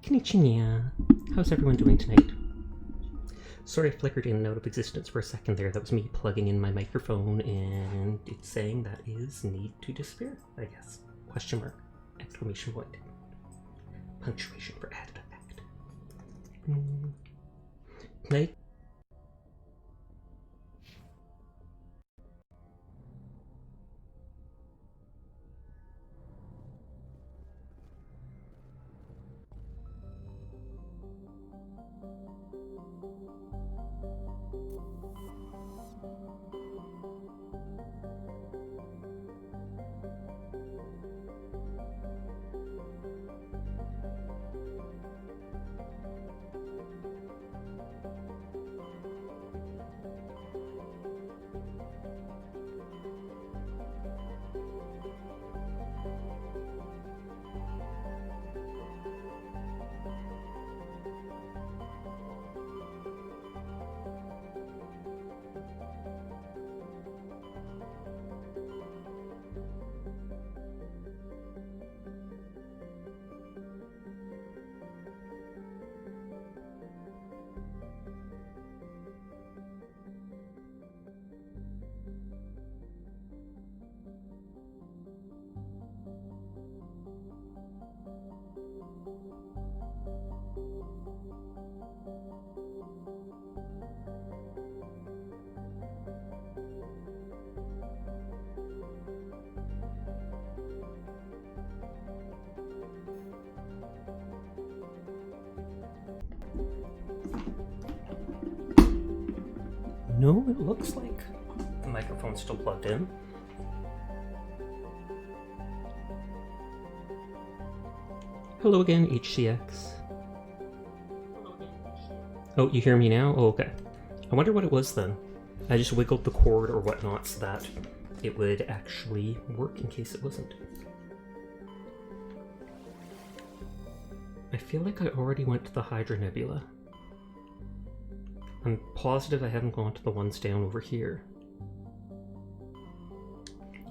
Konnichiwa. How's everyone doing tonight? Sorry I flickered in and out of existence for a second there. That was me plugging in my microphone and it's saying that is need to disappear, I guess. Question mark. Exclamation point. Punctuation for added effect. Night. No, it looks like the microphone's still plugged in. Hello again, HCX. Oh, you hear me now? Oh, okay. I wonder what it was then. I just wiggled the cord or whatnot so that it would actually work in case it wasn't. I feel like I already went to the Hydra Nebula. I'm positive I haven't gone to the ones down over here.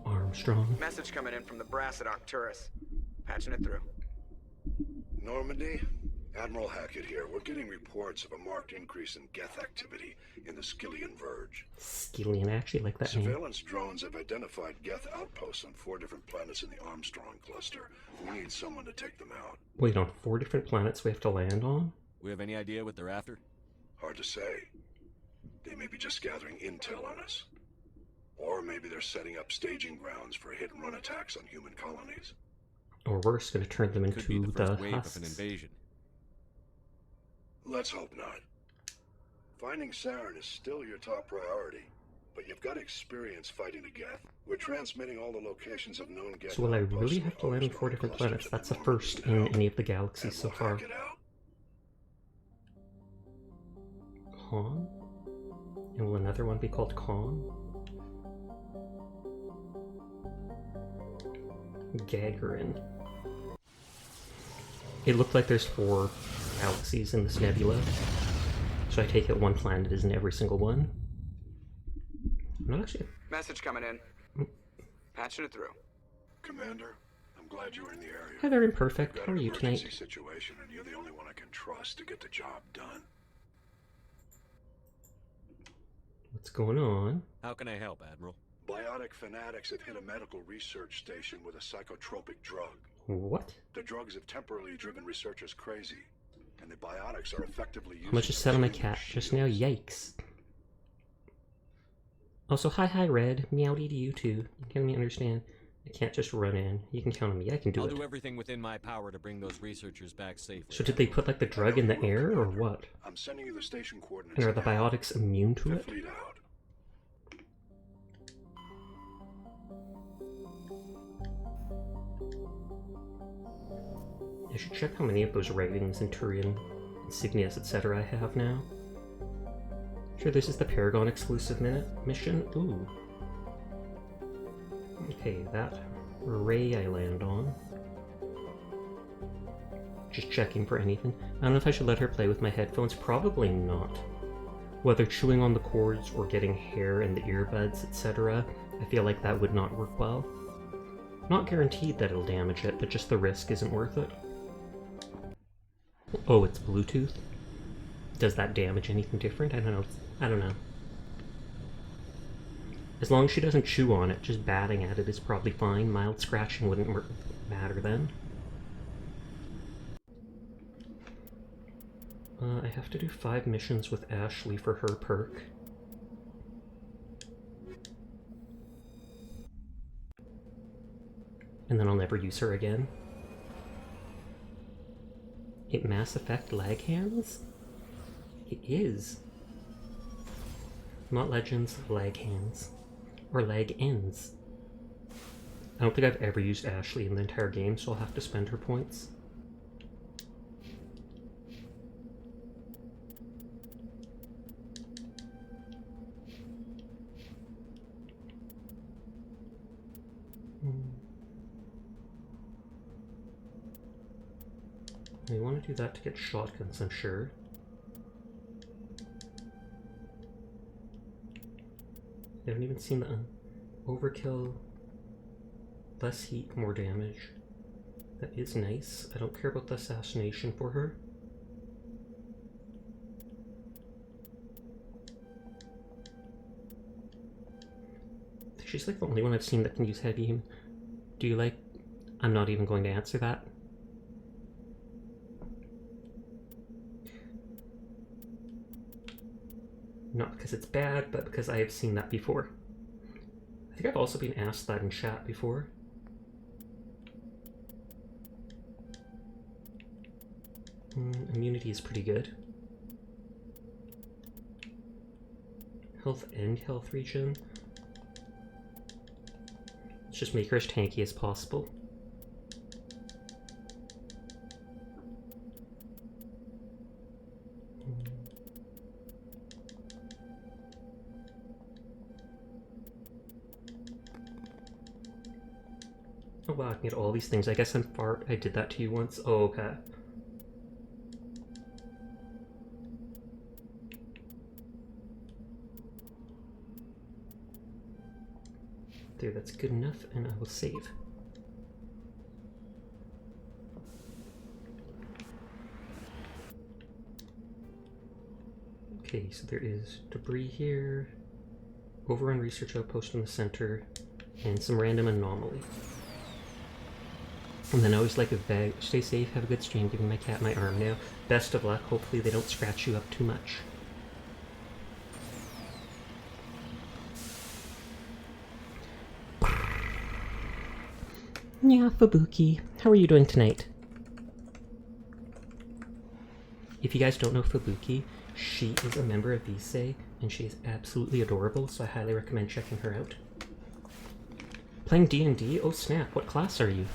Armstrong. Message coming in from the brass at Arcturus. Patching it through. Normandy? Admiral Hackett here. We're getting reports of a marked increase in Geth activity in the Skyllian Verge. Skyllian, I actually like that name. Surveillance drones have identified Geth outposts on 4 different planets in the Armstrong cluster. We need someone to take them out. Wait, on 4 different planets we have to land on? We have any idea what they're after? Hard to say. They may be just gathering intel on us. Or maybe they're setting up staging grounds for hit-and-run attacks on human colonies. Or worse, going to turn them into Could be the first wave husks. of an invasion. Let's hope not. Finding Saren is still your top priority, but you've got experience fighting the Geth. We're transmitting all the locations of known Geth. So will I outposts really in have the to land on 4 Armstrong different cluster planets? to That's the Normandy first now, in any of the galaxies and so we'll far. hack it out. Khan? And will another one be called Khan? Gagarin. It looked like there's 4 galaxies in this nebula. So I take it one planet is in every single one. I'm not actually... Message coming in. Patching it through. Commander, I'm glad you were in the area. Hi there, Imperfect. We've got How are an you tonight? emergency situation, and you're the only one I can trust to get the job done. What's going on? How can I help, Admiral? Biotic fanatics have hit a medical research station with a psychotropic drug. What? The drugs have temporarily driven researchers crazy, and the biotics are effectively used. How much just said on my cat just now? Yikes. Also, hi Red. Meowdy to you too. You can me understand. I can't just run in. You can count on me. I can do I'll it. do everything within my power to bring those researchers back safely. So did they put like the drug in the air or what? I'm sending you the station coordinates. And are the now. biotics immune to it? Fleet out. I should check how many of those ratings and Turian insignias, etc. I have now. Sure, this is the Paragon exclusive mission. Ooh. Okay, that array I land on. Just checking for anything. I don't know if I should let her play with my headphones. Probably not. Whether chewing on the cords or getting hair in the earbuds, etc., I feel like that would not work well. Not guaranteed that it'll damage it, but just the risk isn't worth it. Oh, it's Bluetooth? Does that damage anything different? I don't know. I don't know. As long as she doesn't chew on it, just batting at it is probably fine. Mild scratching wouldn't matter then. I have to do 5 missions with Ashley for her perk. And then I'll never use her again. It Mass Effect lag hands? It is. Not Legends, lag hands. Or lag ends. I don't think I've ever used Ashley in the entire game, so I'll have to spend her points. We want to do that to get shotguns, I'm sure. I haven't even seen the overkill. Less heat, more damage. That is nice. I don't care about the assassination for her. She's like the only one I've seen that can use heavy. Do you like... I'm not even going to answer that. Not because it's bad, but because I have seen that before. I think I've also been asked that in chat before. Immunity is pretty good. Health and health regen. Let's just make her as tanky as possible. Oh wow, I can get all these things. I guess I did that to you once. Oh, okay. There, that's good enough, and I will save. Okay, so there is debris here, overrun research outpost in the center, and some random anomaly. And then I always like a bag. Stay safe, have a good stream, giving my cat my arm now. Best of luck, hopefully they don't scratch you up too much. Yeah, Fubuki, how are you doing tonight? If you guys don't know Fubuki, she is a member of Visay, and she is absolutely adorable, so I highly recommend checking her out. Playing D&D? Oh snap, what class are you?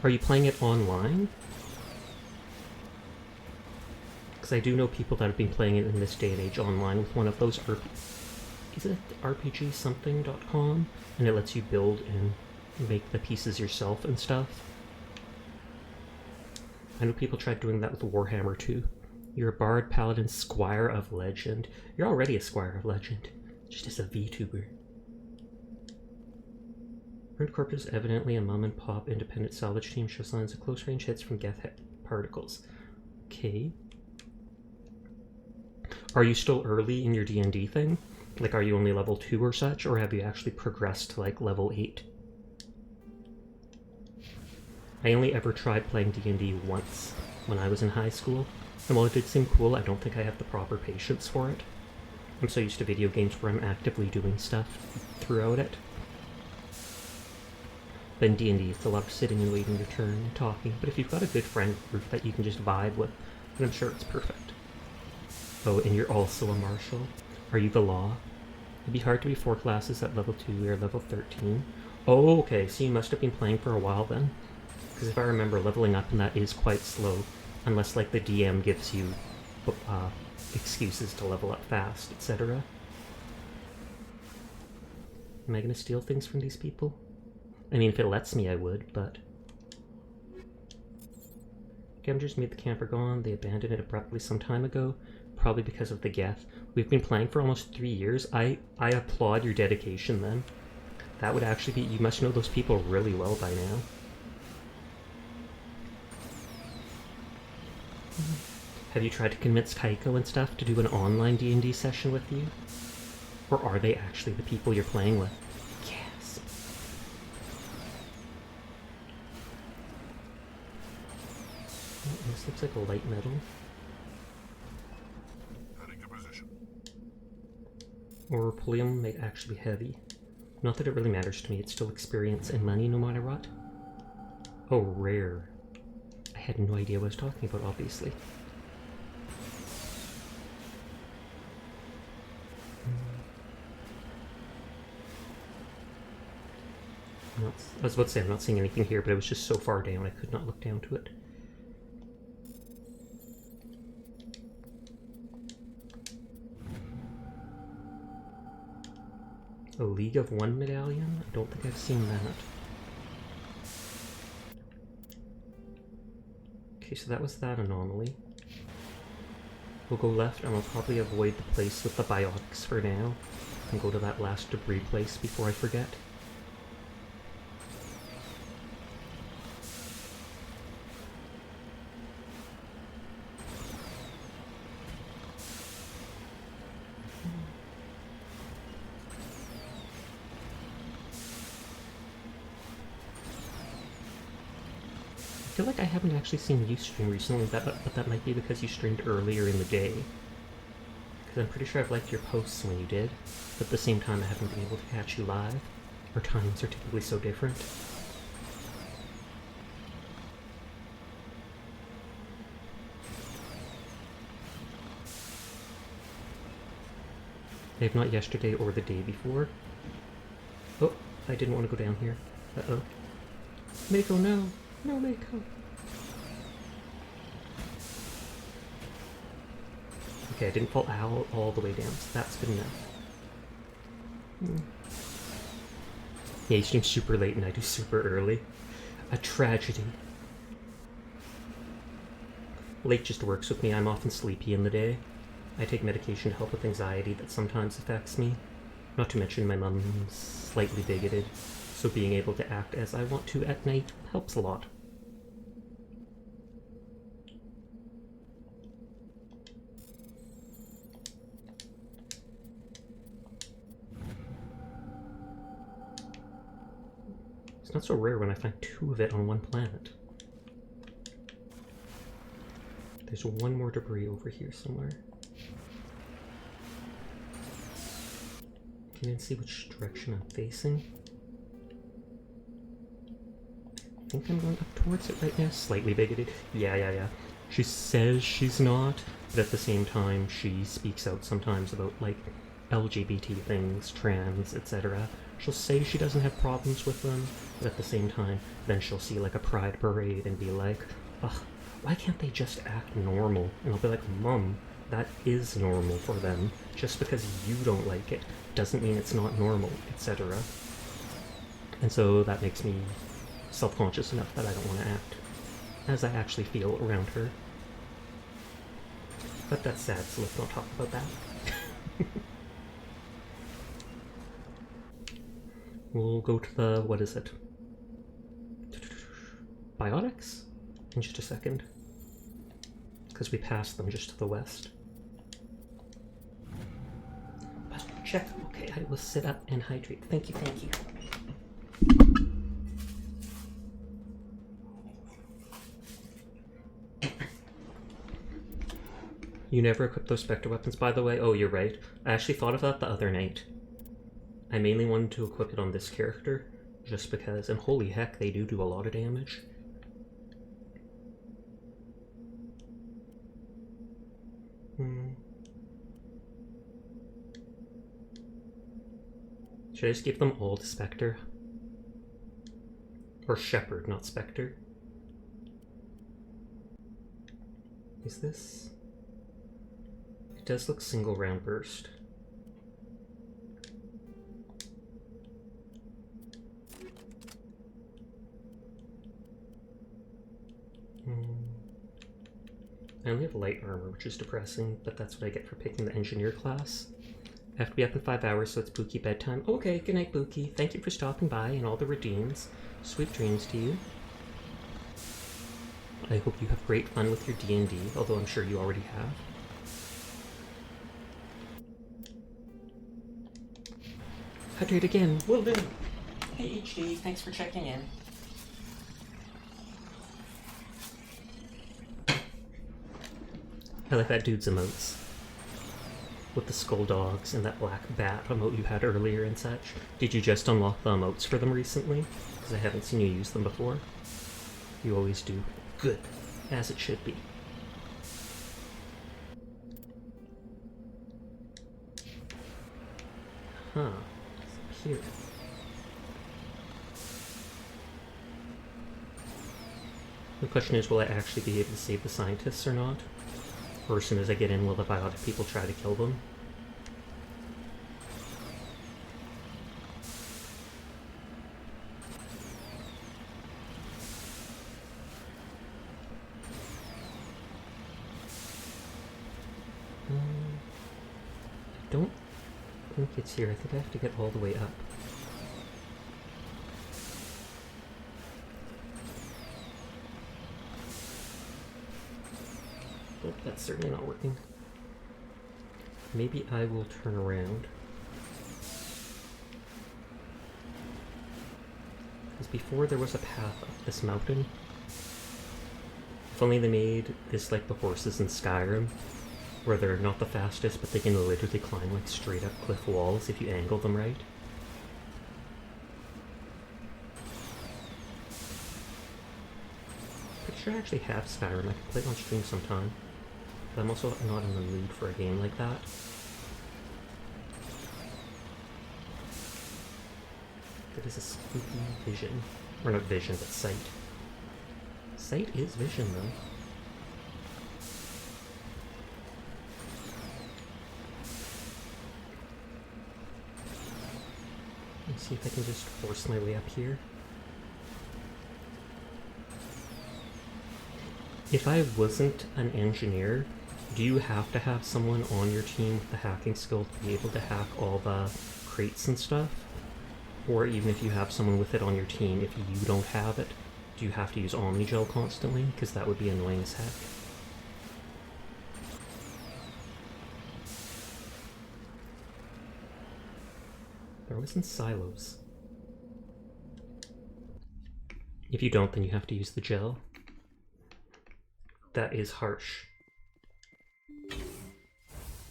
Are you playing it online? Because I do know people that have been playing it in this day and age online with one of those is it rpgsomething.com? And it lets you build and make the pieces yourself and stuff. I know people tried doing that with Warhammer too. You're a bard, paladin, squire of legend. You're already a squire of legend, just as a VTuber. Burned corpses evidently a mom-and-pop independent salvage team show signs of close-range hits from Geth particles. Okay. Are you still early in your D&D thing? Like, are you only level 2 or such, or have you actually progressed to, like, level 8? I only ever tried playing D&D once, when I was in high school, and while it did seem cool, I don't think I have the proper patience for it. I'm so used to video games where I'm actively doing stuff throughout it. But in D&D, it's a lot of sitting and waiting your turn and talking, but if you've got a good friend group that you can just vibe with, then I'm sure it's perfect. Oh, and you're also a marshal? Are you the law? It'd be hard to be 4 classes at level 2 or level 13. Oh, okay, so you must have been playing for a while then. Because if I remember, leveling up in that is quite slow, unless like the DM gives you excuses to level up fast, etc. Am I gonna steal things from these people? I mean, if it lets me, I would, but... Scavengers made the camper gone. They abandoned it abruptly some time ago, probably because of the Geth. We've been playing for almost 3 years. I applaud your dedication then. That would actually be... You must know those people really well by now. Have you tried to convince Kaiko and stuff to do an online D&D session with you? Or are they actually the people you're playing with? Yes. Oh, this looks like a light metal. Heading to position. Or Pullium might actually be heavy. Not that it really matters to me, it's still experience and money no matter what. Oh, rare. I had no idea what I was talking about, obviously. I was about to say I'm not seeing anything here, but it was just so far down I could not look down to it. A League of One medallion? I don't think I've seen that. Okay, so that was that anomaly. We'll go left and I'll probably avoid the place with the biotics for now and go to that last debris place before I forget. I feel like I haven't actually seen you stream recently, but that might be because you streamed earlier in the day. Because I'm pretty sure I've liked your posts when you did, but at the same time I haven't been able to catch you live. Our times are typically so different. If not yesterday or the day before. Oh, I didn't want to go down here. Uh-oh. Mako, no! No, Mako! Okay, I didn't fall out all the way down, so that's good enough. Yeah, you stream super late and I do super early. A tragedy. Late just works with me. I'm often sleepy in the day. I take medication to help with anxiety that sometimes affects me. Not to mention my mom's slightly bigoted, so being able to act as I want to at night helps a lot. It's not so rare when I find two of it on one planet. There's one more debris over here somewhere. Can you see which direction I'm facing? I think I'm going up towards it right now. Slightly bigoted. Yeah. She says she's not, but at the same time she speaks out sometimes about, like, LGBT things, trans, etc. She'll say she doesn't have problems with them, but at the same time, then she'll see, like, a pride parade and be like, ugh, why can't they just act normal? And I'll be like, Mom, that is normal for them. Just because you don't like it doesn't mean it's not normal, etc. And so that makes me self-conscious enough that I don't want to act as I actually feel around her. But that's sad, so let's not talk about that. We'll go to the, what is it? Biotics? In just a second. Because we passed them just to the west. But check. Okay, I will sit up and hydrate. Thank you, thank you. You never equip those Spectre weapons, by the way? Oh, you're right. I actually thought of that the other night. I mainly wanted to equip it on this character, just because, and holy heck, they do a lot of damage. Should I just give them all to Spectre? Or Shepherd, not Spectre? Is this? It does look single round burst. I only have light armor, which is depressing, but that's what I get for picking the engineer class. I have to be up in 5 hours, so it's Buki bedtime. Okay, good night, Buki. Thank you for stopping by and all the redeems. Sweet dreams to you. I hope you have great fun with your D&D, although I'm sure you already have. Hydrate again. Will do. Hey HD, thanks for checking in. I like that dude's emotes. With the skull dogs and that black bat emote you had earlier and such. Did you just unlock the emotes for them recently? Because I haven't seen you use them before. You always do. Good. As it should be. Huh. It's here. The question is, will I actually be able to save the scientists or not? Or as soon as I get in, will the biotic people try to kill them? I don't think it's here. I think I have to get all the way up. Oh, that's certainly not working. Maybe I will turn around. Because before there was a path up this mountain. If only they made this like the horses in Skyrim, where they're not the fastest, but they can literally climb like straight up cliff walls if you angle them right. Pretty sure I actually have Skyrim. I could play it on stream sometime. But I'm also not in the mood for a game like that. That is a spooky vision. Or not vision, but sight. Sight is vision, though. Let's see if I can just force my way up here. If I wasn't an engineer, do you have to have someone on your team with the hacking skill to be able to hack all the crates and stuff? Or even if you have someone with it on your team, if you don't have it, do you have to use Omnigel constantly? Because that would be annoying as heck. They're always in silos. If you don't, then you have to use the gel. That is harsh.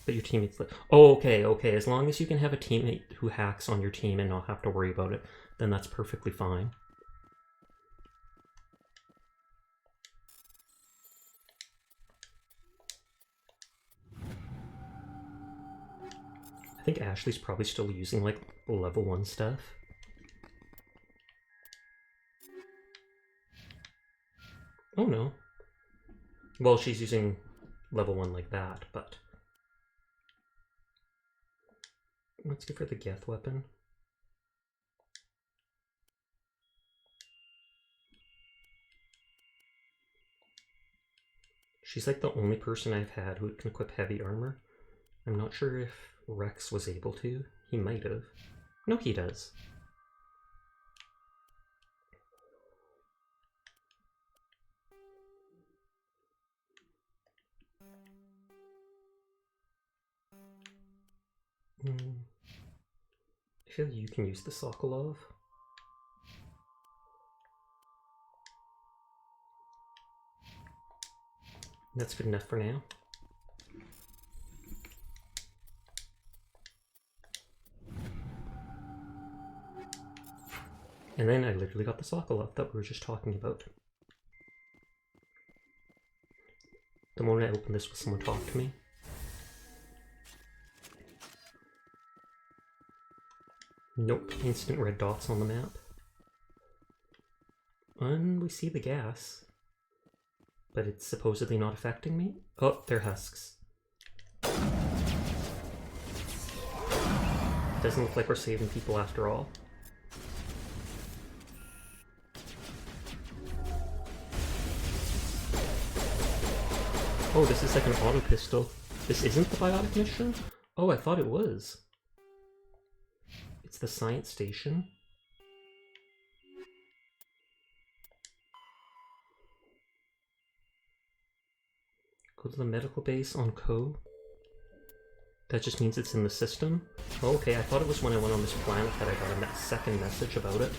But your teammates like, oh, okay. As long as you can have a teammate who hacks on your team and not have to worry about it, then that's perfectly fine. I think Ashley's probably still using like level 1 stuff. Oh no. Well, she's using level 1 like that, but... Let's give her the Geth weapon. She's like the only person I've had who can equip heavy armor. I'm not sure if Rex was able to. He might have. No, he does. I feel you can use the Sokolov. That's good enough for now. And then I literally got the Sokolov that we were just talking about. The moment I opened this, will someone talk to me? Nope, instant red dots on the map. And we see the gas. But it's supposedly not affecting me? Oh, they're husks. Doesn't look like we're saving people after all. Oh, this is like an auto pistol. This isn't the biotic mission? Oh, I thought it was. It's the science station. Go to the medical base on Ko. That just means it's in the system. Oh, okay, I thought it was when I went on this planet that I got a second message about it.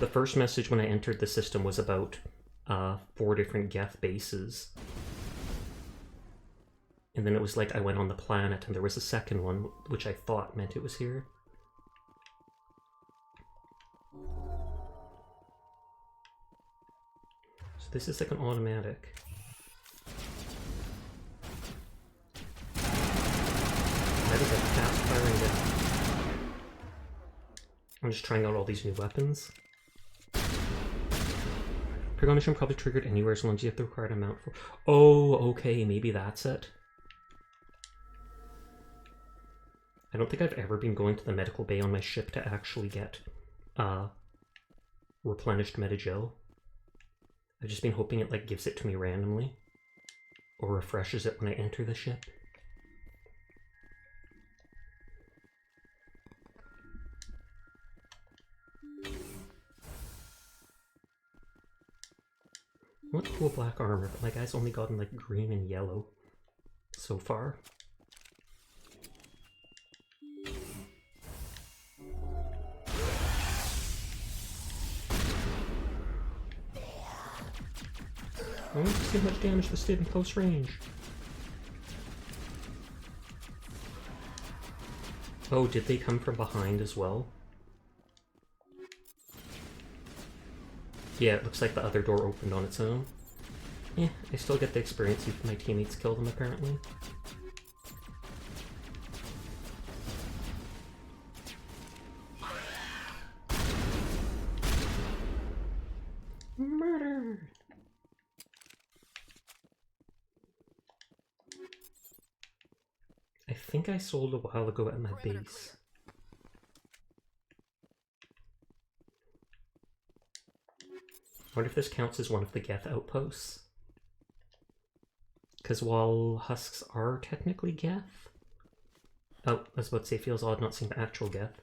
The first message when I entered the system was about 4 different Geth bases. And then it was like I went on the planet and there was a second one, which I thought meant it was here. So this is like an automatic. That is a fast-firing gun. I'm just trying out all these new weapons. Precognition probably triggered anywhere as long as you have the required amount for... Oh, okay, maybe that's it. I don't think I've ever been going to the medical bay on my ship to actually get replenished Metagel. I've just been hoping it like gives it to me randomly. Or refreshes it when I enter the ship. What cool black armor, but my guy's only gotten like green and yellow so far. I want to see how much damage this did in close range. Oh, did they come from behind as well? Yeah, it looks like the other door opened on its own. Yeah, I still get the experience if my teammates kill them, apparently. Murder! I think I sold a while ago at my base. I wonder if this counts as one of the Geth outposts. Because while husks are technically Geth... Oh, I was about to say, feels odd not seeing the actual Geth.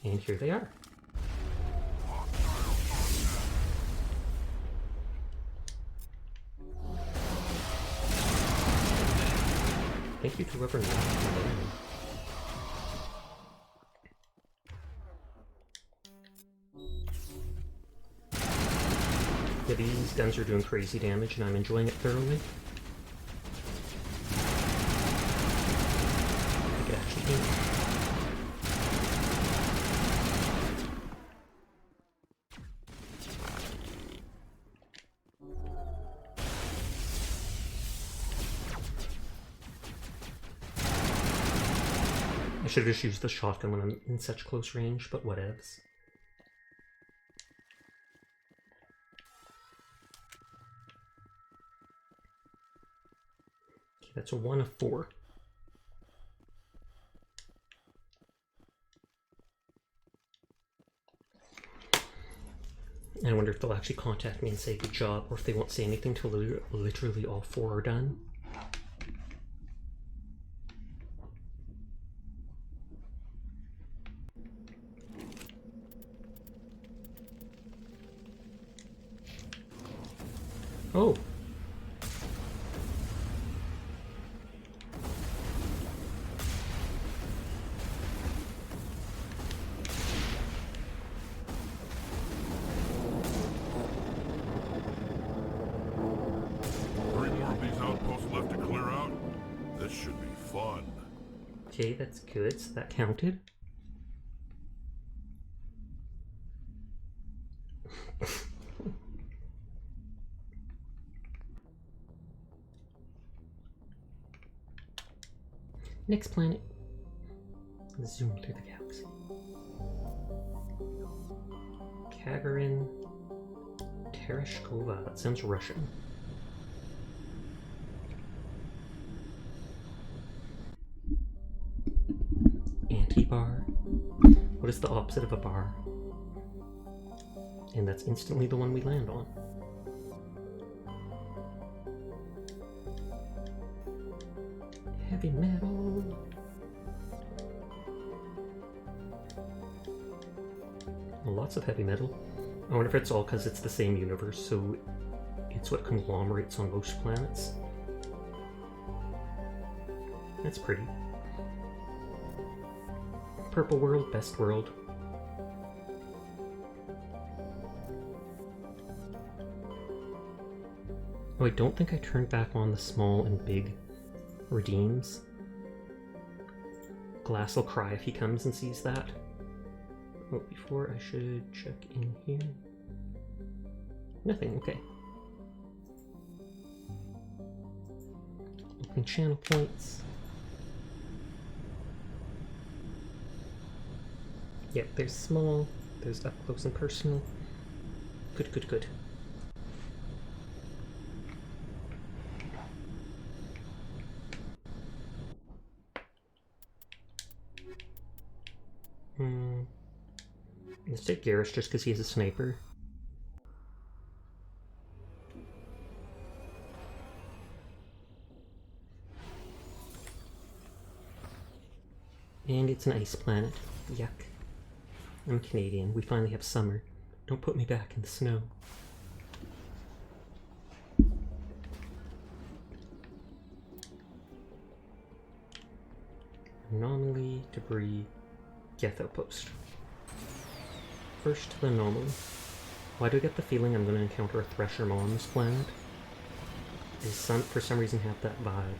And here they are. Thank you to whoever knocked me down. Yeah, these guns are doing crazy damage and I'm enjoying it thoroughly. I could actually aim. I should have just used the shotgun when I'm in such close range, but whatevs. Okay, that's a 1 of 4. I wonder if they'll actually contact me and say good job, or if they won't say anything till literally all 4 are done. Oh. Okay, that's good, so that counted. Next planet. Let's zoom through the galaxy. Kagarin Tereshkova. That sounds Russian. Anti-bar. What is the opposite of a bar? And that's instantly the one we land on. Heavy metal. Lots of heavy metal. I wonder if it's all because it's the same universe, so it's what conglomerates on most planets. That's pretty. Purple world, best world. Oh, I don't think I turned back on the small and big redeems. Glass will cry if he comes and sees that. Oh, before I should check in here. Nothing, okay. Open channel points. Yep, there's small, there's up close and personal. Good, good, good. Let's take Garrus just because he's a sniper. And it's an ice planet. Yuck. I'm Canadian. We finally have summer. Don't put me back in the snow. Anomaly, debris, Geth outpost. First to the anomaly. Why do I get the feeling I'm going to encounter a Thresher Maw on this planet? I for some reason have that vibe.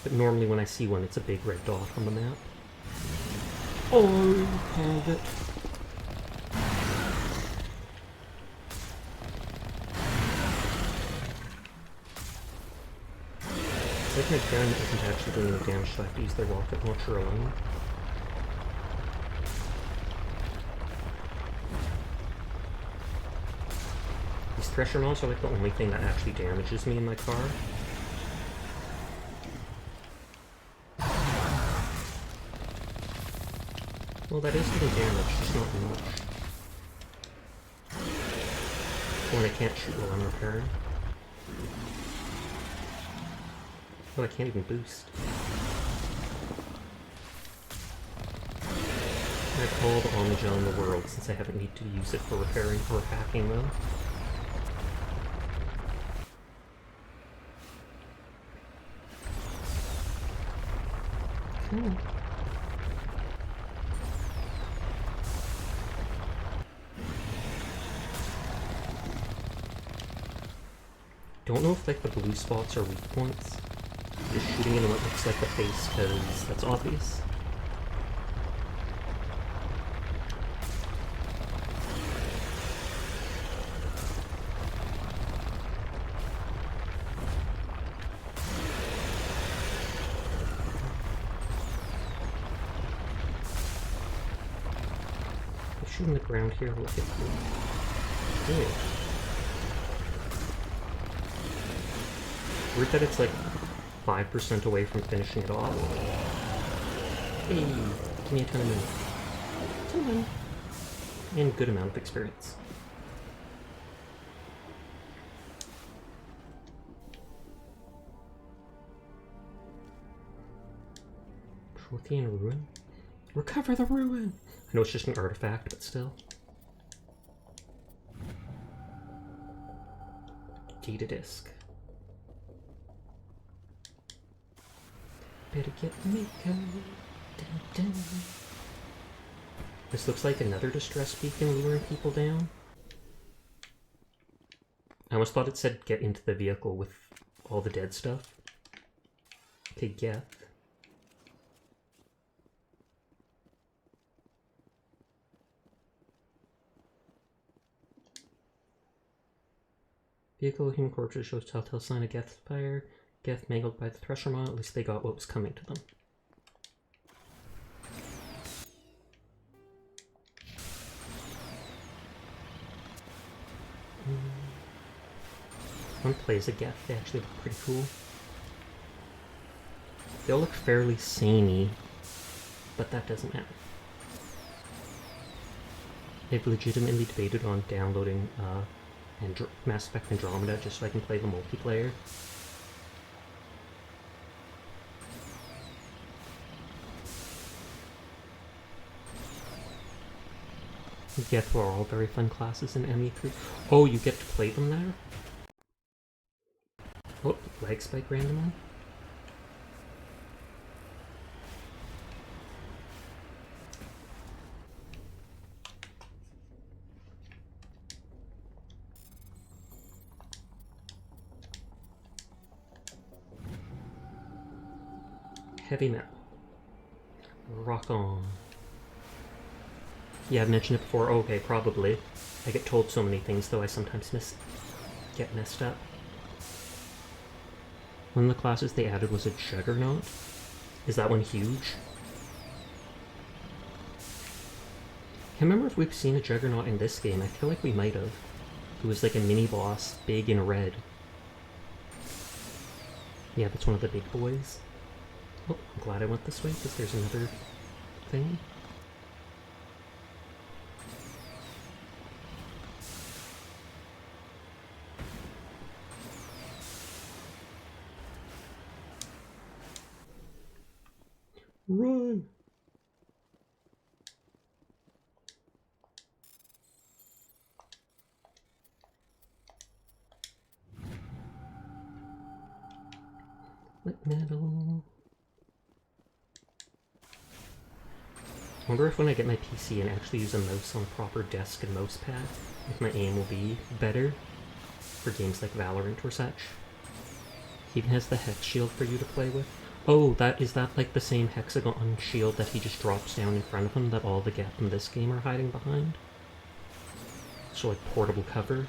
But normally when I see one, it's a big red dot on the map. Oh, have it. It's like my gun isn't actually doing any damage, so I have to use their rocket launcher alone. These Thresher Maws are like the only thing that actually damages me in my car. Well, that is getting damage, just not much. When I can't shoot while I'm repairing. Oh, I can't even boost. I have all the Omnigel in the world since I haven't needed to use it for repairing or hacking though. Cool. Don't know if like the blue spots are weak points. Just shooting in what looks like the face, because that's obvious. Shooting the ground here will get cool. Ew. Weird that it's like 5% away from finishing it off. Hey, give me a ton of money. Ton of money. And good amount of experience. Prothean Ruin? Recover the ruin! I know it's just an artifact, but still. Data disk. Better get Miko. Dun, dun. This looks like another distress beacon luring people down. I almost thought it said get into the vehicle with all the dead stuff. Okay, Geth. Vehicle human corpses shows telltale sign of Geth's fire. Geth mangled by the Thresher Maw, at least they got what was coming to them. One plays a Geth, they actually look pretty cool. They all look fairly samey, but that doesn't matter. They've legitimately debated on downloading Mass Effect Andromeda just so I can play the multiplayer. Geth are all very fun classes in ME3. Oh, you get to play them there? Oh, lag spike randomly? Heavy metal. Rock on. Yeah, I've mentioned it before. Okay, probably. I get told so many things, though I sometimes get messed up. One of the classes they added was a Juggernaut. Is that one huge? I can't remember if we've seen a Juggernaut in this game. I feel like we might have. It was like a mini-boss, big and red. Yeah, that's one of the big boys. Oh, I'm glad I went this way, because there's another thing. Run! Lit metal. I wonder if when I get my PC and actually use a mouse on a proper desk and mouse pad, if my aim will be better for games like Valorant or such. He even has the Hex shield for you to play with. Oh, is that like the same hexagon shield that he just drops down in front of him that all the Geth in this game are hiding behind? So like portable cover.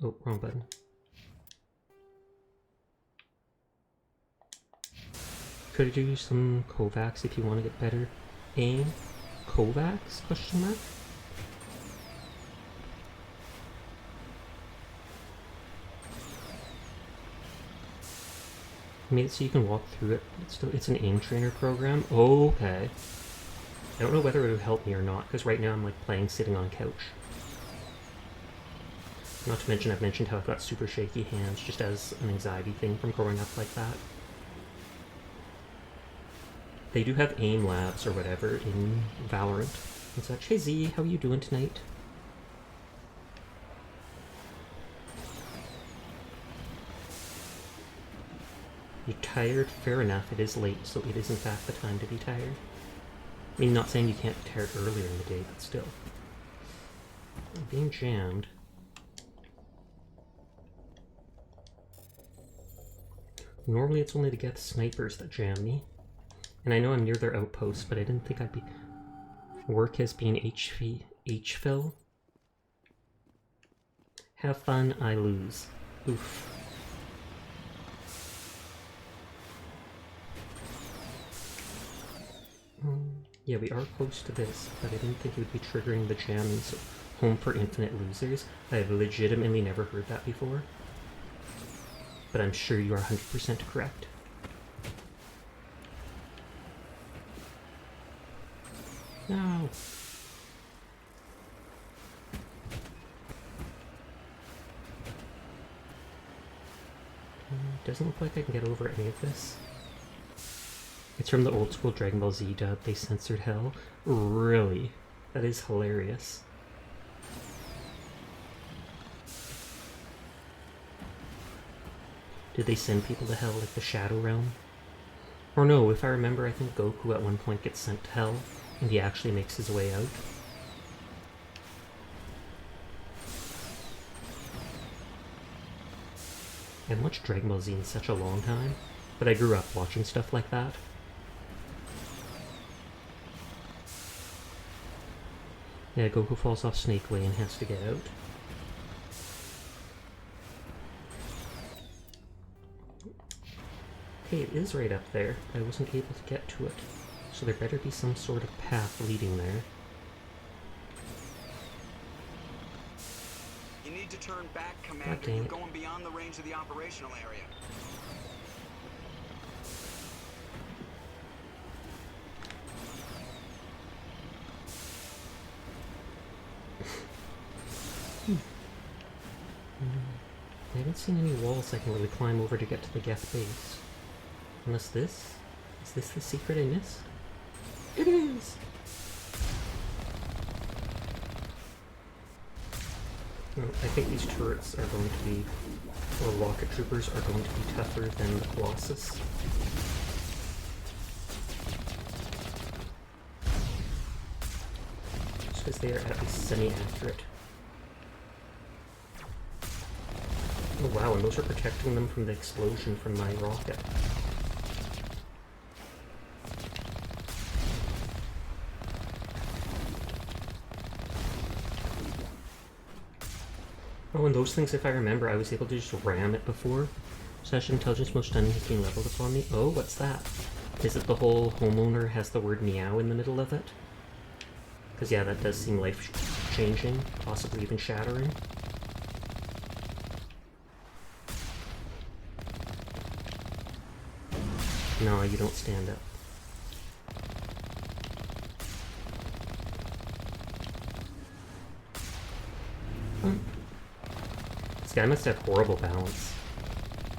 Oh, wrong button. Could do some Kovacs if you want to get better aim. Kovacs? Question mark? I made it so you can walk through it. It's an aim trainer program. Oh, okay. I don't know whether it would help me or not, because right now I'm like playing sitting on a couch. Not to mention I've mentioned how I've got super shaky hands just as an anxiety thing from growing up like that. They do have aim labs or whatever in Valorant and such. Hey Z, how are you doing tonight? You're tired? Fair enough, it is late, so it is in fact the time to be tired. I mean, not saying you can't be tired earlier in the day, but still. I'm being jammed. Normally it's only the Geth snipers that jam me. And I know I'm near their outpost, but I didn't think I'd be... Work has been HFill. Have fun, I lose. Oof. Yeah, we are close to this, but I didn't think it would be triggering the jamming, so home for infinite losers. I have legitimately never heard that before. But I'm sure you are 100% correct. No! Doesn't look like I can get over any of this. It's from the old school Dragon Ball Z dub. They censored hell. Really? That is hilarious. Did they send people to hell like the Shadow Realm? Or no, if I remember, I think Goku at one point gets sent to hell, and he actually makes his way out. I haven't watched Dragon Ball Z in such a long time, but I grew up watching stuff like that. Yeah, Goku falls off Snake Way and has to get out. Okay, it is right up there. I wasn't able to get to it. So there better be some sort of path leading there. You need to turn back, Commander. You're going beyond the range of the operational area. I haven't seen any walls I can really climb over to get to the Geth base. Unless this? Is this the secret I missed? It is! Well, I think these turrets are going to be, or rocket troopers are going to be tougher than the Colossus. Just because they are at least semi-accurate. Oh wow, and those are protecting them from the explosion from my rocket. Oh, and those things, if I remember, I was able to just ram it before. Slash intelligence most stunning has been leveled upon me. Oh, what's that? Is it the whole homeowner has the word meow in the middle of it? Because yeah, that does seem life-changing, possibly even shattering. No, you don't stand up. This guy must have horrible balance.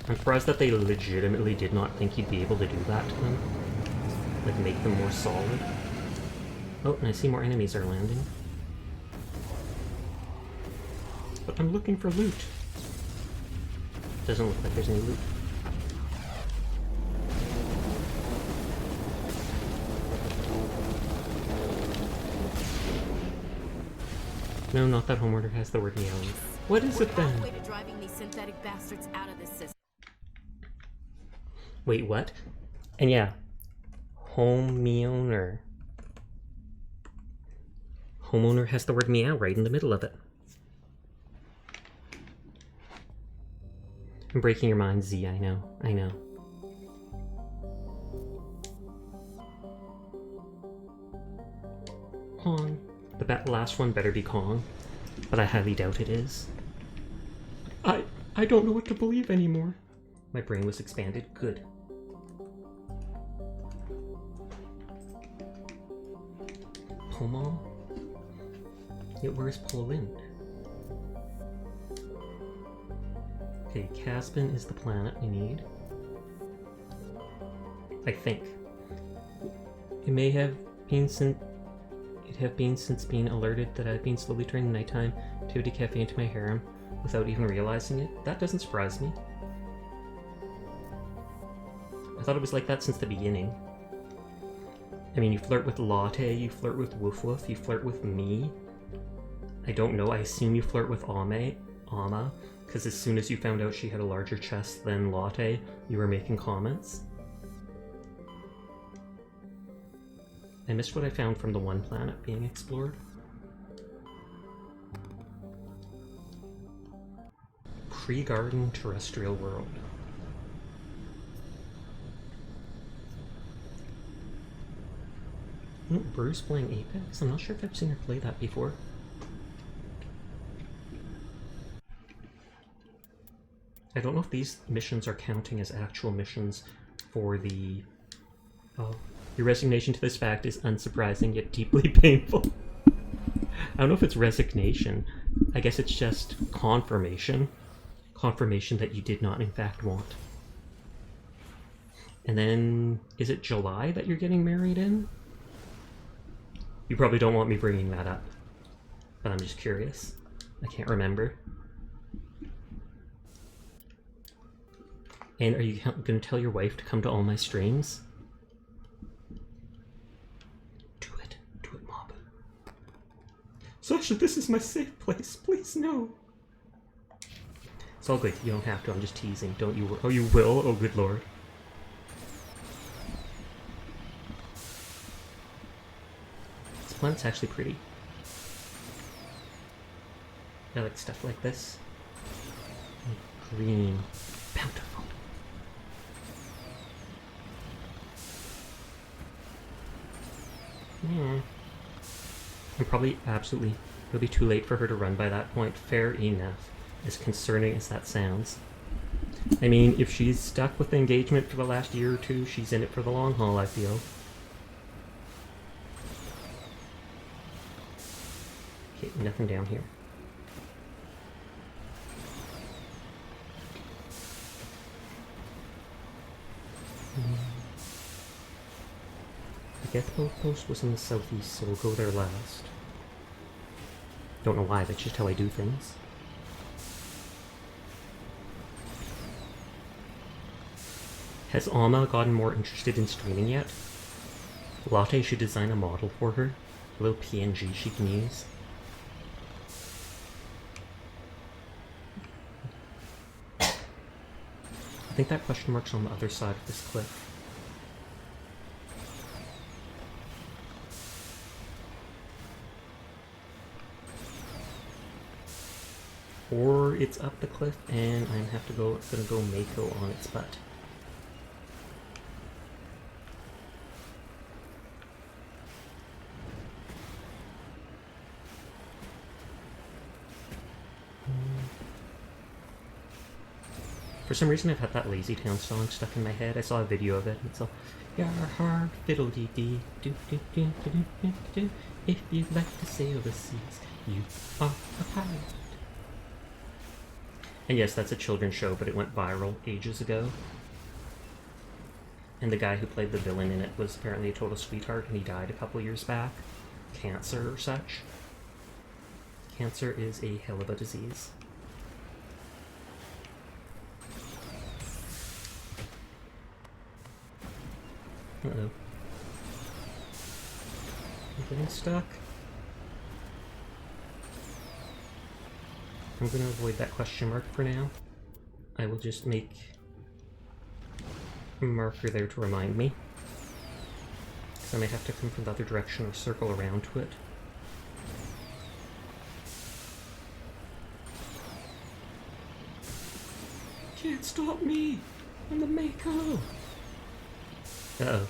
I'm surprised that they legitimately did not think he'd be able to do that to them. Like, make them more solid. Oh, and I see more enemies are landing. But I'm looking for loot. Doesn't look like there's any loot. No, not that homeowner has the word meowing. What is it then? Way to driving these synthetic bastards out of this system. Wait, what? And yeah, homeowner. Homeowner has the word meow right in the middle of it. I'm breaking your mind, Z, I know, I know. Kong. The last one better be Kong, but I highly doubt it is. I don't know what to believe anymore. My brain was expanded. Good. Pomon? Yet where's Poland? Okay, Caspian is the planet we need. I think. It may have been since being alerted that I've been slowly turning nighttime to a decafe into my harem without even realizing it. That doesn't surprise me. I thought it was like that since the beginning. I mean, you flirt with Latte, you flirt with Woof Woof, you flirt with me. I don't know, I assume you flirt with Ama, because as soon as you found out she had a larger chest than Latte, you were making comments. I missed what I found from the one planet being explored. Pre-garden terrestrial world. Oh, Bruce playing Apex? I'm not sure if I've seen her play that before. I don't know if these missions are counting as actual missions for the... Oh, your resignation to this fact is unsurprising yet deeply painful. I don't know if it's resignation. I guess it's just confirmation. Confirmation that you did not in fact want. And then, is it July that you're getting married in? You probably don't want me bringing that up, but I'm just curious. I can't remember. And are you going to tell your wife to come to all my streams? Do it, Mob. Sasha, this is my safe place. Please, no. It's all good. You don't have to. I'm just teasing. Don't you? Oh, you will? Oh, good lord. This planet's actually pretty. I like stuff like this. Green. Bountiful. Yeah. I'm probably absolutely... It'll be too late for her to run by that point. Fair enough. As concerning as that sounds. I mean, if she's stuck with the engagement for the last year or two, she's in it for the long haul, I feel. Okay, nothing down here. forget the post was in the southeast, so we'll go there last. Don't know why, that's just how I do things. Has Alma gotten more interested in streaming yet? Latte should design a model for her. A little PNG she can use. I think that question mark's on the other side of this cliff. Or it's up the cliff and I'm gonna go Mako on its butt. For some reason I've had that Lazy Town song stuck in my head. I saw a video of it and it's all "Yar har fiddle dee dee do do do do do do do. If you'd like to sail the seas, you are a pirate." And yes, that's a children's show, but it went viral ages ago. And the guy who played the villain in it was apparently a total sweetheart, and he died a couple years back. Cancer or such. Cancer is a hell of a disease. Uh-oh. I'm getting stuck. I'm going to avoid that question mark for now. I will just make a marker there to remind me. Because I may have to come from the other direction or circle around to it. Can't stop me! I'm the Mako! Uh-oh.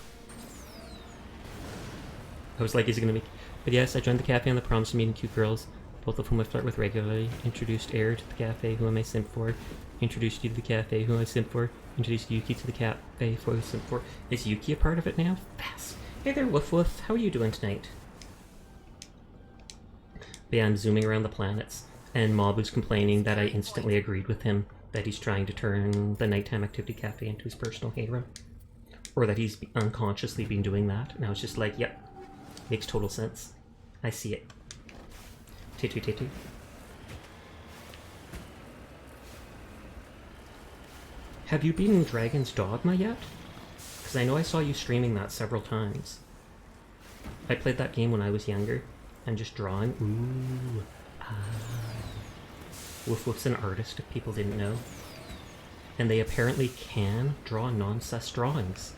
I was like, is he gonna make... But yes, I joined the cafe on the promise of meeting cute girls, both of whom I flirt with regularly. Introduced Air to the cafe, who am I simp for. Introduced you to the cafe, who am I simp for. Introduced Yuki to the cafe, who am I simp for. Is Yuki a part of it now? Fast! Hey there, Woof Woof. How are you doing tonight? But yeah, I'm zooming around the planets, and Mabu's complaining that I instantly agreed with him that he's trying to turn the nighttime activity cafe into his personal harem. Or that he's unconsciously been doing that. And I was just like, yep, makes total sense. I see it. Titu titu. Have you beaten Dragon's Dogma yet? Because I know I saw you streaming that several times. I played that game when I was younger, and just drawing. Ooh. Woof Woof's an artist, if people didn't know. And they apparently can draw non-sus drawings.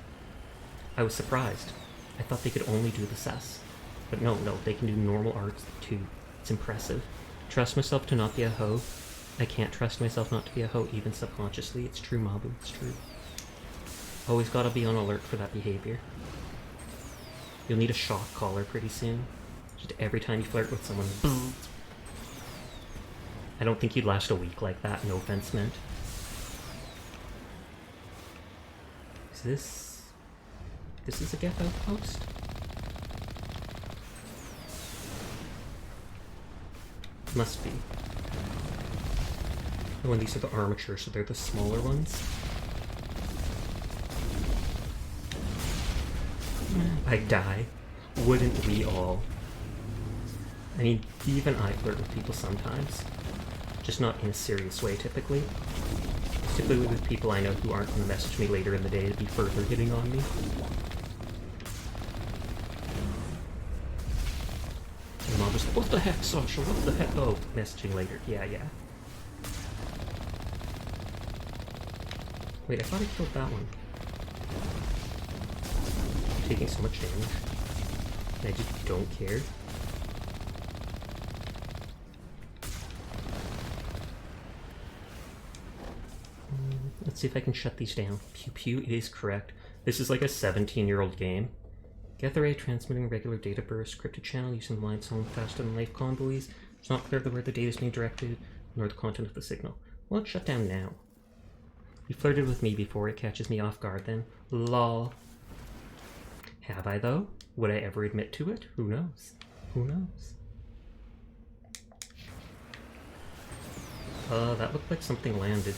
I was surprised. I thought they could only do the sus. But no, they can do normal art too. It's impressive. Trust myself to not be a hoe. I can't trust myself not to be a hoe, even subconsciously. It's true, Mabu, it's true. Always gotta be on alert for that behavior. You'll need a shock collar pretty soon. Just every time you flirt with someone. I don't think you'd last a week like that, no offense meant. Is this is a Geth outpost? Must be. Oh, and these are the armature, so they're the smaller ones. I'd die. Wouldn't we all? I mean, even I flirt with people sometimes. Just not in a serious way, typically. Typically with people I know who aren't going to message me later in the day to be further hitting on me. And Mom was like, what the heck, Sasha? What the heck? Oh, messaging later. Yeah. Wait, I thought I killed that one. I'm taking so much damage. And I just don't care. Let's see if I can shut these down. Pew pew, it is correct. This is like a 17-year-old game. Get the array transmitting regular data bursts, crypted channel using the line sound faster than life convoys. It's not clear where the data is being directed, nor the content of the signal. Well, it's shut down now. You flirted with me before, it catches me off guard then. Lol. Have I though? Would I ever admit to it? Who knows? Who knows? That looked like something landed.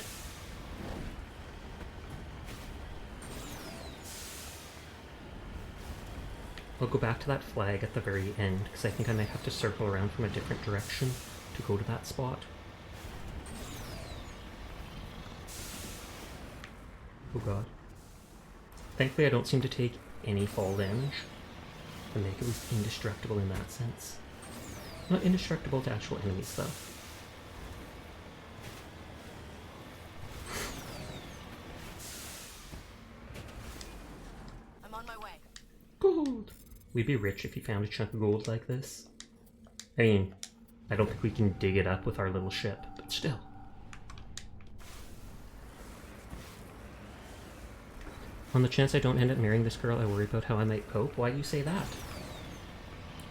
I'll go back to that flag at the very end, because I think I might have to circle around from a different direction to go to that spot. Oh god. Thankfully I don't seem to take any fall damage. The Mako is indestructible in that sense. Not indestructible to actual enemies though. I'm on my way. Gold! We'd be rich if you found a chunk of gold like this. I mean, I don't think we can dig it up with our little ship, but still. On the chance I don't end up marrying this girl, I worry about how I might cope. Why do you say that?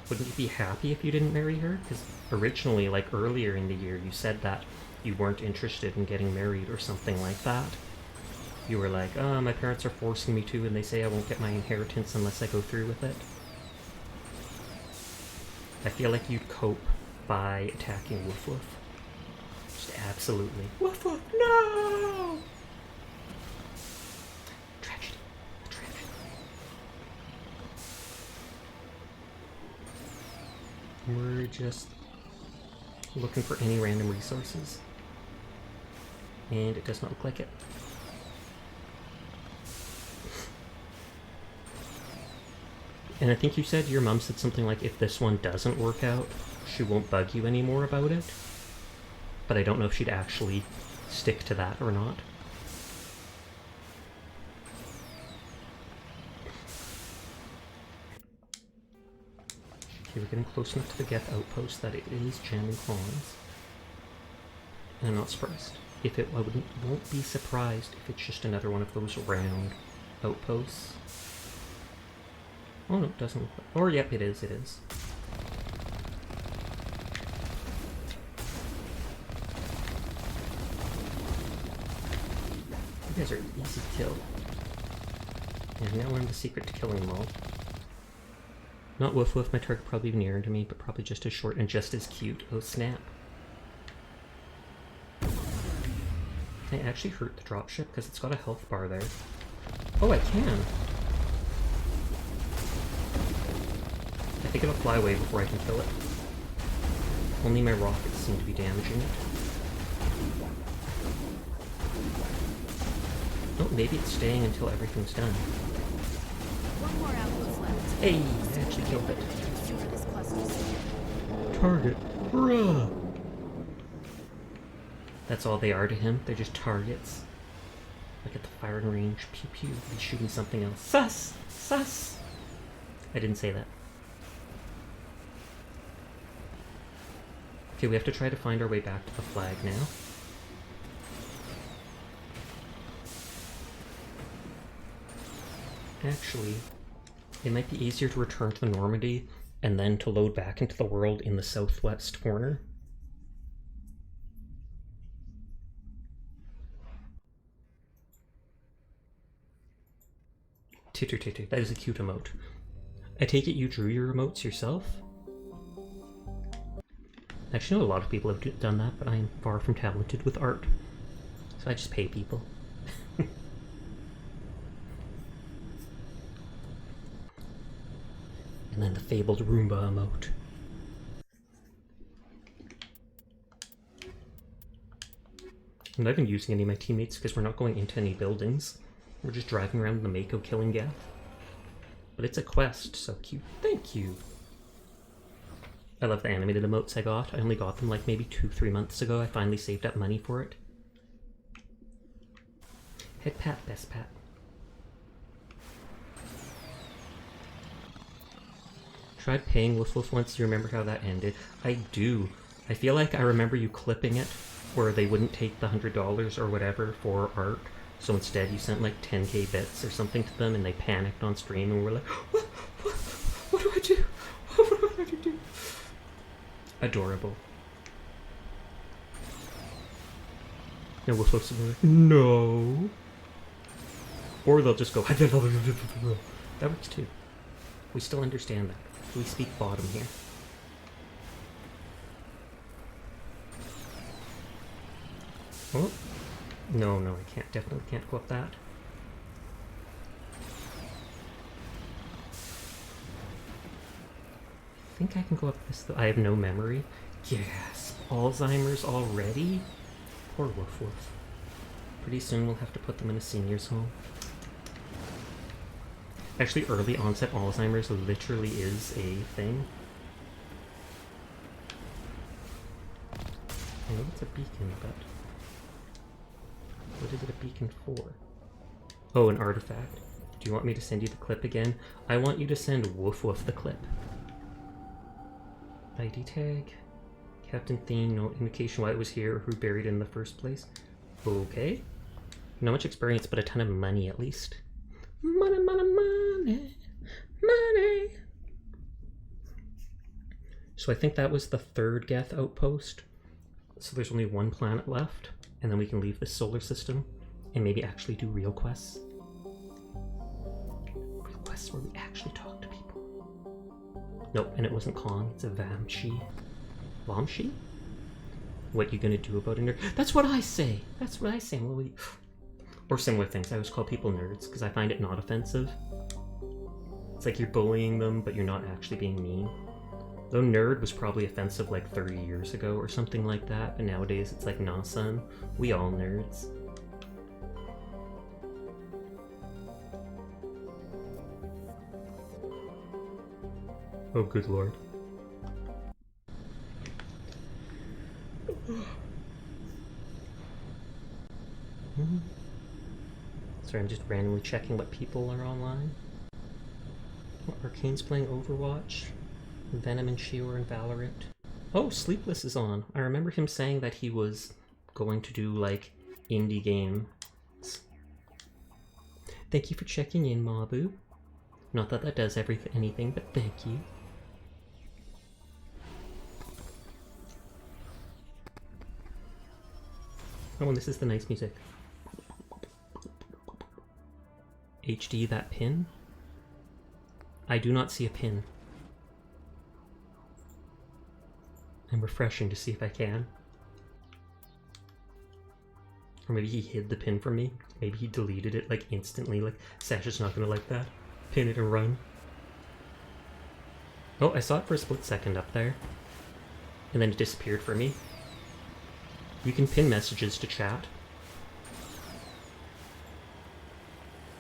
Wouldn't you be happy if you didn't marry her? Because originally, like earlier in the year, you said that you weren't interested in getting married or something like that. You were like, oh, my parents are forcing me to, and they say I won't get my inheritance unless I go through with it. I feel like you'd cope by attacking Woof Woof. Just absolutely. Woof Woof, no! Tragedy. Tragedy. We're just looking for any random resources. And it does not look like it. And I think you said your mom said something like, if this one doesn't work out, she won't bug you anymore about it. But I don't know if she'd actually stick to that or not. Okay, we're getting close enough to the Geth outpost that it is jamming clones. And I'm not surprised. If it, I won't be surprised if it's just another one of those round outposts. Oh no, it doesn't look like... Or yep, it is, it is. You guys are easy to kill. And now learn the secret to killing them all. Not Woof Woof, my target probably nearer to me, but probably just as short and just as cute. Oh snap. Can I actually hurt the dropship? Because it's got a health bar there. Oh, I can! I think it'll fly away before I can kill it. Only my rockets seem to be damaging it. Oh, maybe it's staying until everything's done. One more outpost left. Hey, I actually killed it. Sooner this cluster's Target. Bruh! That's all they are to him. They're just targets. Look at the firing range. Pew pew. He's shooting something else. Sus! Sus! I didn't say that. Okay, we have to try to find our way back to the flag now. Actually, it might be easier to return to the Normandy and then to load back into the world in the southwest corner. Titter titter, that is a cute emote. I take it you drew your emotes yourself? I actually know a lot of people have done that, but I am far from talented with art. So I just pay people. And then the fabled Roomba emote. I'm not even using any of my teammates because we're not going into any buildings. We're just driving around in the Mako killing Geth. But it's a quest, so cute. Thank you! I love the animated emotes I got. I only got them like maybe 2-3 months ago. I finally saved up money for it. Head pat, best pat. Tried paying Woof Woof once. Do you remember how that ended? I do. I feel like I remember you clipping it where they wouldn't take the $100 or whatever for art. So instead you sent like 10k bits or something to them and they panicked on stream and were like, what do I do? What do I do? Adorable. And Woof Woof's like, no. Or they'll just go, that works too. We still understand that. We speak bottom here. Oh. No, I can't. Definitely can't go up that. think I can go up this though. I have no memory. Yes, Alzheimer's already? Poor Woof Woof. Pretty soon we'll have to put them in a senior's home. Actually, early onset Alzheimer's literally is a thing. I know it's a beacon, but what is it a beacon for? Oh, an artifact. Do you want me to send you the clip again? I want you to send Woof Woof the clip. ID tag. Captain Thien, no indication why it was here or who buried it in the first place. Okay. Not much experience, but a ton of money at least. Money, money, money, money. So I think that was the third Geth outpost. So there's only one planet left, and then we can leave the solar system and maybe actually do real quests. Real quests where we actually talk to people. Nope, and it wasn't Kong, it's a Vamshi. Vamshi? What you gonna do about a nerd? That's what I say! That's what I say, Louis. Or similar things. I always call people nerds because I find it not offensive. It's like you're bullying them, but you're not actually being mean. Though nerd was probably offensive like 30 years ago or something like that, but nowadays it's like, nah son, we all nerds. Oh good lord. Sorry, I'm just randomly checking what people are online. Arcane's playing Overwatch. Venom and Shior and Valorant. Oh, Sleepless is on. I remember him saying that he was going to do, like, indie games. Thank you for checking in, Mabu. Not that that does anything, but thank you. Oh, and this is the nice music. HD that pin? I do not see a pin. I'm refreshing to see if I can. Or maybe he hid the pin from me. Maybe he deleted it like instantly, like Sasha's not gonna like that. Pin it and run. Oh, I saw it for a split second up there. And then it disappeared for me. You can pin messages to chat.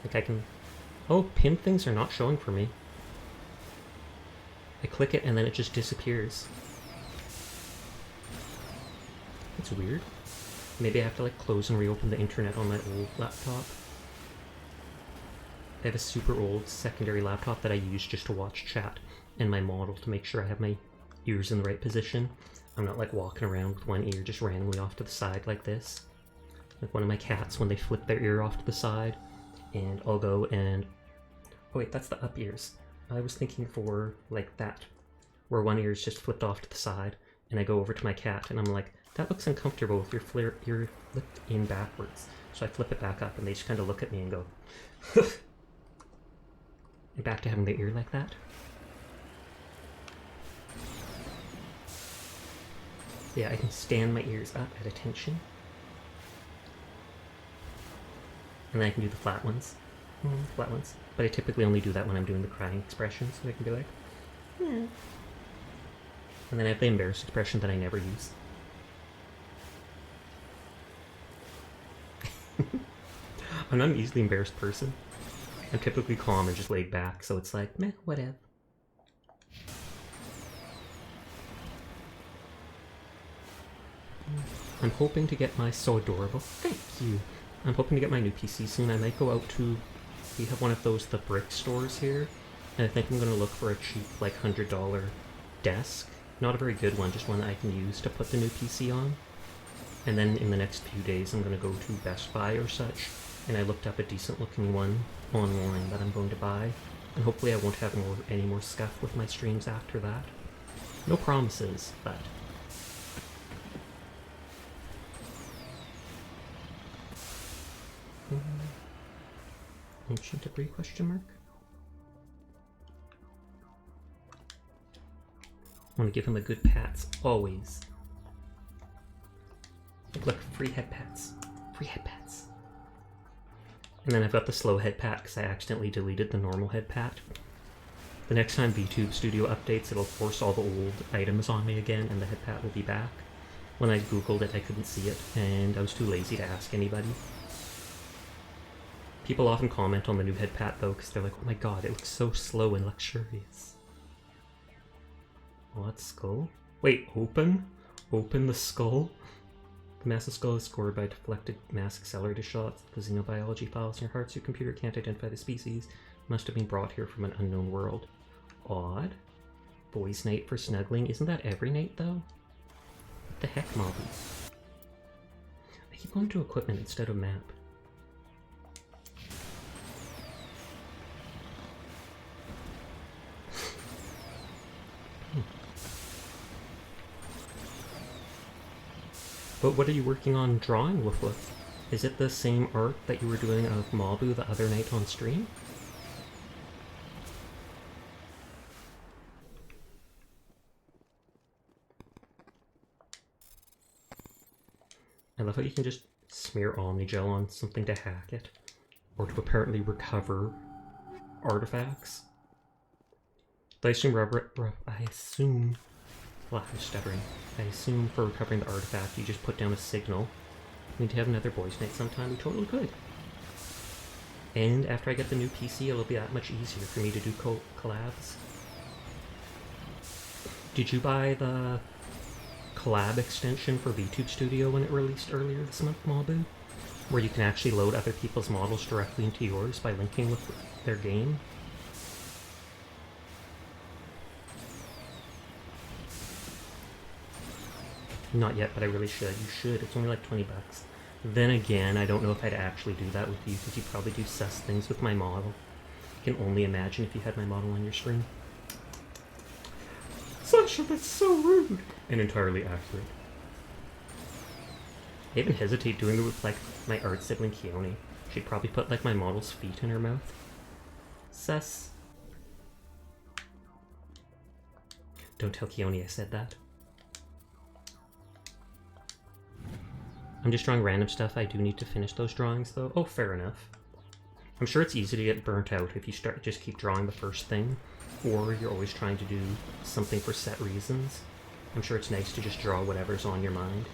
Like I can... Oh, pin things are not showing for me. I click it and then it just disappears. It's weird. Maybe I have to like close and reopen the internet on my old laptop. I have a super old secondary laptop that I use just to watch chat and my model to make sure I have my ears in the right position. I'm not like walking around with one ear just randomly off to the side like this. Like one of my cats when they flip their ear off to the side. And I'll go and... Oh wait, that's the up ears. I was thinking for like that, where one ear is just flipped off to the side, and I go over to my cat and I'm like, that looks uncomfortable with your ear flipped in backwards. So I flip it back up and they just kind of look at me and go, and back to having their ear like that. Yeah, I can stand my ears up at attention. And then I can do the flat ones. Flat ones. But I typically only do that when I'm doing the crying expression, so I can be like, yeah. And then I have the embarrassed expression that I never use. I'm not an easily embarrassed person. I'm typically calm and just laid back, so it's like, meh, whatever. I'm hoping to get my so adorable. Thank you. I'm hoping to get my new PC soon. I might go out to, we have one of those, the brick stores here, and I think I'm going to look for a cheap, like, $100 desk. Not a very good one, just one that I can use to put the new PC on. And then in the next few days I'm going to go to Best Buy or such, and I looked up a decent looking one online that I'm going to buy, and hopefully I won't have any more scuff with my streams after that. No promises, but... Ancient debris question mark? I want to give him a good pats, always. Look, free head pats. Free head pats. And then I've got the slow head pat because I accidentally deleted the normal head pat. The next time VTube Studio updates, it'll force all the old items on me again, and the head pat will be back. When I googled it, I couldn't see it, and I was too lazy to ask anybody. People often comment on the new head pat though, because they're like, oh my god, it looks so slow and luxurious. What skull? Wait, open? Open the skull? The massive skull is scored by deflected mass accelerator shots. The xenobiology files in your heart's your computer can't identify the species. Must have been brought here from an unknown world. Odd. Boys' night for snuggling. Isn't that every night though? What the heck, Mobby? I keep going to equipment instead of map. But what are you working on drawing with? Is it the same art that you were doing of Mabu the other night on stream? I love how you can just smear Omnigel on something to hack it, or to apparently recover artifacts. I assume well, I'm stuttering. I assume for recovering the artifact, you just put down a signal. We need to have another boys' night sometime. We totally could. And after I get the new PC, it'll be that much easier for me to do collabs. Did you buy the collab extension for VTube Studio when it released earlier this month, Mabu? Where you can actually load other people's models directly into yours by linking with their game? Not yet, but I really should. You should. It's only like 20 bucks. Then again, I don't know if I'd actually do that with you, because you probably do sus things with my model. I can only imagine if you had my model on your screen. Sasha, that's so rude! And entirely accurate. I even hesitate doing it with, like, my art sibling Keone. She'd probably put, like, my model's feet in her mouth. Sus. Don't tell Keone I said that. I'm just drawing random stuff. I do need to finish those drawings, though. Oh, fair enough. I'm sure it's easy to get burnt out if you just keep drawing the first thing, or you're always trying to do something for set reasons. I'm sure it's nice to just draw whatever's on your mind.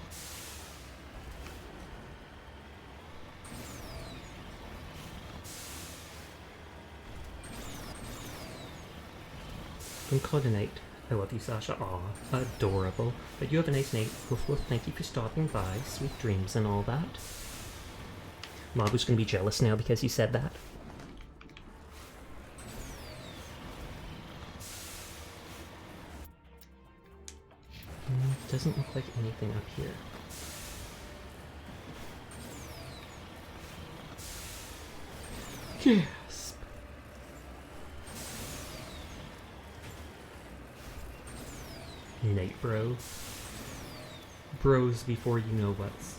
Don't call it a night. I love you, Sasha. Aw, adorable. But you have a nice night. Woof woof, thank you for stopping by. Sweet dreams and all that. Mabu's gonna be jealous now because you said that. Doesn't look like anything up here. Gasp! Night, bro. Bros before you know what's.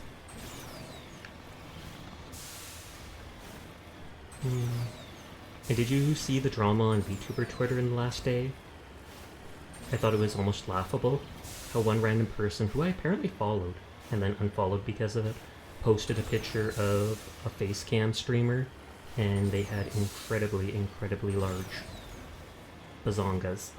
And did you see the drama on VTuber Twitter in the last day? I thought it was almost laughable how one random person, who I apparently followed, and then unfollowed because of it, posted a picture of a facecam streamer, and they had incredibly, incredibly large bazongas.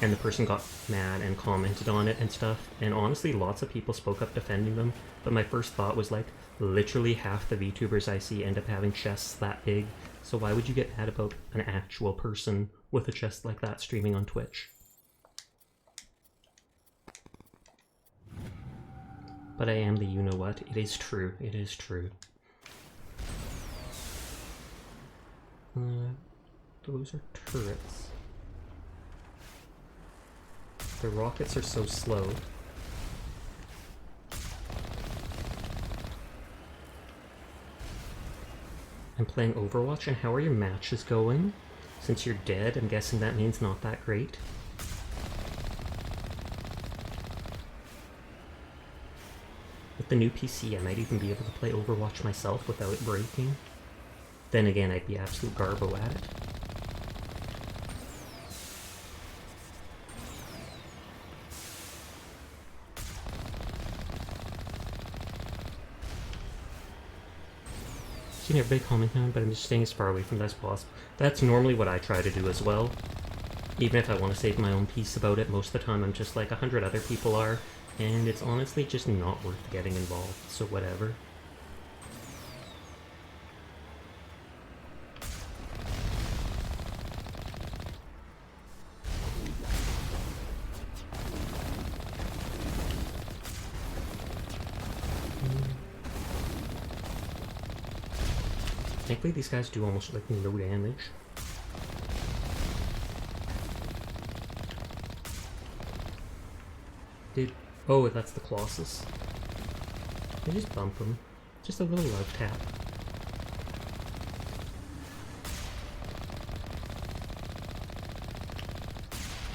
And the person got mad and commented on it and stuff, and honestly lots of people spoke up defending them, but my first thought was like, literally half the VTubers I see end up having chests that big, so why would you get mad about an actual person with a chest like that streaming on Twitch? But I am the you-know-what. It is true. It is true. Those are turrets. The rockets are so slow. I'm playing Overwatch, and how are your matches going? Since you're dead, I'm guessing that means not that great. With the new PC, I might even be able to play Overwatch myself without it breaking. Then again, I'd be absolute garbo at it. Seen everybody comment on, but I'm just staying as far away from that as possible. That's normally what I try to do as well. Even if I want to save my own peace about it, most of the time I'm just like 100 other people are, and it's honestly just not worth getting involved, so whatever. Thankfully these guys do almost like no damage. Dude, oh, that's the Colossus. I just bump him. Just a little love tap.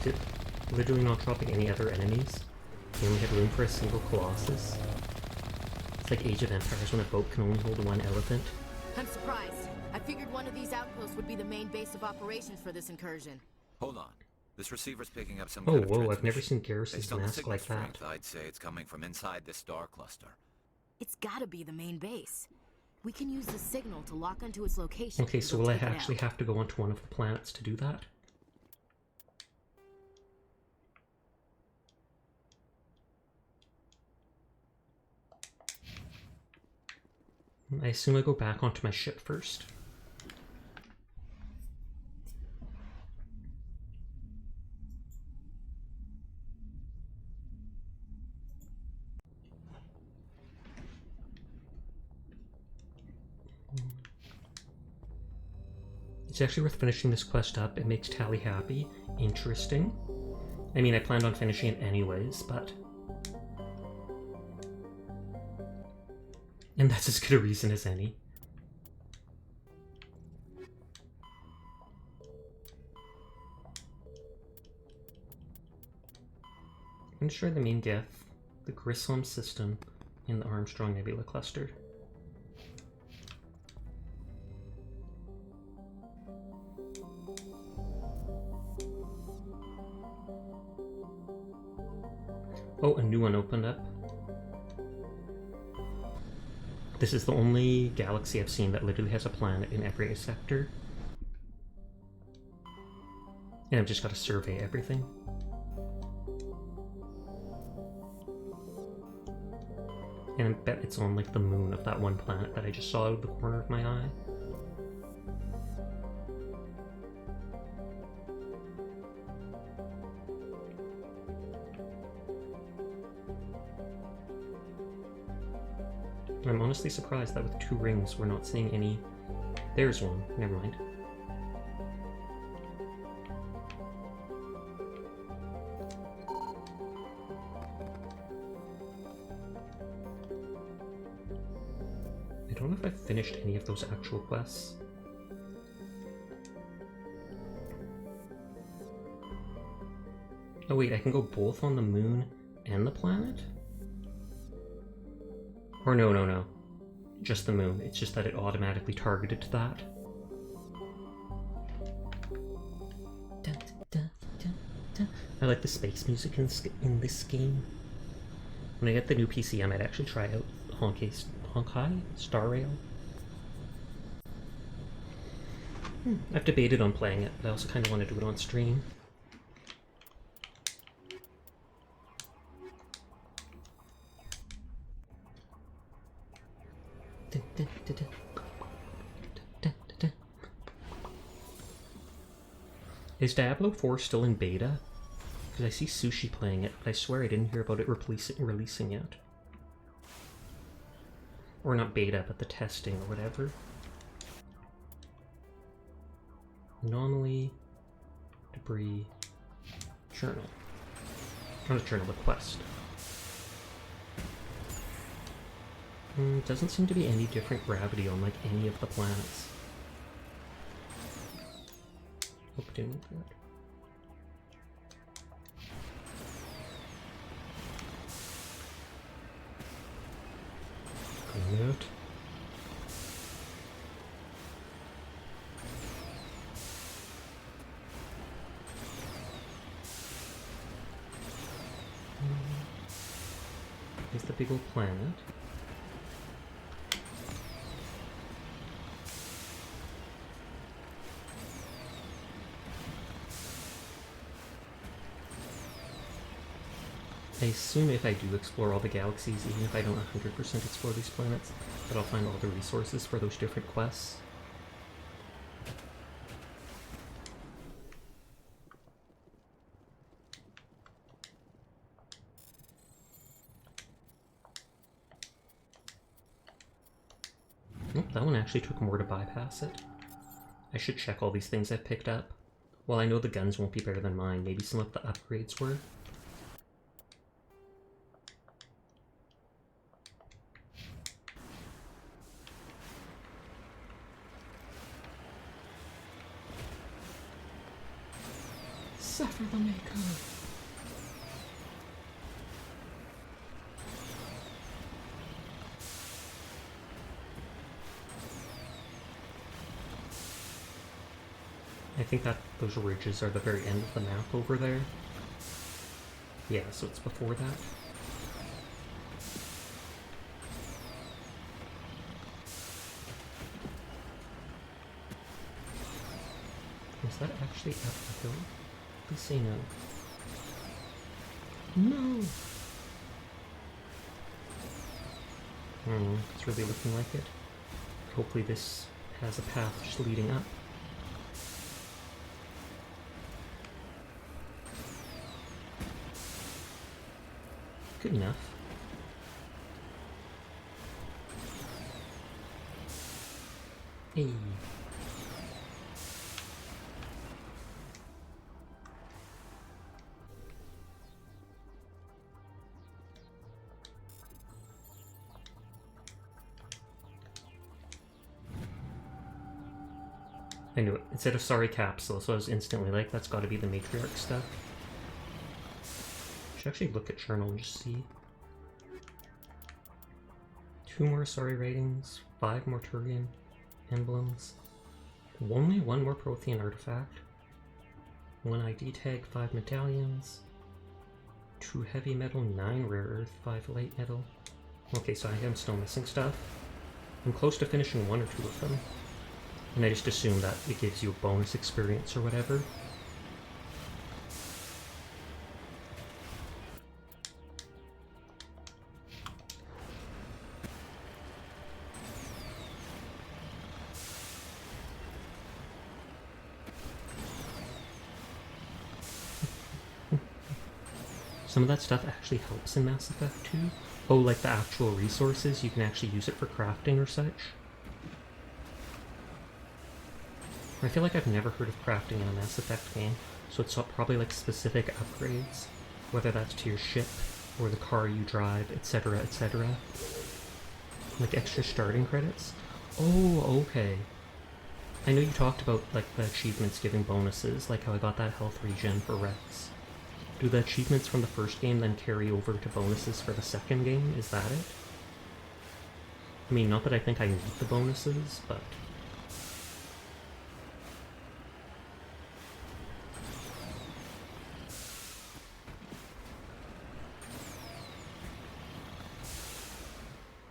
Is it literally not dropping any other enemies? You only have room for a single Colossus? It's like Age of Empires when a boat can only hold one elephant. I'm surprised. I figured one of these outposts would be the main base of operations for this incursion. Hold on. This receiver's picking up some Oh, kind of whoa, I've never transmission. seen Garrus's Based on the mask signal like that. strength, I'd say it's coming from inside this star cluster. It's gotta be the main base. We can use the signal to lock onto its location. Okay, and so go will I take it actually out. have to go onto one of the planets to do that? I assume I go back onto my ship first. It's actually worth finishing this quest up. It makes Tally happy. Interesting. I mean, I planned on finishing it anyways, but... And that's as good a reason as any. Ensure the main Geth, the Grissom system, and the Armstrong Nebula cluster. Oh, a new one opened up. This is the only galaxy I've seen that literally has a planet in every sector. And I've just got to survey everything. And I bet it's on like the moon of that one planet that I just saw out of the corner of my eye. I'm honestly surprised that with 2 rings we're not seeing any... There's one, never mind. I don't know if I've finished any of those actual quests. Oh wait, I can go both on the moon and the planet? Or no. Just the moon. It's just that it automatically targeted to that. I like the space music in this game. When I get the new PC, I might actually try out Honkai Star Rail. I've debated on playing it, but I also kind of want to do it on stream. Is Diablo 4 still in beta? Because I see Sushi playing it, but I swear I didn't hear about it releasing yet. Or not beta, but the testing or whatever. Anomaly, debris, journal. Not a journal, a quest. Doesn't seem to be any different gravity on like any of the planets. Hope it didn't move that. Good. Here's the big old planet. I assume if I do explore all the galaxies, even if I don't 100% explore these planets, that I'll find all the resources for those different quests. Nope, that one actually took more to bypass it. I should check all these things I've picked up. While I know the guns won't be better than mine, maybe some of the upgrades were. Suffer the Maker. I think that those ridges are the very end of the map over there. Yeah, so it's before that. Is that actually up the hill? Please say no. No! It's really looking like it. Hopefully this has a path just leading up. Good enough. Hey. I knew it. It said a sorry capsule, so I was instantly like, that's gotta be the matriarch stuff. Should actually look at journal and just see. 2 more sorry ratings, 5 more Turian emblems, only 1 more Prothean artifact, 1 ID tag, 5 medallions, 2 heavy metal, 9 rare earth, 5 light metal. Okay, so I am still missing stuff. I'm close to finishing 1 or 2 of them. And I just assume that it gives you a bonus experience or whatever. Some of that stuff actually helps in Mass Effect 2. Oh, like the actual resources, you can actually use it for crafting or such. I feel like I've never heard of crafting in a Mass Effect game, so it's probably like specific upgrades, whether that's to your ship, or the car you drive, etc, etc. Like extra starting credits? Oh, okay. I know you talked about like the achievements giving bonuses, like how I got that health regen for Rex. Do the achievements from the first game then carry over to bonuses for the second game? Is that it? I mean, not that I think I need the bonuses, but...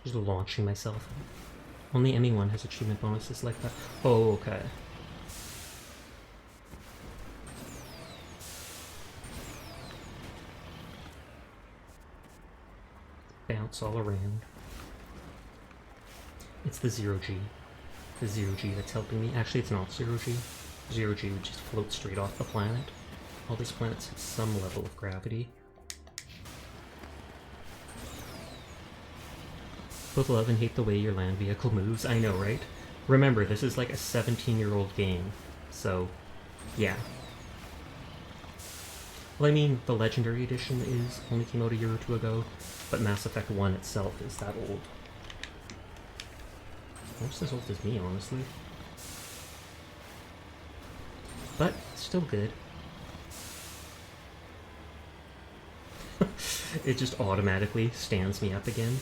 Just launching myself. Only ME1 has achievement bonuses like that. Oh, okay. Bounce all around. It's the Zero-G. The Zero-G that's helping me. Actually, it's not Zero-G. Zero-G would just float straight off the planet. All these planets have some level of gravity. Both love and hate the way your land vehicle moves. I know, right? Remember, this is like a 17-year-old game, so yeah. Well, I mean, the Legendary Edition only came out a year or 2 ago, but Mass Effect 1 itself is that old. Almost as old as me, honestly. But, still good. It just automatically stands me up again.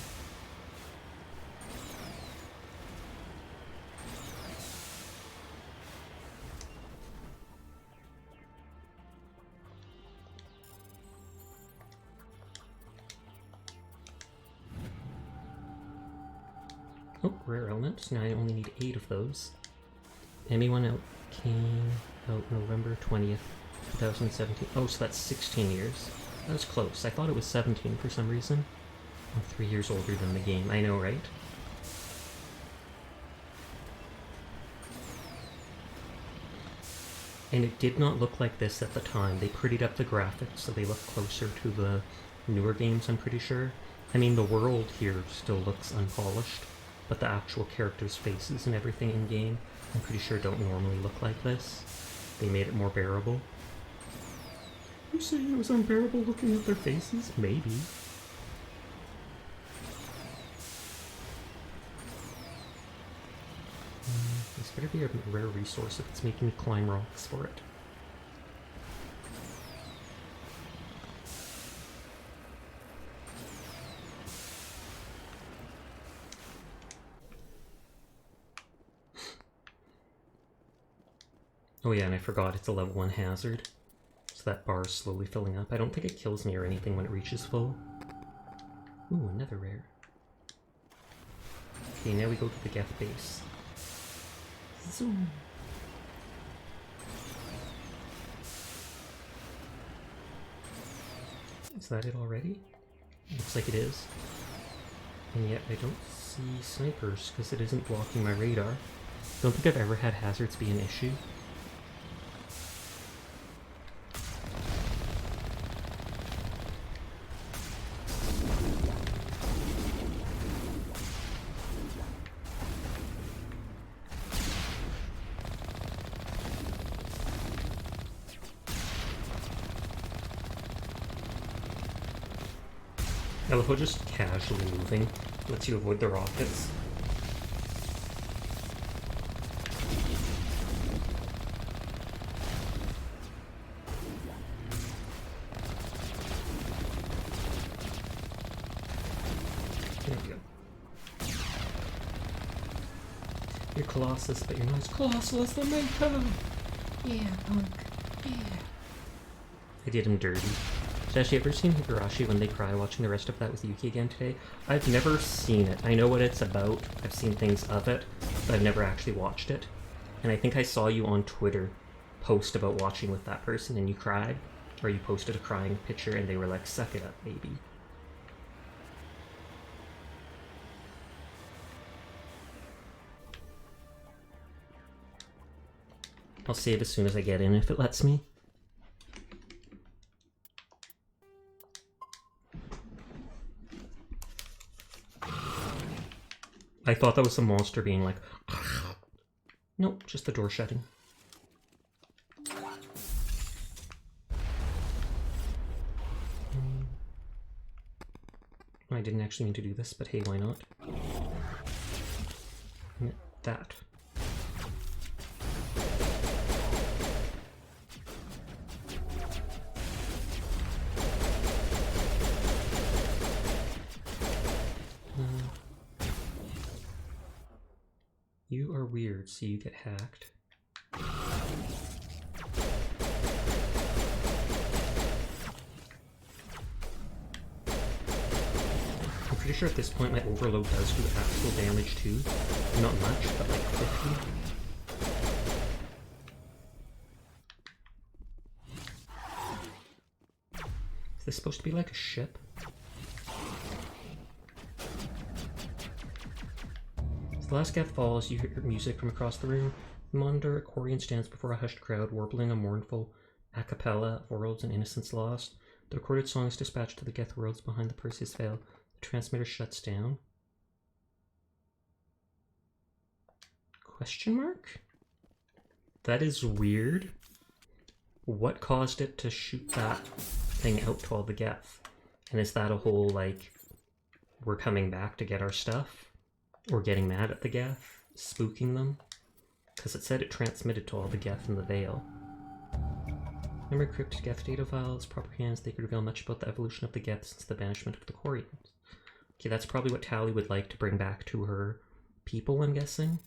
Oh, rare elements. Now I only need 8 of those. ME1 came out November 20th, 2017. Oh, so that's 16 years. That was close. I thought it was 17 for some reason. I'm 3 years older than the game. I know, right? And it did not look like this at the time. They prettied up the graphics so they look closer to the newer games, I'm pretty sure. I mean, the world here still looks unpolished, but the actual characters' faces and everything in-game, I'm pretty sure don't normally look like this. They made it more bearable. You saying it was unbearable looking at their faces? Maybe. This better be a rare resource if it's making me climb rocks for it. Oh yeah, and I forgot it's a level 1 hazard. So that bar is slowly filling up. I don't think it kills me or anything when it reaches full. Ooh, another rare. Okay, now we go to the Geth base. Zoom. Is that it already? Looks like it is. And yet I don't see snipers because it isn't blocking my radar. Don't think I've ever had hazards be an issue. I love how just casually moving lets you avoid the rockets. There we go. You're Colossus, but you're not as colossal as the Mako! Yeah, punk. Yeah. I did him dirty. Has you ever seen Higurashi when they cry watching the rest of that with Yuki again today? I've never seen it. I know what it's about. I've seen things of it, but I've never actually watched it. And I think I saw you on Twitter post about watching with that person and you cried. Or you posted a crying picture and they were like, suck it up, baby. I'll save as soon as I get in if it lets me. I thought that was some monster being like, nope, just the door shutting. I didn't actually mean to do this, but hey, why not? That. You are weird, so you get hacked. I'm pretty sure at this point my overload does do actual damage too. Not much, but like 50. Is this supposed to be like a ship? As the last Geth falls, you hear music from across the room. The monitor, Corian stands before a hushed crowd, warbling a mournful a cappella of worlds and innocence lost. The recorded song is dispatched to the Geth worlds behind the Perseus Veil. The transmitter shuts down. Question mark? That is weird. What caused it to shoot that thing out to all the Geth? And is that a whole, like, we're coming back to get our stuff? Or getting mad at the Geth? Spooking them? Because it said it transmitted to all the Geth in the Veil. Remember cryptic Geth data files, proper hands, they could reveal much about the evolution of the Geth since the banishment of the Corians. Okay, that's probably what Tali would like to bring back to her people, I'm guessing.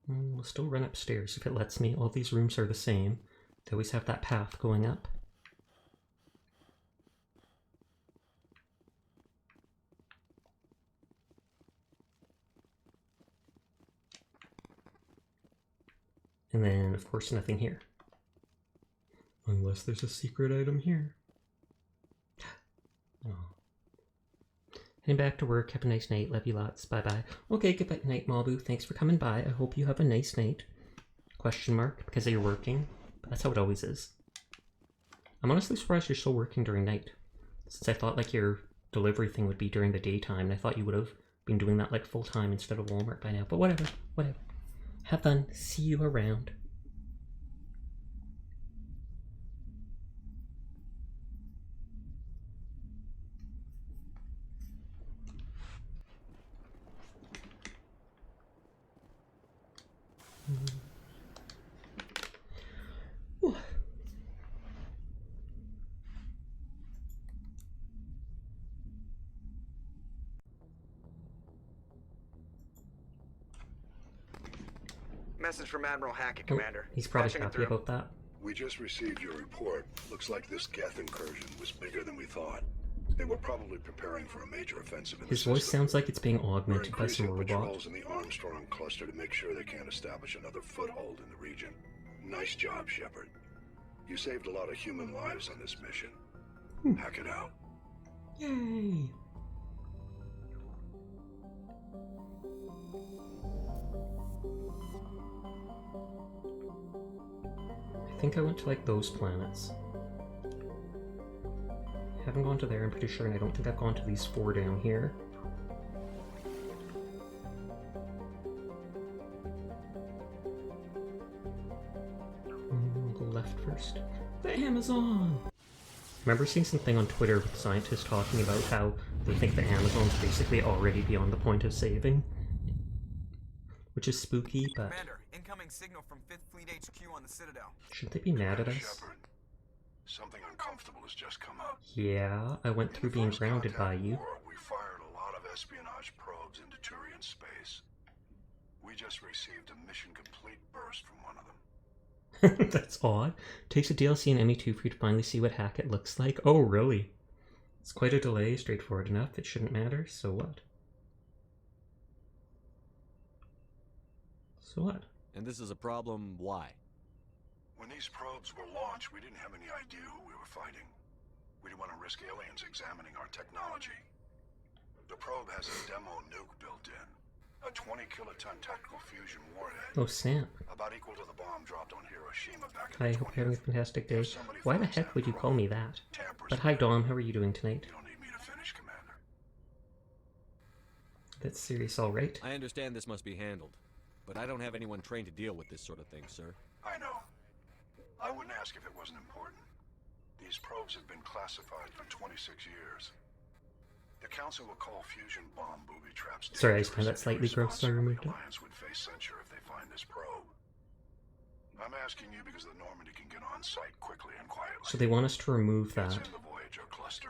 We'll still run upstairs if it lets me. All these rooms are the same. They always have that path going up. And then, of course, nothing here. Unless there's a secret item here. Oh. Heading back to work. Have a nice night. Love you lots. Bye-bye. Okay, good night, Mabu. Thanks for coming by. I hope you have a nice night. Question mark, because you're working. But that's how it always is. I'm honestly surprised you're still working during night. Since I thought like your delivery thing would be during the daytime. And I thought you would have been doing that like full-time instead of Walmart by now. But whatever. Whatever. Have fun. See you around. Ooh. Message from Admiral Hackett, Commander. He's probably Patching it happy through. about that. We just received your report. Looks like this Geth incursion was bigger than we thought. They were probably preparing for a major offensive in His the voice system. sounds like it's being We're augmented by some increasing robot. patrols in the Armstrong cluster to make sure they can't establish another foothold in the region. Nice job, Shepard. You saved a lot of human lives on this mission. Hack it out. Yay! I think I went to like those planets. Haven't gone to there, I'm pretty sure, and I don't think I've gone to these 4 down here. Go left first. The Amazon! Remember seeing something on Twitter with scientists talking about how they think the Amazon's basically already beyond the point of saving? Which is spooky, but Commander, incoming signal from 5th Fleet HQ on the Citadel. shouldn't they be mad at us? Shepard, something uncomfortable has just come up. Yeah, I went through being First grounded by contact you. war, we fired a lot of espionage probes into Turian space. We just received a mission complete burst from one of them. That's odd. Takes a DLC and ME2 for you to finally see what Hackett looks like. Oh, really? It's quite a delay, straightforward enough. It shouldn't matter, so what? So what? And this is a problem, why? When these probes were launched, we didn't have any idea who we were fighting. We didn't want to risk aliens examining our technology. The probe has a demo nuke built in. A 20-kiloton tactical fusion warhead. Oh, snap. About equal to the bomb dropped on Hiroshima back in I the hope you're having a 20th. fantastic day. If somebody Why the finds heck that would you call probe, me that? tampers But hi, with it. Dom. How are you doing tonight? You don't need me to finish, Commander. That's serious, alright. I understand this must be handled, but I don't have anyone trained to deal with this sort of thing, sir. I know. I wouldn't ask if it wasn't important. These probes have been classified for 26 years. The Council will call fusion bomb booby traps. Sorry, I just dangerous found that slightly and gross, so I irresponsible. removed The it. Alliance would face censure if they find this probe. I'm asking you because the Normandy can get on site quickly and quietly. So they want us to remove It's that. in the Voyager cluster.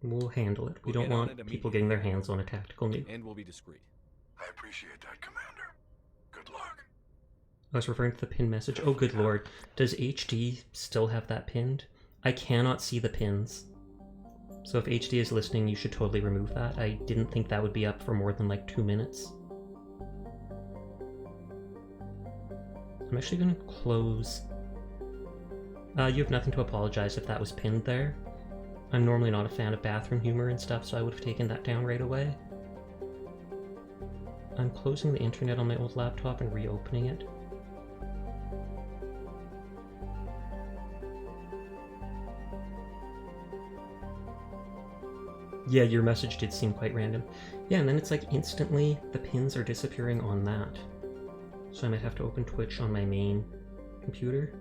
We'll handle it. We We'll don't get on want it people getting their immediately. hands on a tactical nuke. And we'll be discreet. I appreciate that, Commander. Good luck. I was referring to the pin message. Oh, good lord. Does HD still have that pinned? I cannot see the pins. So if HD is listening, you should totally remove that. I didn't think that would be up for more than like 2 minutes. I'm actually going to close. You have nothing to apologize if that was pinned there. I'm normally not a fan of bathroom humor and stuff, so I would have taken that down right away. I'm closing the internet on my old laptop and reopening it. Yeah, your message did seem quite random. Yeah, and then it's like instantly the pins are disappearing on that. So I might have to open Twitch on my main computer.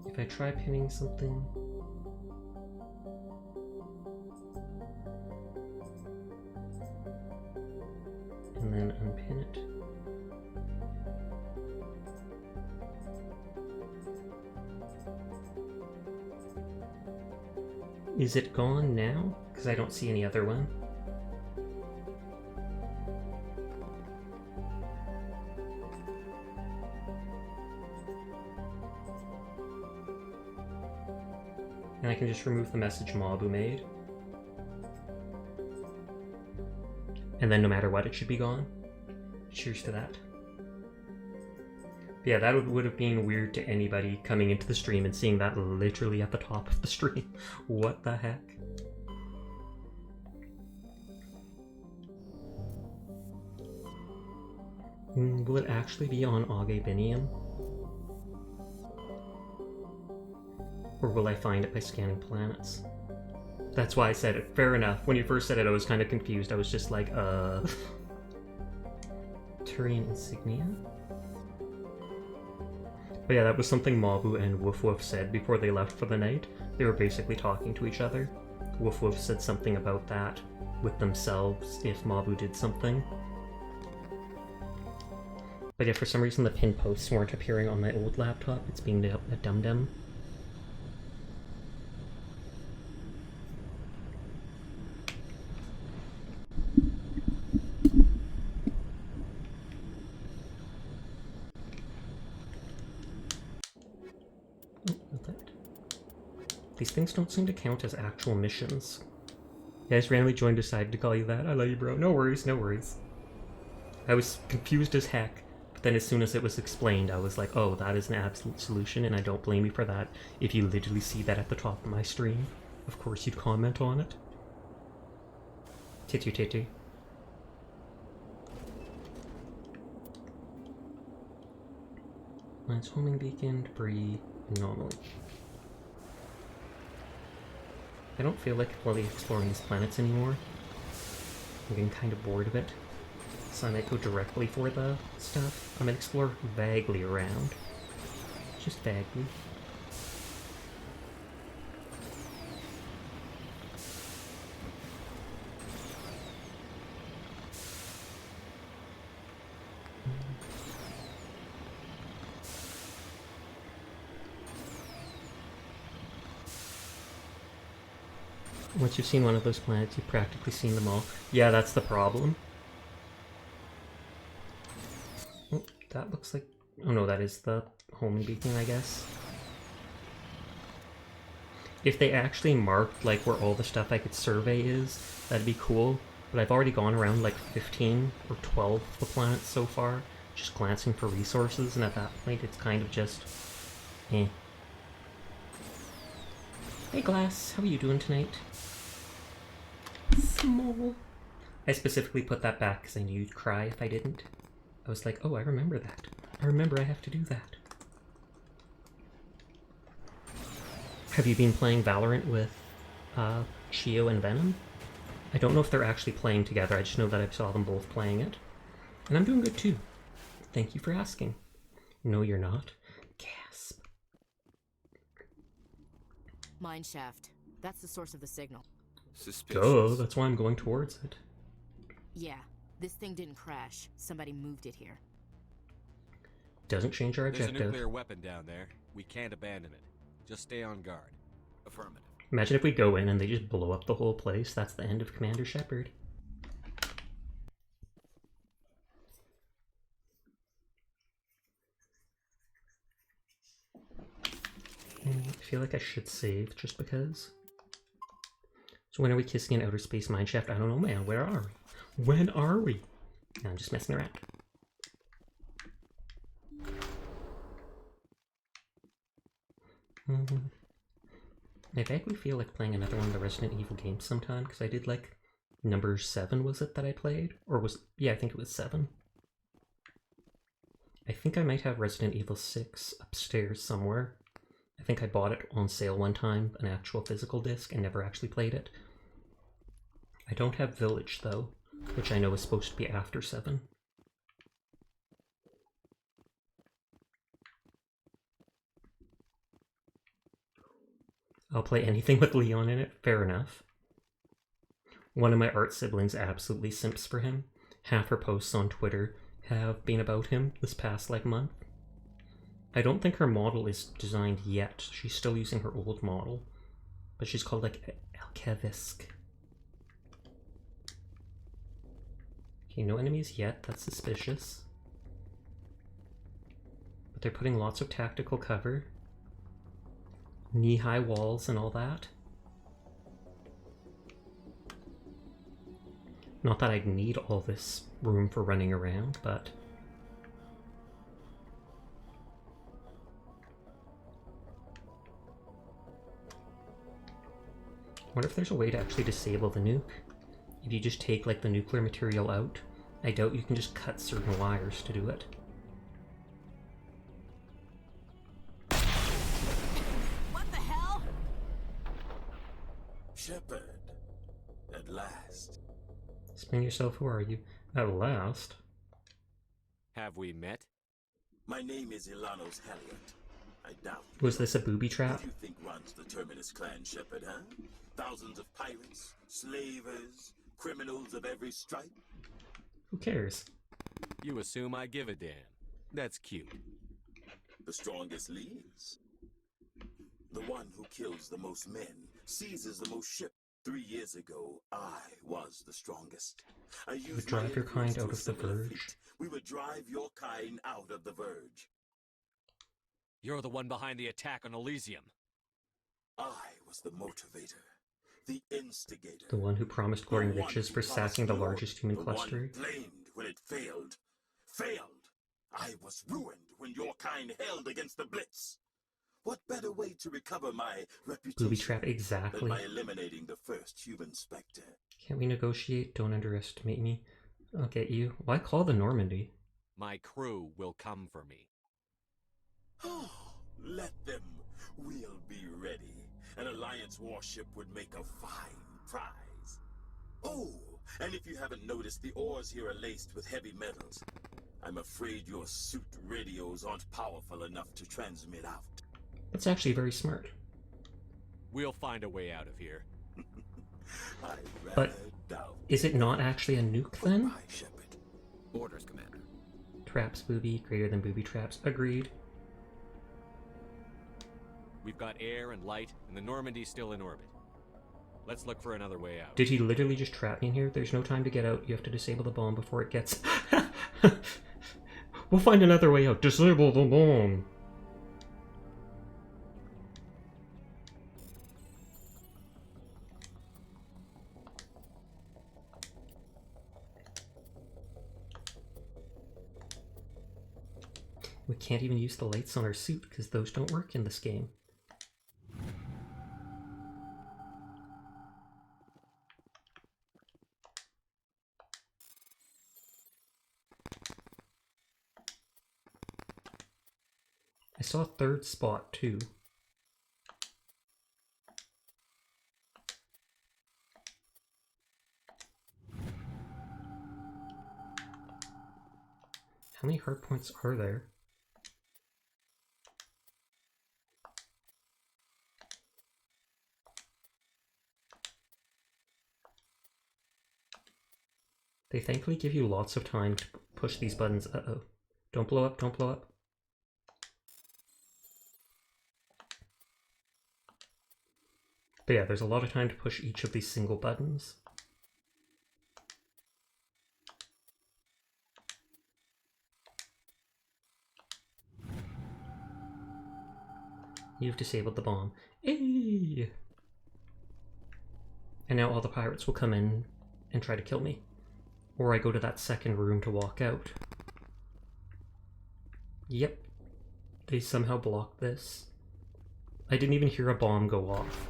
If I try pinning something... and then unpin it. Is it gone now? Because I don't see any other one. And I can just remove the message Mabu made. And then no matter what, it should be gone. Cheers to that. But yeah, that would have been weird to anybody coming into the stream and seeing that literally at the top of the stream. What the heck? Will it actually be on Auge Binium? Or will I find it by scanning planets? That's why I said it. Fair enough. When you first said it, I was kind of confused. I was just like, Turian insignia? But yeah, that was something Mabu and Woof Woof said before they left for the night. They were basically talking to each other. Woof Woof said something about that with themselves if Mabu did something. But yeah, for some reason the pin posts weren't appearing on my old laptop. It's being a dum-dum. These things don't seem to count as actual missions. Yeah, I just randomly joined, decided to call you that. I love you, bro. No worries, no worries. I was confused as heck, but then as soon as it was explained, I was like, oh, that is an absolute solution, and I don't blame you for that. If you literally see that at the top of my stream, of course you'd comment on it. Titu titu. Mine's homing beacon, debris, anomaly. I don't feel like fully exploring these planets anymore. I'm getting kind of bored of it. So I might go directly for the stuff. I'm gonna explore vaguely around. Just vaguely. Once you've seen one of those planets, you've practically seen them all. Yeah, that's the problem. Oh, that looks like... Oh no, that is the homing beacon, I guess. If they actually marked like where all the stuff I could survey is, that'd be cool. But I've already gone around like 15 or 12 of the planets so far, just glancing for resources, and at that point it's kind of just... eh. Hey Glass, how are you doing tonight? Small. I specifically put that back because I knew you'd cry if I didn't. I was like, oh, I remember that. I remember I have to do that. Have you been playing Valorant with Chio and Venom? I don't know if they're actually playing together, I just know that I saw them both playing it. And I'm doing good too. Thank you for asking. No, you're not. Gasp. Mineshaft. That's the source of the signal. Suspicious. Duh, that's why I'm going towards it. Yeah, this thing didn't crash. Somebody moved it here. Doesn't change our There's a objective. nuclear weapon down there. We can't abandon it. Just stay on guard. Affirmative. Imagine if we go in and they just blow up the whole place. That's the end of Commander Shepard. I feel like I should save just because. So when are we kissing in outer space mineshaft? I don't know, man. Where are we? When are we? No, I'm just messing around. I vaguely feel like playing another one of the Resident Evil games sometime, because I did like number 7, was it, that I played? Or was, yeah, I think it was 7. I think I might have Resident Evil 6 upstairs somewhere. I think I bought it on sale one time, an actual physical disc, and never actually played it. I don't have Village, though, which I know is supposed to be after 7. I'll play anything with Leon in it, fair enough. One of my art siblings absolutely simps for him. Half her posts on Twitter have been about him this past, like, month. I don't think her model is designed yet. She's still using her old model. But she's called, like, Elkevisk. Okay, no enemies yet. That's suspicious. But they're putting lots of tactical cover. knee-high walls and all that. Not that I'd need all this room for running around, but... I wonder if there's a way to actually disable the nuke. If you just take, like, the nuclear material out, I doubt you can just cut certain wires to do it. What the hell? Shepard, at last. Explain yourself, who are you? At last. Have we met? My name is Ilanos Halliot. I doubt. Was this a booby trap? What do you think runs the Terminus clan, Shepard, huh? Thousands of pirates, slavers, criminals of every stripe? Who cares? You assume I give a damn. That's cute. The strongest leads. The one who kills the most men, seizes the most ships. 3 years ago, I was the strongest. I used would drive my your kind influence to out of the assemble a Verge? fleet. We would drive your kind out of the Verge. You're the one behind the attack on Elysium. I was the motivator, the instigator. The one who promised glory and The one riches who for promised sacking the glory, largest human the cluster? one blamed when it failed. Failed. I was ruined when your kind held against the Blitz. What better way to recover my reputation Booby trap, than exactly. by eliminating the first human Spectre? Can't we negotiate? Don't underestimate me. I'll get you. Why call the Normandy? My crew will come for me. Oh, let them. We'll be ready. An Alliance warship would make a fine prize. Oh, and if you haven't noticed, the ores here are laced with heavy metals. I'm afraid your suit radios aren't powerful enough to transmit out. That's actually very smart. We'll find a way out of here. I rather But doubt. is it not actually a nuke then? Goodbye, Shepard. Orders, Commander. Traps booby, greater than booby traps. Agreed. We've got air and light, and the Normandy's still in orbit. Let's look for another way out. Did he literally just trap me in here? There's no time to get out. You have to disable the bomb before it gets... We'll find another way out. Disable the bomb. We can't even use the lights on our suit because those don't work in this game. I saw a third spot too. How many hard points are there? They thankfully give you lots of time to push these buttons. Uh-oh. Don't blow up, don't blow up. But yeah, there's a lot of time to push each of these single buttons. You've disabled the bomb. Hey! And now all the pirates will come in and try to kill me. Or I go to that second room to walk out. Yep. They somehow blocked this. I didn't even hear a bomb go off.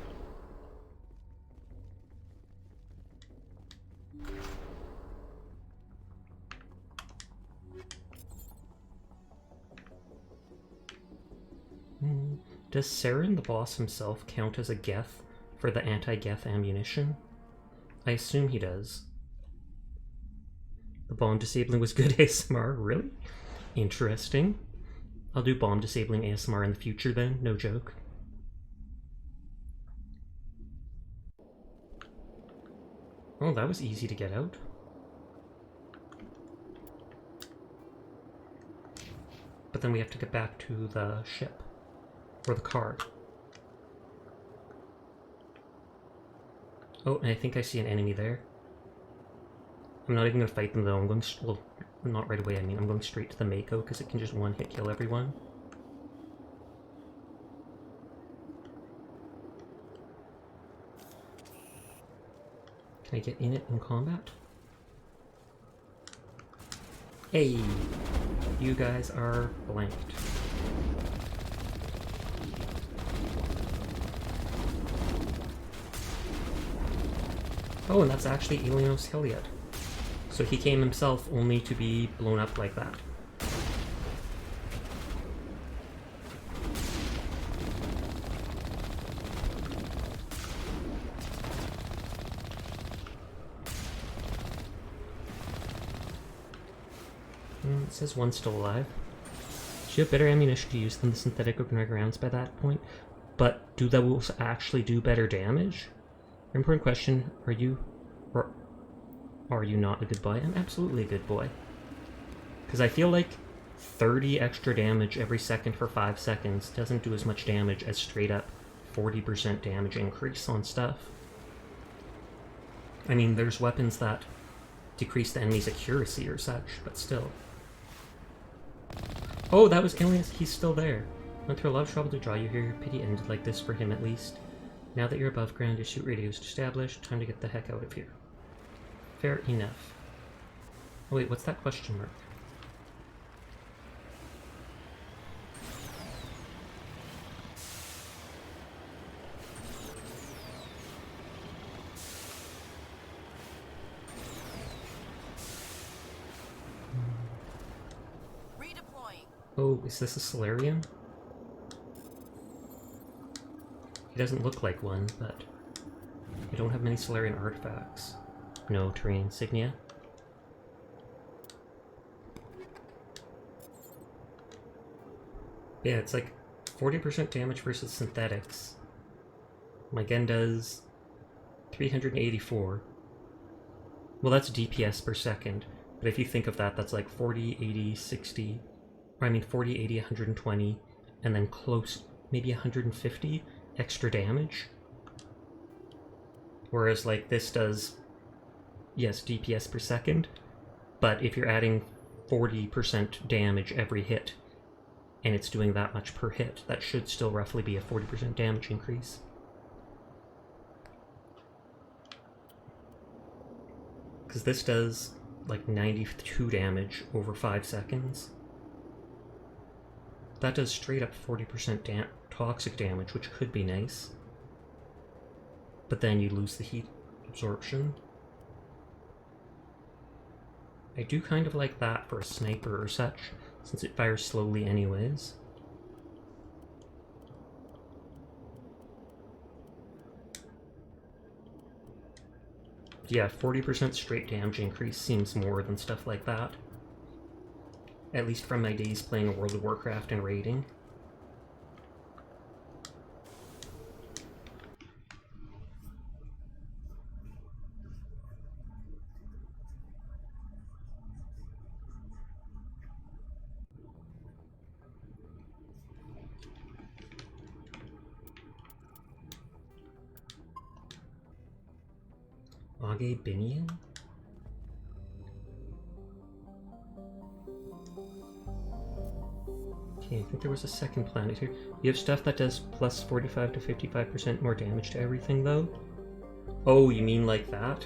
Does Saren, the boss himself, count as a Geth for the anti-Geth ammunition? I assume he does. The bomb disabling was good ASMR, really? Interesting. I'll do bomb disabling ASMR in the future then, no joke. Oh, that was easy to get out. But then we have to get back to the ship. Or the car. Oh, and I think I see an enemy there. I'm not even going to fight them though, I'm going well, not right away, I mean, I'm going straight to the Mako because it can just one-hit kill everyone. Can I get in it in combat? Hey! You guys are blanked. Oh, and that's actually Elenos Hilliard. So he came himself only to be blown up like that. It says one's still alive. Do you have better ammunition to use than the synthetic open rig rounds by that point? But do those actually do better damage? An important question, are you or are you not a good boy? I'm absolutely a good boy. Because I feel like 30 extra damage every second for 5 seconds doesn't do as much damage as straight up 40% damage increase on stuff. I mean, there's weapons that decrease the enemy's accuracy or such, but still. Oh, that was Aliens. He's still there. Went through a lot of trouble to draw you here. Your pity ended like this for him, at least. Now that you're above ground, your suit radio is established. Time to get the heck out of here. Fair enough. Oh wait, what's that question mark? Redeploying. Oh, is this a Solarian? He doesn't look like one, but I don't have many Solarian artifacts. No terrain insignia. Yeah, it's like 40% damage versus synthetics. My gun does 384. Well, that's DPS per second, but if you think of that, that's like 40, 80, 60, or I mean 40, 80, 120, and then close, maybe 150 extra damage. Whereas like this does, yes, DPS per second, but if you're adding 40% damage every hit, and it's doing that much per hit, that should still roughly be a 40% damage increase. Because this does like 92 damage over 5 seconds. That does straight up 40% toxic damage, which could be nice. But then you lose the heat absorption. I do kind of like that for a sniper or such, since it fires slowly anyways. Yeah, 40% straight damage increase seems more than stuff like that. At least from my days playing World of Warcraft and raiding. Age Binion? Okay, I think there was a second planet here. You have stuff that does plus 45 to 55% more damage to everything, though? Oh, you mean like that?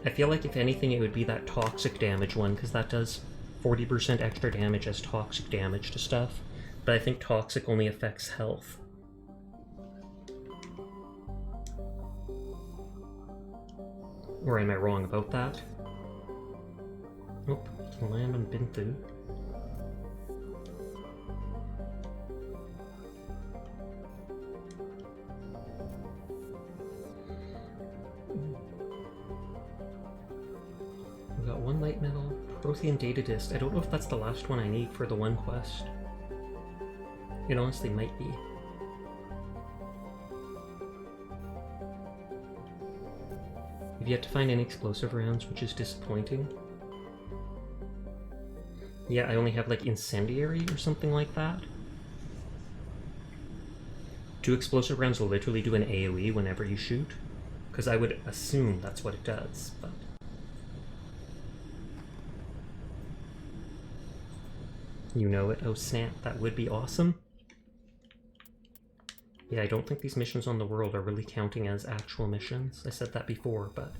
I feel like if anything it would be that toxic damage one, because that does 40% extra damage as toxic damage to stuff. But I think toxic only affects health. Or am I wrong about that? Nope, you can land on Binthu. We got one light metal, Prothean data disk. I don't know if that's the last one I need for the one quest. It honestly might be. I've yet to find any explosive rounds, which is disappointing. Yeah, I only have like incendiary or something like that. Do explosive rounds literally do an AoE whenever you shoot? Because I would assume that's what it does, but... You know it, oh snap, that would be awesome. Yeah, I don't think these missions on the world are really counting as actual missions. I said that before, but...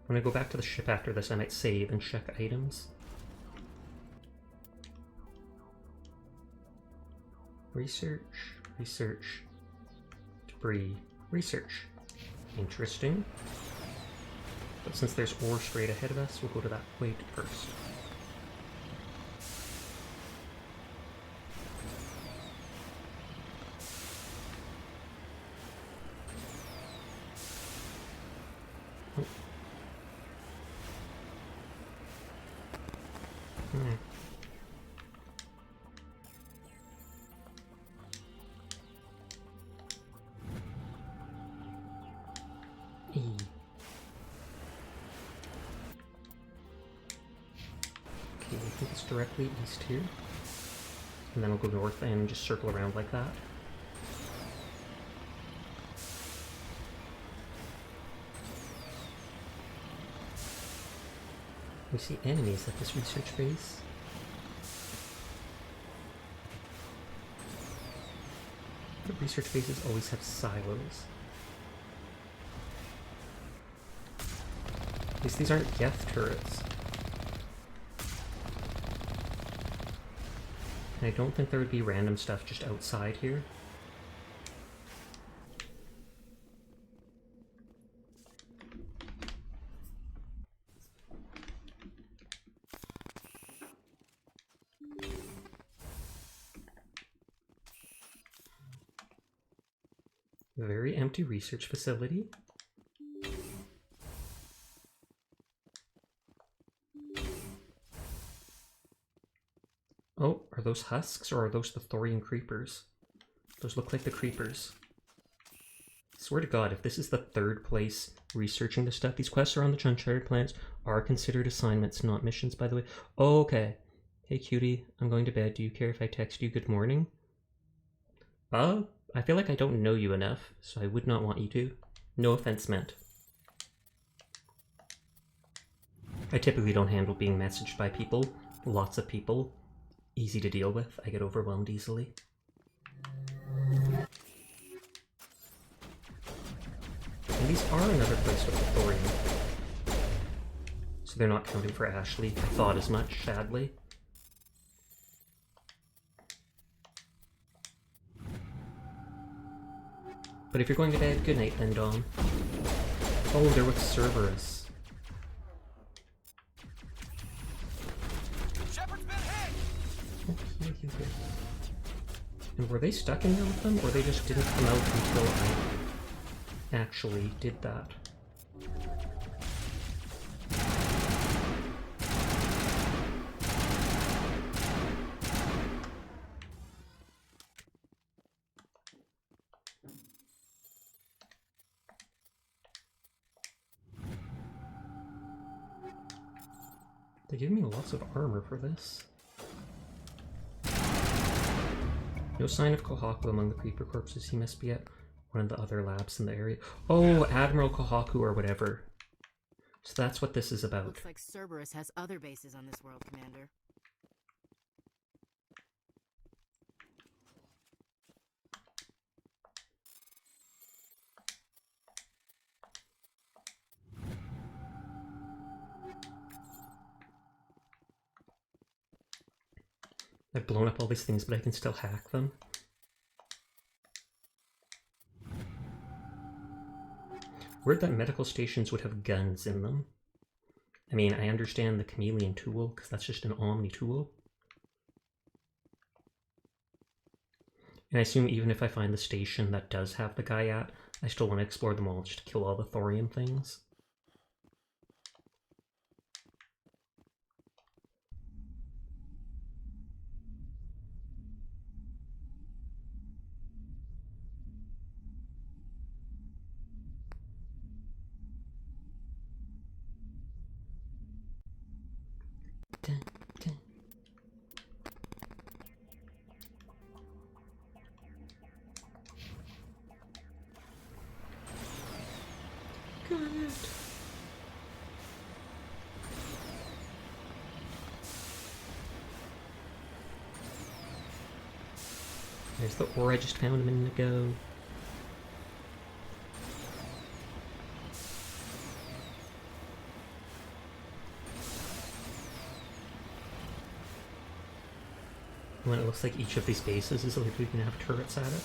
When I go back to the ship after this, I might save and check items. Research, research, debris, research. Interesting. But since there's ore straight ahead of us, we'll go to that way first. Directly east here, and then I'll go north and just circle around like that. We see enemies at this research base. The research bases always have silos. At least these aren't Geth turrets. I don't think there would be random stuff just outside here. Very empty research facility. Oh, are those husks or are those the Thorian creepers? Those look like the creepers. Swear to God, if this is the third place researching this stuff, these quests are on the Uncharted planets are considered assignments, not missions, by the way. Oh, okay. Hey cutie, I'm going to bed. Do you care if I text you good morning? I feel like I don't know you enough, so I would not want you to. No offense meant. I typically don't handle being messaged by people. Lots of people. Easy to deal with. I get overwhelmed easily. And these are another place with the Thorium. So they're not counting for Ashley. I thought as much, sadly. But if you're going to bed, good night then, Dawn. Oh, they're with Cerberus. And were they stuck in there with them, or they just didn't come out until I actually did that? They give me lots of armor for this. No sign of Kohaku among the creeper corpses. He must be at one of the other labs in the area. Oh, Admiral Kohaku or whatever. So that's what this is about. Looks like Cerberus has other bases on this world, Commander. I've blown up all these things, but I can still hack them. Weird that medical stations would have guns in them. I mean, I understand the chameleon tool, because that's just an Omni tool. And I assume even if I find the station that does have the guy at, I still want to explore them all just to kill all the thorium things. There's the ore I just found a minute ago. When it looks like each of these bases is literally going to have turrets at it.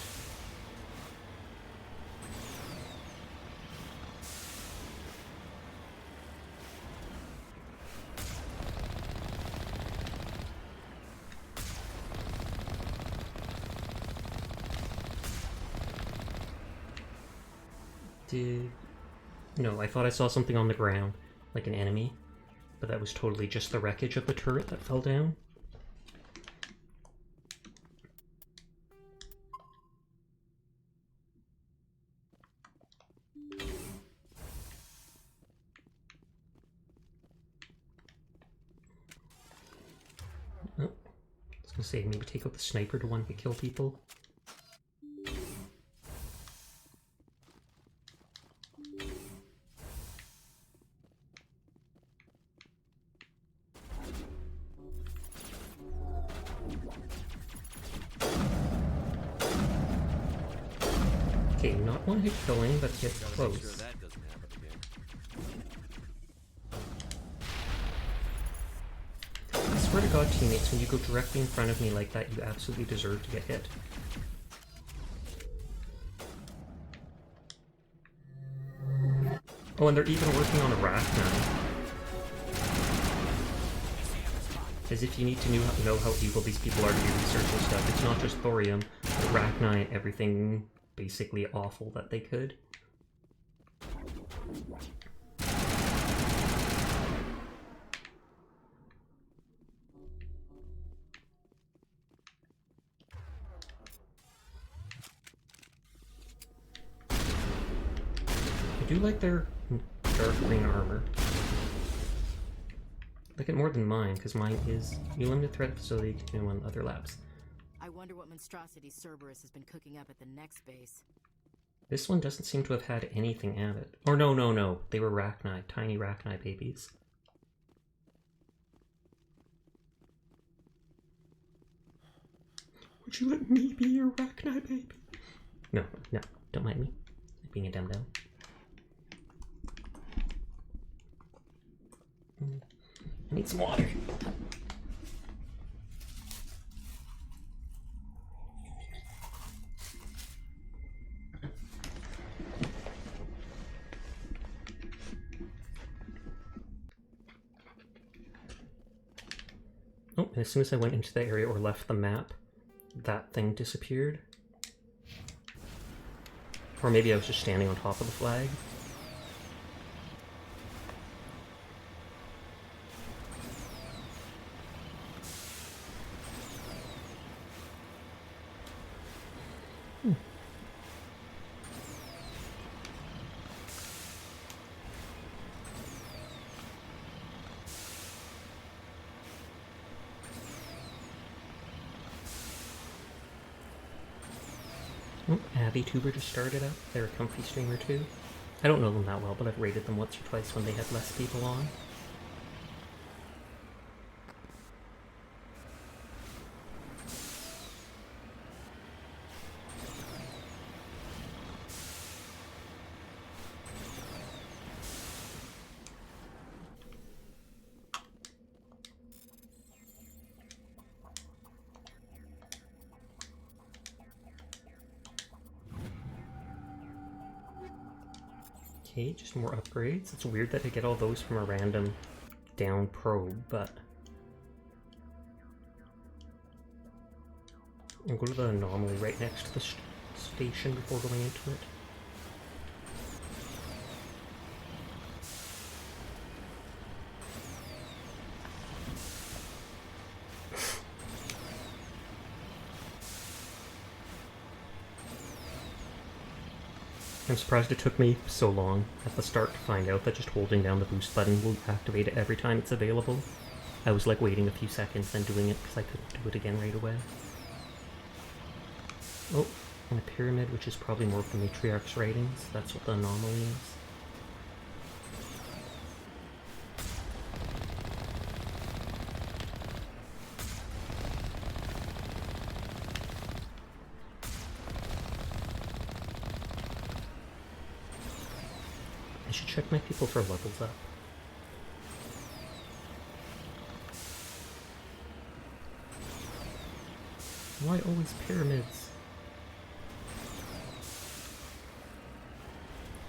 No, I thought I saw something on the ground, like an enemy, but that was totally just the wreckage of the turret that fell down. Oh, I was gonna say, maybe take out the sniper to one-hit kill people. Okay, not one-hit killing, but get Gotta make close. sure that doesn't happen again. I swear to God, teammates, when you go directly in front of me like that, you absolutely deserve to get hit. Oh, and they're even working on a rack now. As if you need to know how evil these people are to do research and stuff. It's not just thorium, but arachnite, everything basically awful that they could. I do like their dark green armor. Like it more than mine, because mine is you limited threat facility continuing on other labs. I wonder what monstrosity Cerberus has been cooking up at the next base. This one doesn't seem to have had anything at it. Or no. They were Rachni, tiny Rachni babies. Would you let me be your Rachni baby? No, don't mind me. I'm being a dum-dum. I need some water. Oh, and as soon as I went into the area or left the map, that thing disappeared. Or maybe I was just standing on top of the flag. AbbyTuber just started up. They're a comfy streamer too. I don't know them that well, but I've rated them once or twice when they had less people on. Okay, just more upgrades. It's weird that I get all those from a random down probe, but... I'll go to the anomaly right next to the station before going into it. I'm surprised it took me so long at the start to find out that just holding down the boost button will activate it every time it's available. I was like waiting a few seconds then doing it because I couldn't do it again right away. Oh, and a pyramid, which is probably more of the Matriarch's writings. That's what the anomaly is. should check my people for levels up. Why always pyramids?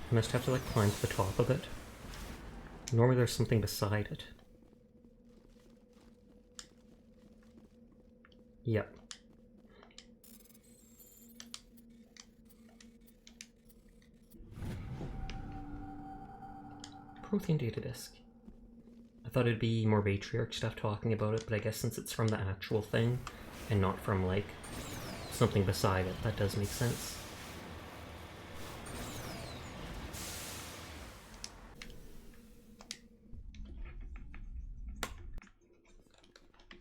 I must have to like climb to the top of it. Normally there's something beside it. Yep. Prothean data disk. I thought it'd be more Matriarch stuff talking about it, but I guess since it's from the actual thing, and not from, like, something beside it, that does make sense.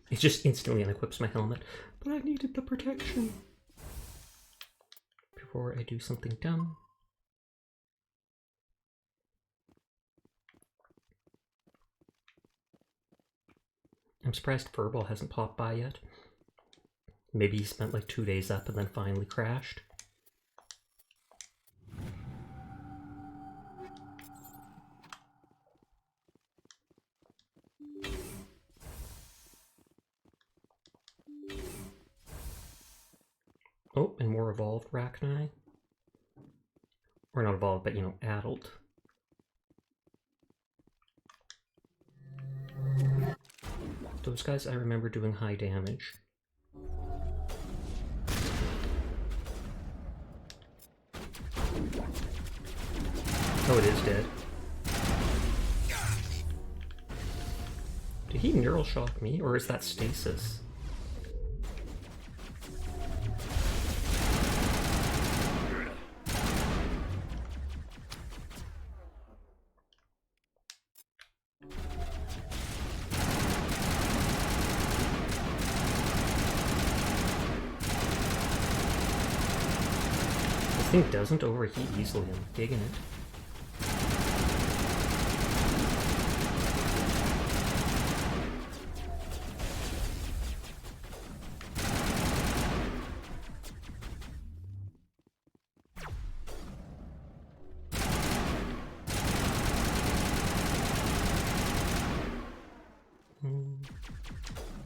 It just instantly unequips my helmet, but I needed the protection. Before I do something dumb. I'm surprised Furball hasn't popped by yet. Maybe he spent like 2 days up and then finally crashed. Oh, and more evolved Rachni. Or not evolved, but you know, adult. Those guys I remember doing high damage. Oh, it is dead. Did he neural shock me, or is that stasis? This thing doesn't overheat easily, I'm digging it.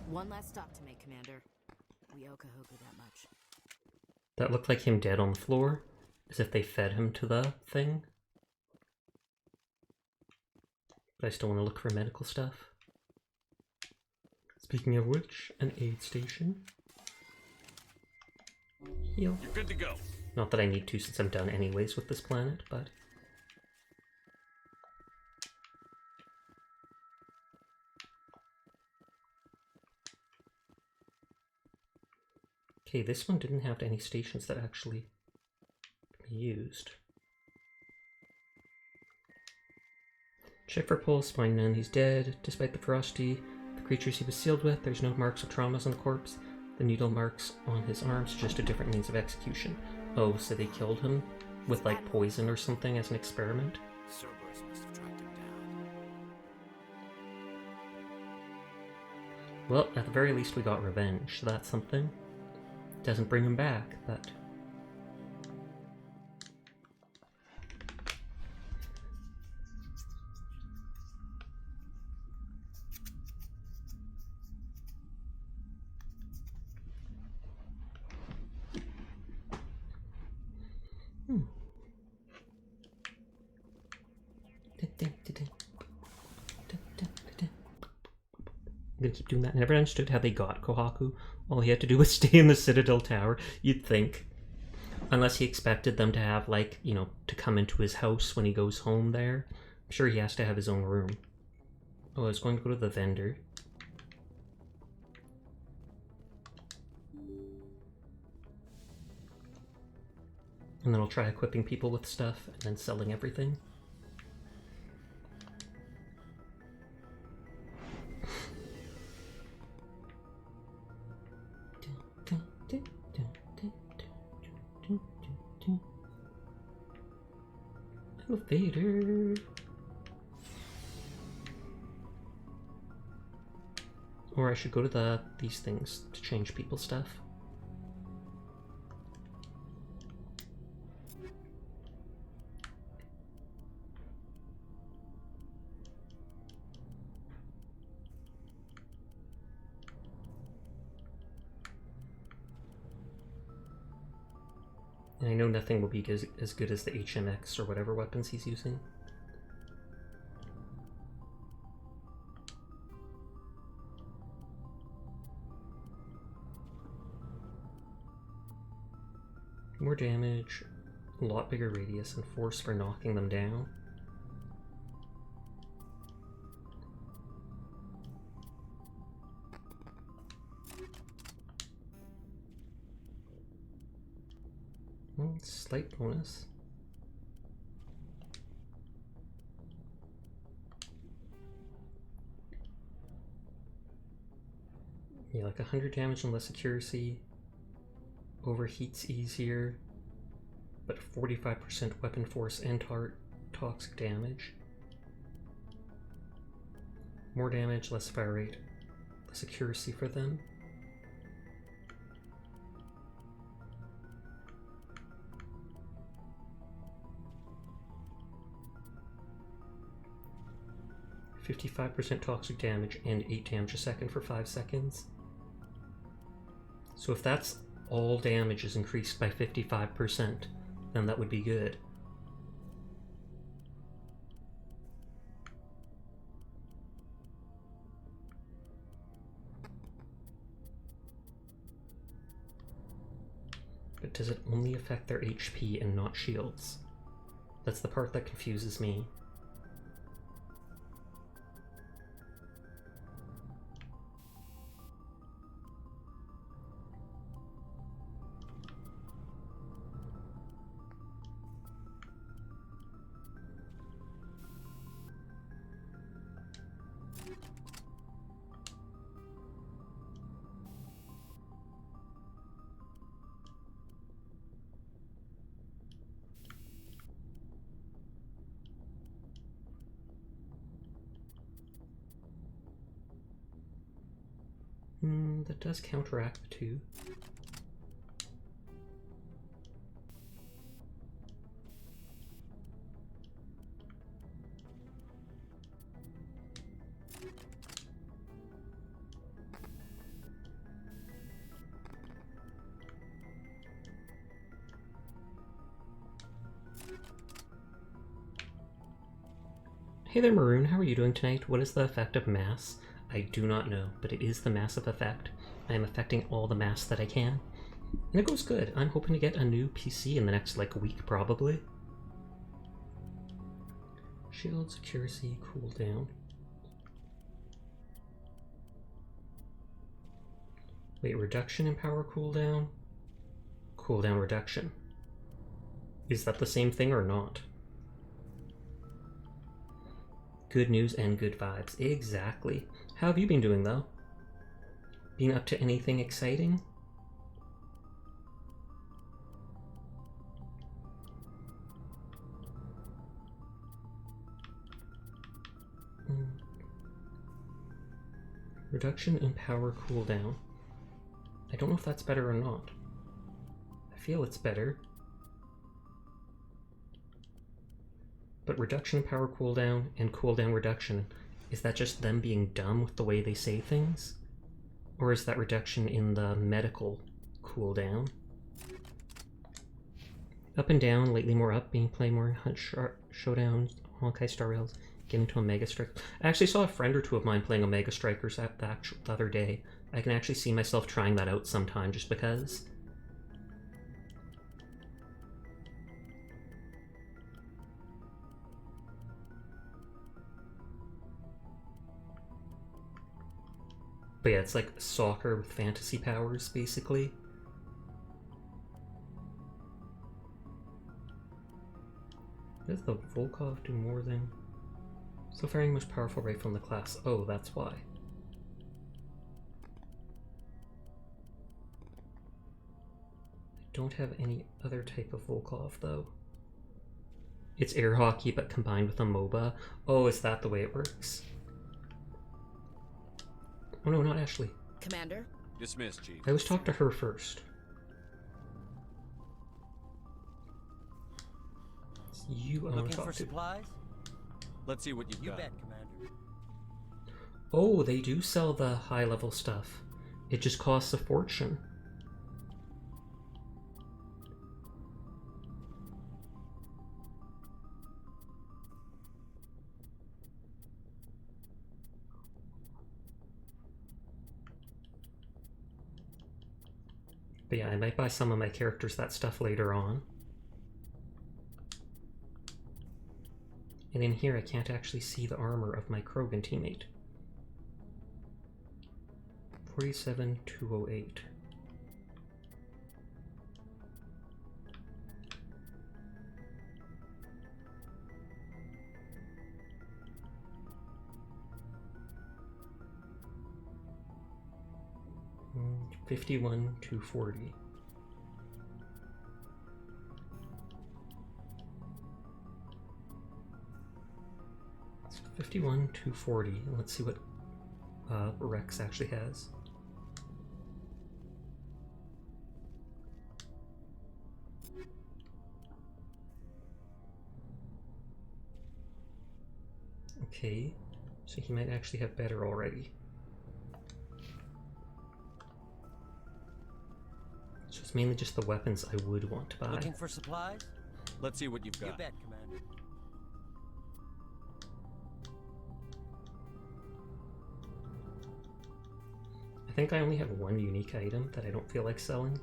One last stop to make, Commander. We owe Kahoku that much. That looked like him dead on the floor, as if they fed him to the thing. But I still want to look for medical stuff. Speaking of which, an aid station. Heal. You're good to go. Not that I need to since I'm done anyways with this planet, but... Okay, this one didn't have any stations that actually can be used. Check for pulse, find none, he's dead. Despite the ferocity of the creatures he was sealed with, there's no marks or traumas on the corpse. The needle marks on his arms, just a different means of execution. Oh, so they killed him with like poison or something as an experiment? Cerberus must have tracked him down. Well, at the very least we got revenge, so that's something. Doesn't bring him back, but... I'm gonna keep doing that. Never understood how they got Kohaku. All he had to do was stay in the Citadel Tower, you'd think. Unless he expected them to have, like, you know, to come into his house when he goes home there. I'm sure he has to have his own room. Oh, I was going to go to the vendor. And then I'll try equipping people with stuff and then selling everything. Elevator. Or I should go to these things to change people's stuff. And I know nothing will be as good as the HMX or whatever weapons he's using. More damage, a lot bigger radius, and force for knocking them down. Slight bonus. Yeah, like 100 damage and less accuracy. Overheats easier, but 45% weapon force and toxic damage. More damage, less fire rate, less accuracy for them. %55 toxic damage and 8 damage a second for 5 seconds. So if that's all damage is increased by 55%, then that would be good. But does it only affect their HP and not shields? That's the part that confuses me. That does counteract the 2. Hey there, Maroon. How are you doing tonight? What is the effect of mass? I do not know, but it is the massive effect. I am affecting all the mass that I can. And it goes good. I'm hoping to get a new PC in the next, week, probably. Shields, accuracy, cooldown. Wait, reduction in power cooldown? Cooldown reduction. Is that the same thing or not? Good news and good vibes. Exactly. How have you been doing, though? Been up to anything exciting? Reduction in power cooldown. I don't know if that's better or not. I feel it's better. But reduction in power cooldown and cooldown reduction, is that just them being dumb with the way they say things? Or is that reduction in the medical cooldown? Up and down, lately more up, being played more Hunt Showdowns, Honkai Star Rails, getting to Omega Strike. I actually saw a friend or two of mine playing Omega Strikers the other day. I can actually see myself trying that out sometime just because. But yeah, it's like soccer with fantasy powers, basically. Does the Volkov do more than... So firing most powerful rifle in the class. Oh, that's why. I don't have any other type of Volkov, though. It's air hockey, but combined with a MOBA. Oh, is that the way it works? Oh no, not Ashley. Commander? Dismissed, Chief. I always talk to her first. It's you I want Looking to talk for to. supplies? Let's see what you've You got. bet, Commander. Oh, they do sell the high-level stuff. It just costs a fortune. But yeah, I might buy some of my characters that stuff later on. And in here I can't actually see the armor of my Krogan teammate. 47,208. Mm, 51,240. 51,240. Let's see what Rex actually has. Okay, so he might actually have better already. So it's mainly just the weapons I would want to buy. Looking for supplies? Let's see what you've You got. bet, Commander. I think I only have one unique item that I don't feel like selling.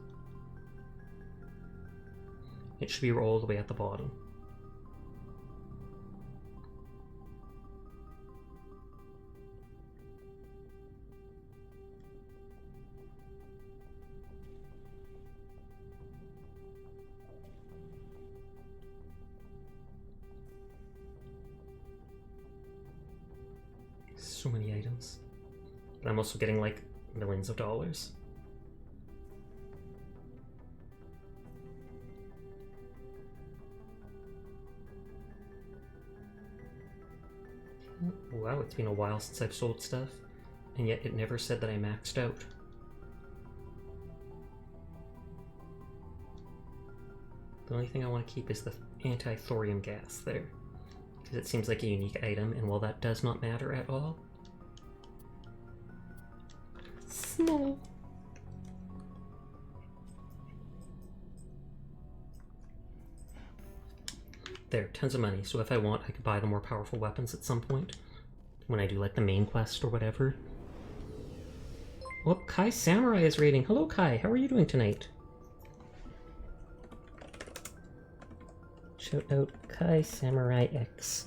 It should be all the way at the bottom. So many items. But I'm also getting like millions of dollars. Wow, it's been a while since I've sold stuff, and yet it never said that I maxed out. The only thing I want to keep is the anti-thorium gas there, because it seems like a unique item, and while that does not matter at all, small. There, tons of money, so if I want, I could buy the more powerful weapons at some point, when I do like the main quest or whatever. Well, Kai Samurai is raiding. Hello Kai, how are you doing tonight? Shout out Kai Samurai X.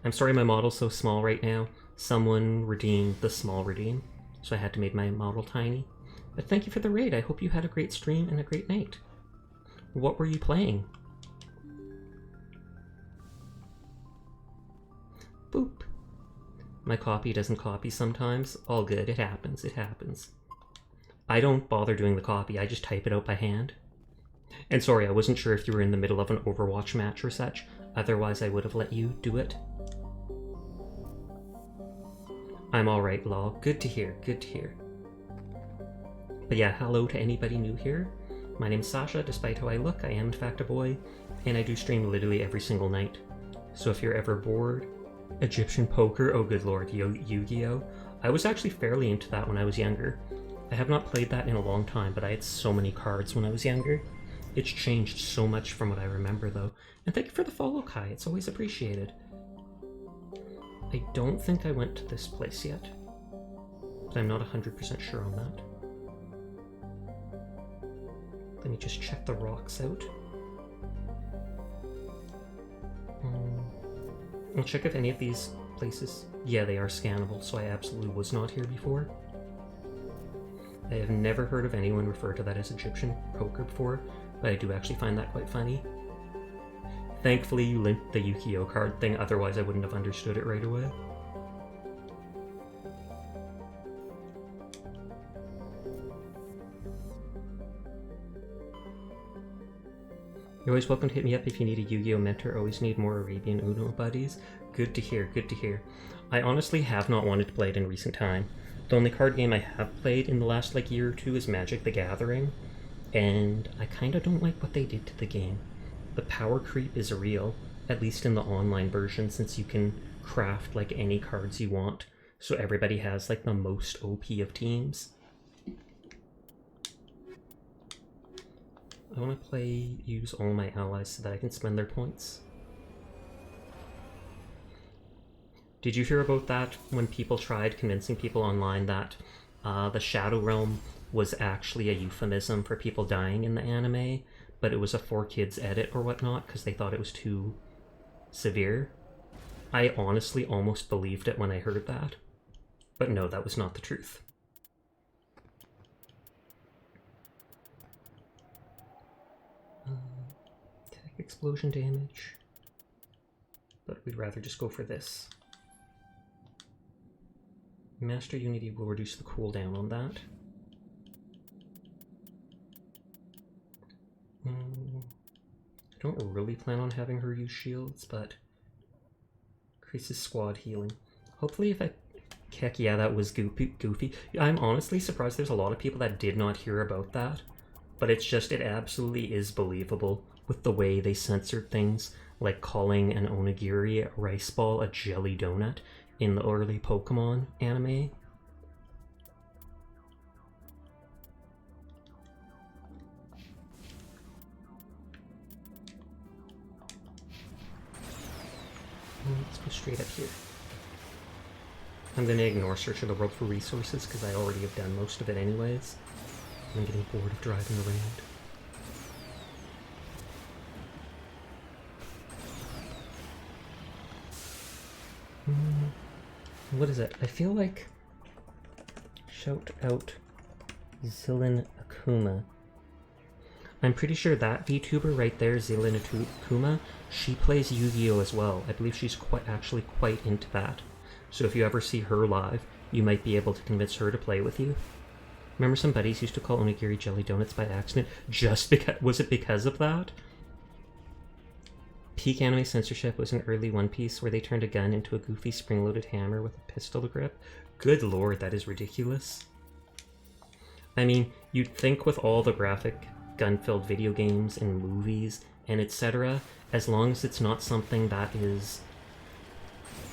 I'm sorry my model's so small right now. Someone redeemed the small redeem, so I had to make my model tiny. But thank you for the raid. I hope you had a great stream and a great night. What were you playing? Boop. My copy doesn't copy sometimes. All good, it happens, it happens. I don't bother doing the copy, I just type it out by hand. And sorry, I wasn't sure if you were in the middle of an Overwatch match or such, otherwise I would have let you do it. I'm alright, lol. Good to hear, good to hear. But yeah, hello to anybody new here. My name's Sasha, despite how I look, I am in fact a boy, and I do stream literally every single night. So if you're ever bored, Egyptian poker, oh good lord, Yu-Gi-Oh! I was actually fairly into that when I was younger. I have not played that in a long time, but I had so many cards when I was younger. It's changed so much from what I remember though. And thank you for the follow, Kai, it's always appreciated. I don't think I went to this place yet, but I'm not 100% sure on that. Let me just check the rocks out. I'll check if any of these places... Yeah, they are scannable, so I absolutely was not here before. I have never heard of anyone refer to that as Egyptian poker before, but I do actually find that quite funny. Thankfully you linked the Yu-Gi-Oh card thing, otherwise I wouldn't have understood it right away. You're always welcome to hit me up if you need a Yu-Gi-Oh mentor. Always need more Arabian Uno buddies. Good to hear, good to hear. I honestly have not wanted to play it in recent time. The only card game I have played in the last like year or two is Magic the Gathering, and I kinda don't like what they did to the game. The power creep is real, at least in the online version, since you can craft like any cards you want, so everybody has like the most OP of teams. I want to use all my allies so that I can spend their points. Did you hear about that when people tried convincing people online that the Shadow Realm was actually a euphemism for people dying in the anime, but it was a 4Kids edit or whatnot because they thought it was too severe. I honestly almost believed it when I heard that, but no, that was not the truth. Tech explosion damage, but we'd rather just go for this. Master Unity will reduce the cooldown on that. I don't really plan on having her use shields, but increases squad healing. Hopefully if I... Heck yeah, that was goofy. I'm honestly surprised there's a lot of people that did not hear about that, but it's just, it absolutely is believable with the way they censored things, like calling an onigiri rice ball a jelly donut in the early Pokemon anime. Let's go straight up here. I'm going to ignore Search of the World for resources because I already have done most of it anyways. I'm getting bored of driving around. What is it? I feel like... Shout out Zillin Akuma. I'm pretty sure that VTuber right there, Zillin Akuma, she plays Yu-Gi-Oh! As well. I believe she's actually quite into that. So if you ever see her live, you might be able to convince her to play with you. Remember some buddies used to call onigiri jelly donuts by accident? Just because... Was it because of that? Peak anime censorship was an early One Piece where they turned a gun into a goofy spring-loaded hammer with a pistol grip. Good lord, that is ridiculous. I mean, you'd think with all the graphic, gun-filled video games and movies and etc., as long as it's not something that is...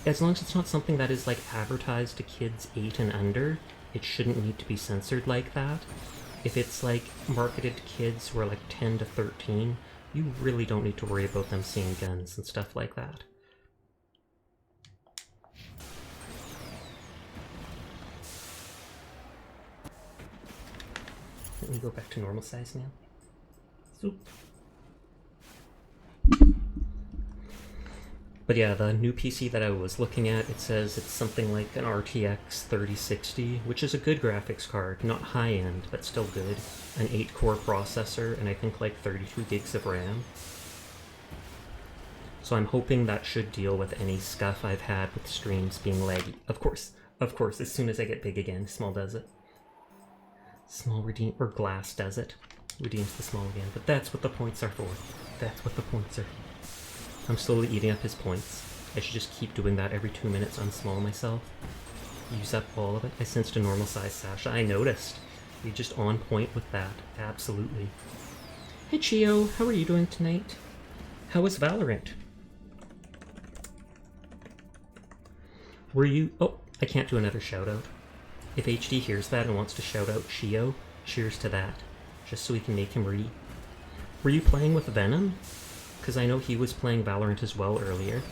As long as it's not something that is, like, advertised to kids 8 and under, it shouldn't need to be censored like that. If it's, like, marketed to kids who are, like, 10 to 13, you really don't need to worry about them seeing guns and stuff like that. Let me go back to normal size now. Zoop. But yeah, the new PC that I was looking at, it says it's something like an RTX 3060, which is a good graphics card, not high-end, but still good. An 8-core processor, and I think like 32 gigs of RAM. So I'm hoping that should deal with any scuff I've had with streams being laggy. Of course, as soon as I get big again, small does it. Small redeem, or glass does it. Redeems the small again, but that's what the points are for. That's what the points are for. I'm slowly eating up his points. I should just keep doing that every 2 minutes, unsmall myself. Use up all of it. I sensed a normal size Sasha. I noticed. You're just on point with that. Absolutely. Hey Chio, how are you doing tonight? How was Valorant? Were you... Oh, I can't do another shout out. If HD hears that and wants to shout out Chio, cheers to that. Just so we can make him read. Were you playing with Venom? Because I know he was playing Valorant as well earlier.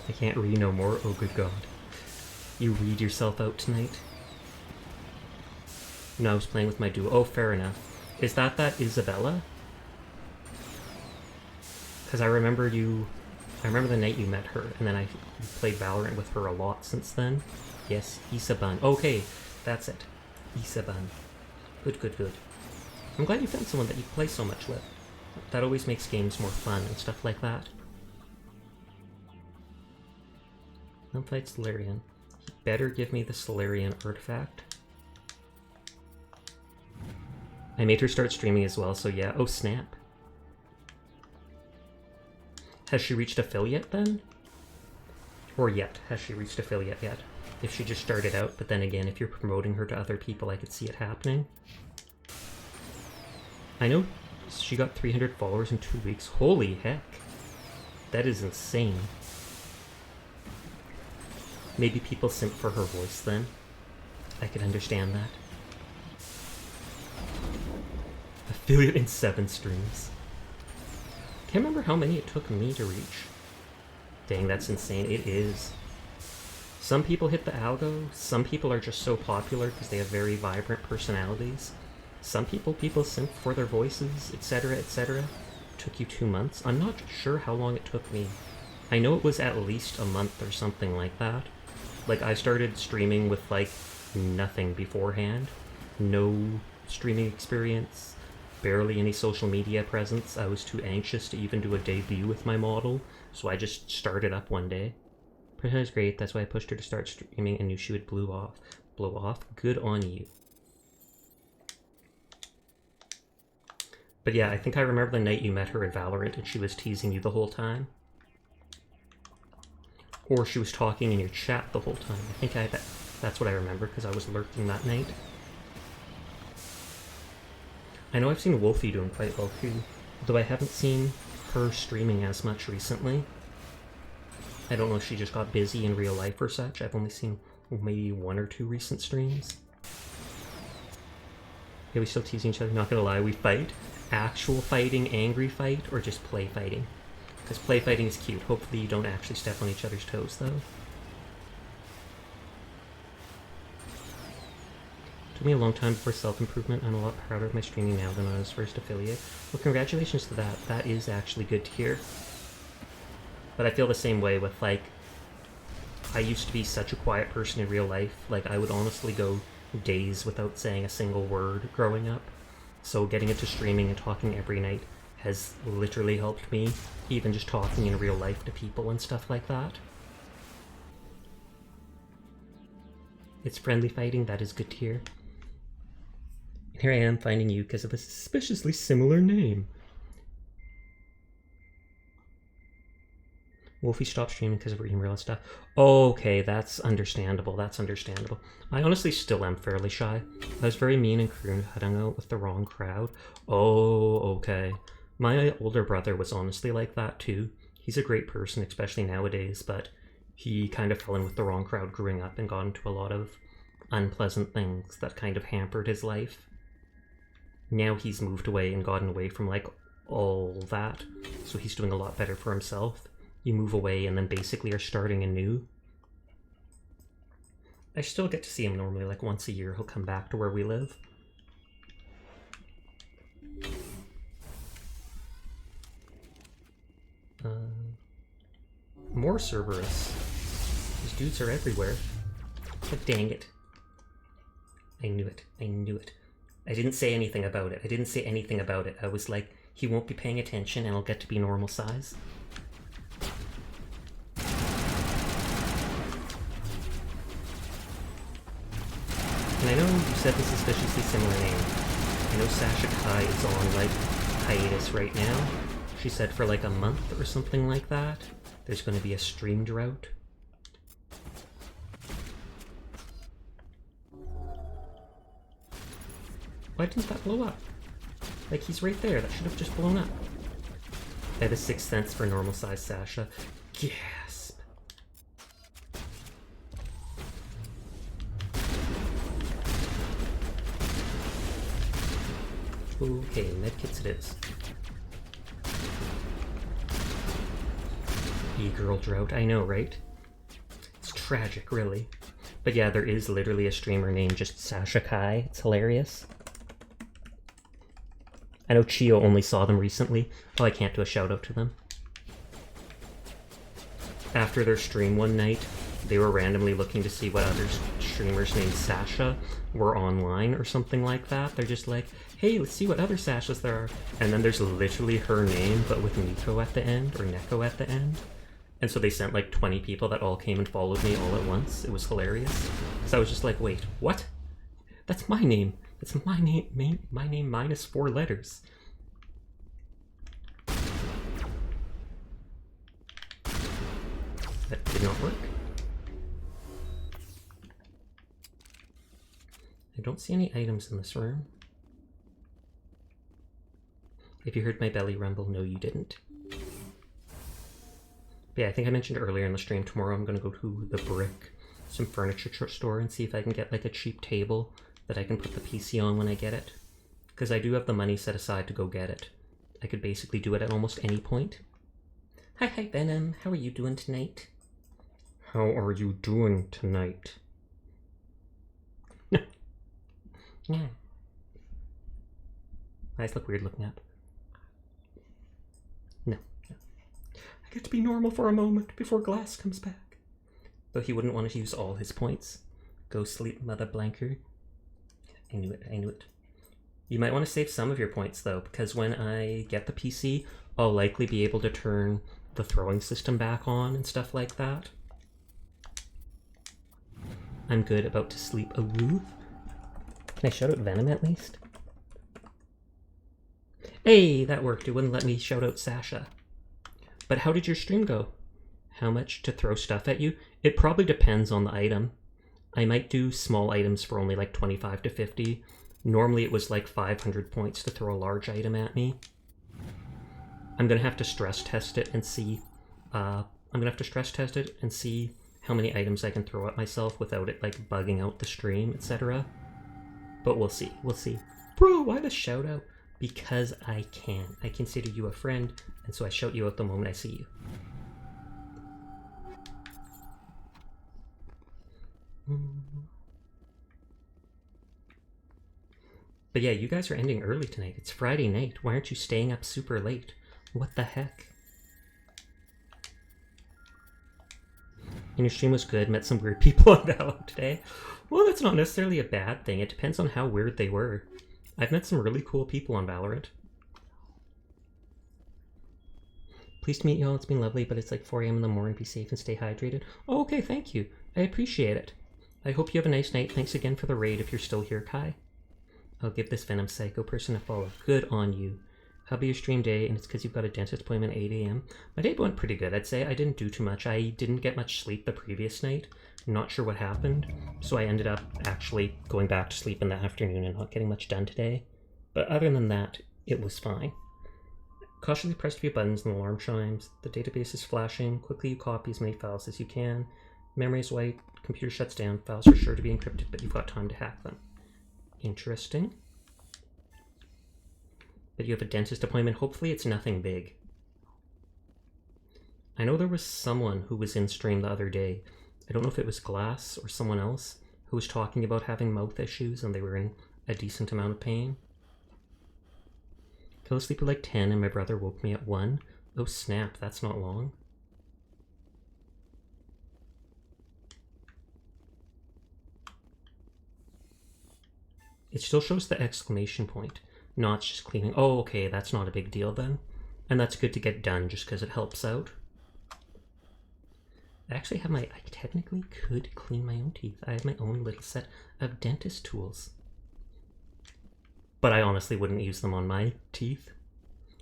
I can't read no more, oh good god. You read yourself out tonight? No, I was playing with my duo. Oh, fair enough. Is that Isabella? Because I remember the night you met her, and then I played Valorant with her a lot since then. Yes, Isaban. Okay, that's it. Isaban. Good. I'm glad you found someone that you play so much with. That always makes games more fun and stuff like that. Don't fight Solarian. He better give me the Solarian artifact. I made her start streaming as well, so yeah. Oh, snap. Has she reached affiliate then? Or yet? Has she reached affiliate yet? If she just started out, but then again, if you're promoting her to other people, I could see it happening. I know she got 300 followers in 2 weeks. Holy heck. That is insane. Maybe people simp for her voice then. I could understand that. Affiliate in 7 streams. Can't remember how many it took me to reach. Dang, that's insane. It is. Some people hit the algo, some people are just so popular because they have very vibrant personalities. Some people simp for their voices, etc, etc. Took you 2 months? I'm not sure how long it took me. I know it was at least a month or something like that. Like, I started streaming with, like, nothing beforehand. No streaming experience, barely any social media presence. I was too anxious to even do a debut with my model, so I just started up one day. But it was great, that's why I pushed her to start streaming and knew she would blow off. Good on you. But yeah, I think I remember the night you met her at Valorant and she was teasing you the whole time. Or she was talking in your chat the whole time. I think that's what I remember because I was lurking that night. I know I've seen Wolfie doing quite well too, though I haven't seen her streaming as much recently. I don't know if she just got busy in real life or such. I've only seen maybe 1 or 2 recent streams. Yeah, we still teasing each other, not gonna lie, we fight. Actual fighting, angry fight, or just play fighting? Because play fighting is cute. Hopefully you don't actually step on each other's toes though. Took me a long time before self-improvement. I'm a lot prouder of my streaming now than when I was first affiliate. Well, congratulations to that. That is actually good to hear. But I feel the same way with, like, I used to be such a quiet person in real life. Like, I would honestly go days without saying a single word growing up. So getting into streaming and talking every night has literally helped me. Even just talking in real life to people and stuff like that. It's friendly fighting, that is good to hear. And here I am finding you because of a suspiciously similar name. Wolfie stopped streaming because of her email and stuff. Okay, that's understandable, that's understandable. I honestly still am fairly shy. I was very mean and crude, hung out with the wrong crowd. Oh, okay. My older brother was honestly like that too. He's a great person, especially nowadays, but he kind of fell in with the wrong crowd growing up and got into a lot of unpleasant things that kind of hampered his life. Now he's moved away and gotten away from, like, all that, so he's doing a lot better for himself. You move away and then basically are starting anew. I still get to see him normally, like once a year. He'll come back to where we live. More Cerberus. These dudes are everywhere. But dang it. I knew it. I knew it. I didn't say anything about it. I didn't say anything about it. I was like, he won't be paying attention and I'll get to be normal size. And I know you said the suspiciously similar name. I know Sasha Kai is on, like, hiatus right now. She said for like a month or something like that. There's going to be a stream drought. Why didn't that blow up? Like, he's right there. That should have just blown up. I have a 6th sense for normal size Sasha. Gasp. Okay, medkits it is. E-girl drought, I know, right? It's tragic, really. But yeah, there is literally a streamer named just Sasha Kai. It's hilarious. I know Chio only saw them recently. Oh, I can't do a shout out to them. After their stream one night, they were randomly looking to see what other streamers named Sasha were online or something like that. They're just like, hey, let's see what other Sashas there are. And then there's literally her name, but with Nico at the end, or Neko at the end. And so they sent like 20 people that all came and followed me all at once. It was hilarious. So I was just like, wait, what? That's my name. It's my name, my name minus 4 letters. That did not work. I don't see any items in this room. If you heard my belly rumble, no you didn't. But yeah, I think I mentioned earlier in the stream, tomorrow I'm going to go to the Brick, some furniture store, and see if I can get like a cheap table that I can put the PC on when I get it. Because I do have the money set aside to go get it. I could basically do it at almost any point. Hi, Venom. How are you doing tonight? How are you doing tonight? Yeah. Eyes look weird looking up. No. I get to be normal for a moment before Glass comes back. Though he wouldn't want to use all his points. Go sleep, Mother Blanker. I knew it. You might want to save some of your points, though, because when I get the PC, I'll likely be able to turn the throwing system back on and stuff like that. I'm good, about to sleep. Ooh. Can I shout out Venom at least? Hey, that worked. It wouldn't let me shout out Sasha. But how did your stream go? How much to throw stuff at you? It probably depends on the item. I might do small items for only like 25 to 50. Normally it was like 500 points to throw a large item at me. I'm gonna have to stress test it and see. how many items I can throw at myself without it like bugging out the stream, etc. But we'll see. Bro, why the shout out? Because I can. I consider you a friend, and so I shout you out the moment I see you. But yeah, you guys are ending early tonight. It's Friday night. Why aren't you staying up super late? What the heck? And your stream was good. Met some weird people on Valorant today. Well, that's not necessarily a bad thing. It depends on how weird they were. I've met some really cool people on Valorant. Pleased to meet y'all. It's been lovely, but it's like 4 a.m. in the morning. Be safe and stay hydrated. Oh, okay, thank you. I appreciate it. I hope you have a nice night. Thanks again for the raid if you're still here, Kai. I'll give this Venom Psycho person a follow. Good on you. How'll be your stream day? And it's because you've got a dentist appointment at 8 a.m. My day went pretty good, I'd say. I didn't do too much. I didn't get much sleep the previous night. I'm not sure what happened. So I ended up actually going back to sleep in the afternoon and not getting much done today. But other than that, it was fine. Cautiously pressed a few buttons and the alarm chimes. The database is flashing. Quickly you copy as many files as you can. Memory is white. Computer shuts down. Files are sure to be encrypted, but you've got time to hack them. Interesting. But you have a dentist appointment. Hopefully it's nothing big. I know there was someone who was in stream the other day. I don't know if it was Glass or someone else who was talking about having mouth issues and they were in a decent amount of pain. Fell asleep at like 10 and my brother woke me at 1. Oh snap, that's not long. It still shows the exclamation point. No, it's just cleaning. Oh, okay, that's not a big deal then. And that's good to get done just because it helps out. I actually have I technically could clean my own teeth. I have my own little set of dentist tools. But I honestly wouldn't use them on my teeth.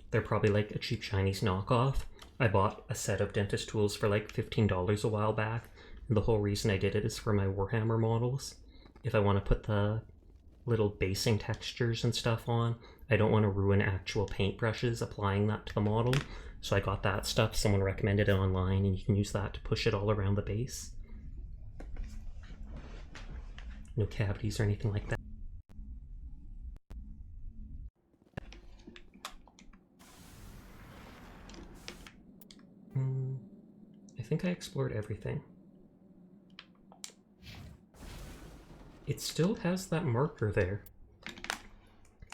They're probably like a cheap Chinese knockoff. I bought a set of dentist tools for like $15 a while back. And the whole reason I did it is for my Warhammer models. If I want to put the little basing textures and stuff on, I don't want to ruin actual paintbrushes applying that to the model. So I got that stuff. Someone recommended it online and you can use that to push it all around the base. No cavities or anything like that. I think I explored everything. It still has that marker there.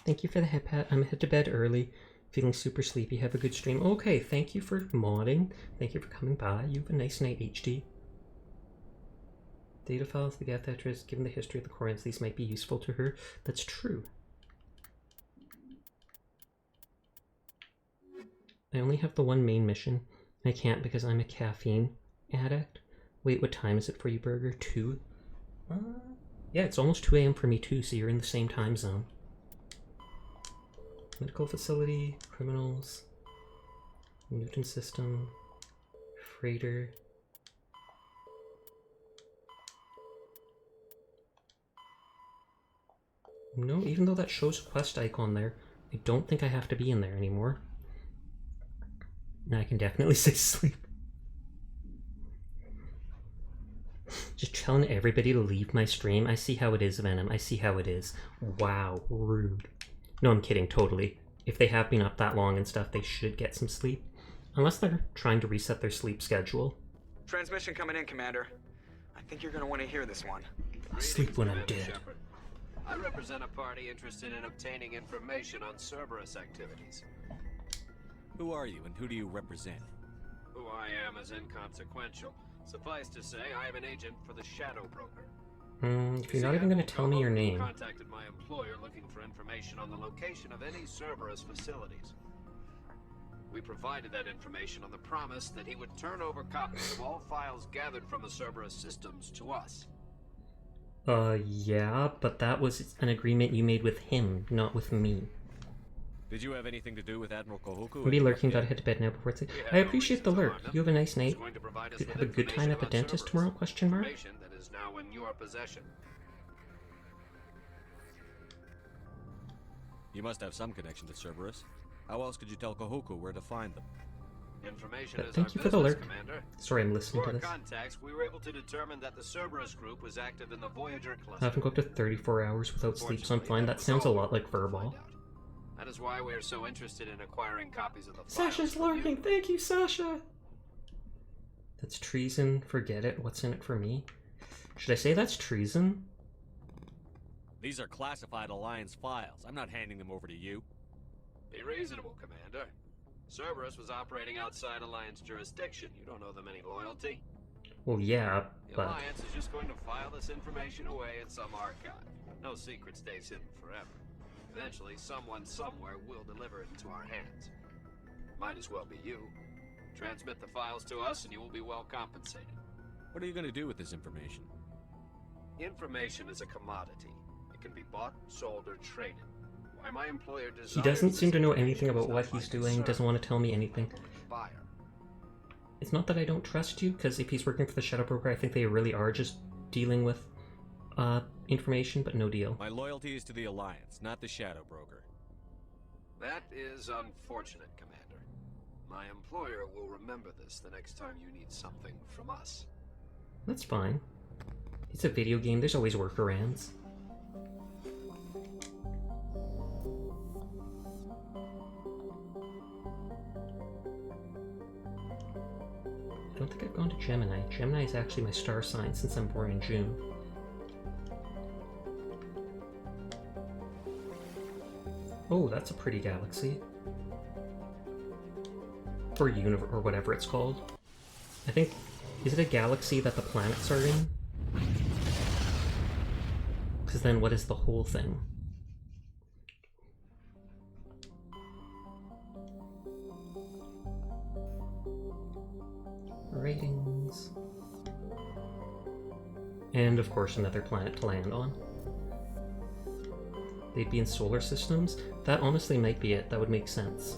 Thank you for the head pat. I'm head to bed early. Feeling super sleepy. Have a good stream. Okay, thank you for modding. Thank you for coming by. You have a nice night, HD. Data files, the Gathetris, given the history of the Corans, these might be useful to her. That's true. I only have the one main mission. I can't because I'm a caffeine addict. Wait, what time is it for you, Burger? 2? Yeah, it's almost 2 a.m. for me too, so you're in the same time zone. Medical facility, criminals, Newton system, freighter. No, even though that shows a quest icon there, I don't think I have to be in there anymore. Now I can definitely say sleep. Just telling everybody to leave my stream. I see how it is, Venom. I see how it is. Wow, rude. No, I'm kidding, totally. If they have been up that long and stuff, they should get some sleep. Unless they're trying to reset their sleep schedule. Transmission coming in, Commander. I think you're gonna want to hear this one. I'll sleep when I'm Commander dead. Shepard. I represent a party interested in obtaining information on Cerberus activities. Who are you, and who do you represent? Who I am is inconsequential. Suffice to say, I am an agent for the Shadow Broker. If you're not even going to tell me your name. I contacted my employer looking for information on the location of any Cerberus facilities. We provided that information on the promise that he would turn over copies of all files gathered from the Cerberus systems to us. Yeah, but that was an agreement you made with him, not with me. Did you have anything to do with Admiral Kohoku? Maybe lurking, gotta head to bed now before it's... I appreciate the lurk. You have a nice night. He's going to provide us Did with have a good time at the information dentist about tomorrow? Cerberus. Question mark? Information that is now in your possession. You must have some connection to Cerberus. How else could you tell Kohoku where to find them? Information But is thank our you for the business, lurk. Commander. Sorry, I'm listening Through to our this. contacts, we were able to determine that the Cerberus group was active in the Voyager I cluster. haven't go up to 34 hours without sleep, so I'm fine. That sounds a lot like Furball. That is why we are so interested in acquiring copies of the files. Sasha's from you. lurking! Thank you, Sasha! That's treason. Forget it. What's in it for me? Should I say that's treason? These are classified Alliance files. I'm not handing them over to you. Be reasonable, Commander. Cerberus was operating outside Alliance jurisdiction. You don't owe them any loyalty. Well, yeah, The but... Alliance is just going to file this information away in some archive. No secret stays hidden forever. Eventually, someone somewhere will deliver it into our hands. Might as well be you. Transmit the files to us and you will be well compensated. What are you going to do with this information? Information is a commodity. It can be bought, sold, or traded. Why my employer He desires doesn't this seem to know information anything about is what not my he's doing, concern. doesn't want to tell me anything. Buyer. It's not that I don't trust you, because if he's working for the Shadow Broker, I think they really are just dealing with information, but no deal. My loyalty is to the Alliance, not the Shadow Broker. That is unfortunate, Commander. My employer will remember this the next time you need something from us. That's fine. It's a video game, there's always workarounds. I don't think I've gone to Gemini. Gemini is actually my star sign since I'm born in June. Oh, that's a pretty galaxy. Or universe, or whatever it's called. I think, is it a galaxy that the planets are in? Because then what is the whole thing? Ratings. And of course another planet to land on. They'd be in solar systems? That honestly might be it. That would make sense.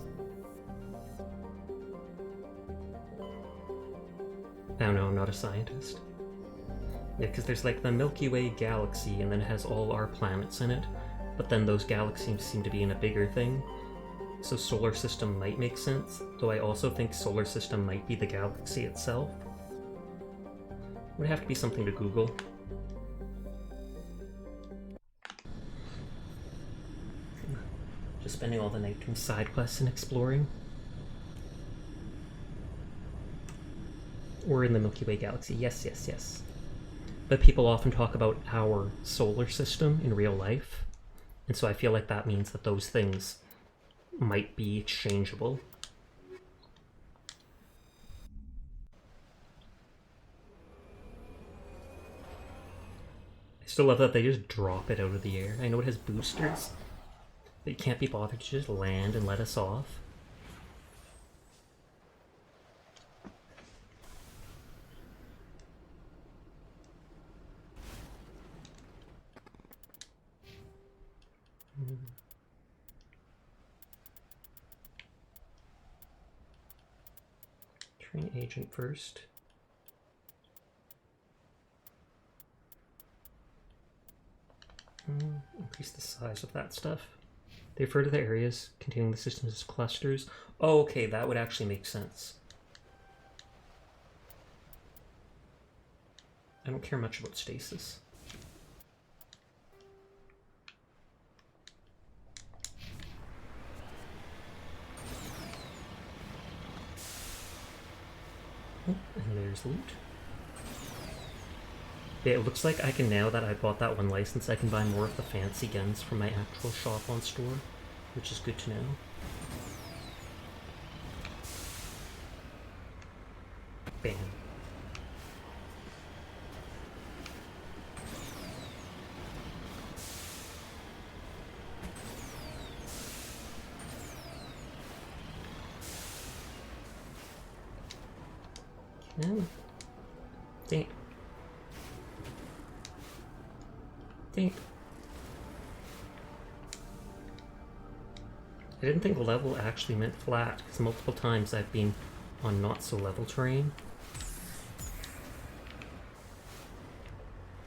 Oh no, I'm not a scientist. Yeah, because there's like the Milky Way galaxy and then it has all our planets in it. But then those galaxies seem to be in a bigger thing. So solar system might make sense, though I also think solar system might be the galaxy itself. Would have to be something to Google. Just spending all the night doing side quests and exploring. We're in the Milky Way galaxy, yes, yes, yes. But people often talk about our solar system in real life, and so I feel like that means that those things might be exchangeable. I still love that they just drop it out of the air. I know it has boosters, but you can't be bothered to just land and let us off. Train agent first. Increase the size of that stuff. They refer to the areas containing the systems as clusters. Oh, okay, that would actually make sense. I don't care much about stasis. there's loot. Yeah, it looks like I can, now that I bought that one license, I can buy more of the fancy guns from my actual shop on store, which is good to know. Bam. No. Dang it. Dang it. I didn't think level actually meant flat, because multiple times I've been on not so level terrain.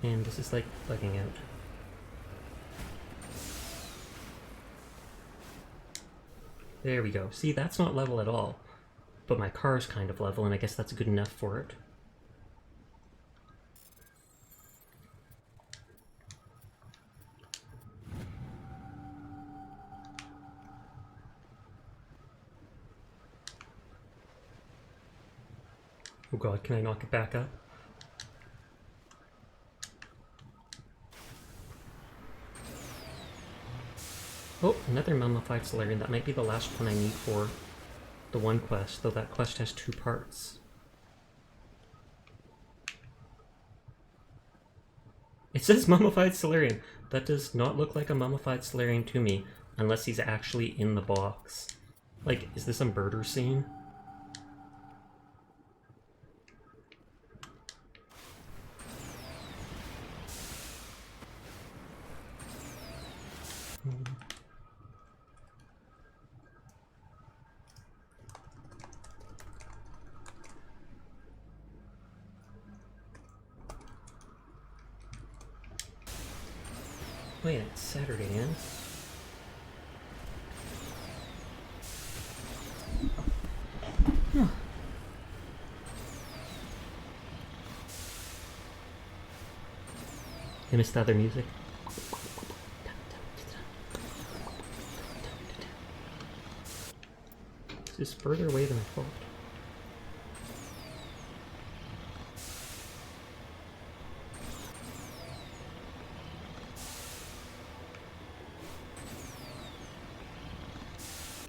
And this is like bugging out. There we go. See, that's not level at all. But my car's kind of level, and I guess that's good enough for it. Oh god, can I knock it back up? Oh, another mummified Solarian. That might be the last one I need for the one quest, though that quest has 2 parts. It says mummified Solarian. That does not look like a mummified Solarian to me, unless he's actually in the box. Like, is this a murder scene? Oh yeah, it's Saturday, man. I missed the other music. This is further away than I thought.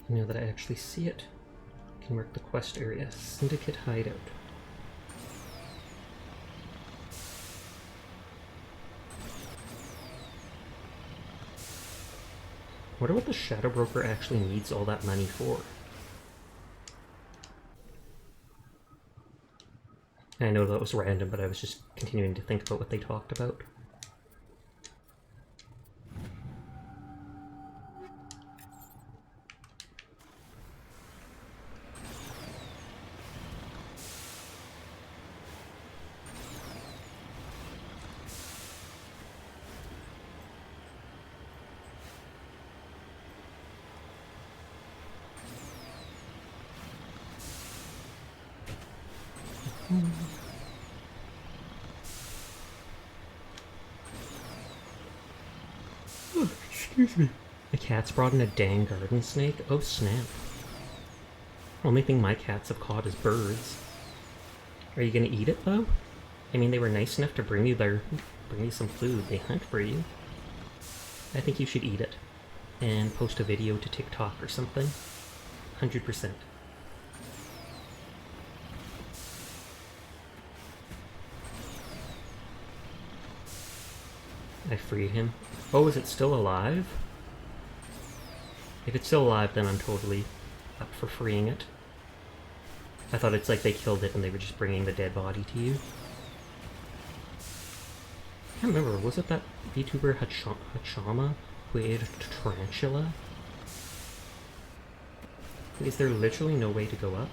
Now that I actually see it, I can mark the quest area. Syndicate Hideout. I wonder what the Shadow Broker actually needs all that money for. And I know that was random, but I was just continuing to think about what they talked about. Oh, excuse me. The cat's brought in a dang garden snake? Oh snap. Only thing my cats have caught is birds. Are you gonna eat it though? I mean, they were nice enough to bring you some food. They hunt for you. I think you should eat it. And post a video to TikTok or something. 100%. I freed him. Oh, is it still alive? If it's still alive, then I'm totally up for freeing it. I thought it's like they killed it and they were just bringing the dead body to you. I can't remember, was it that VTuber Hachama who ate a tarantula? Is there literally no way to go up?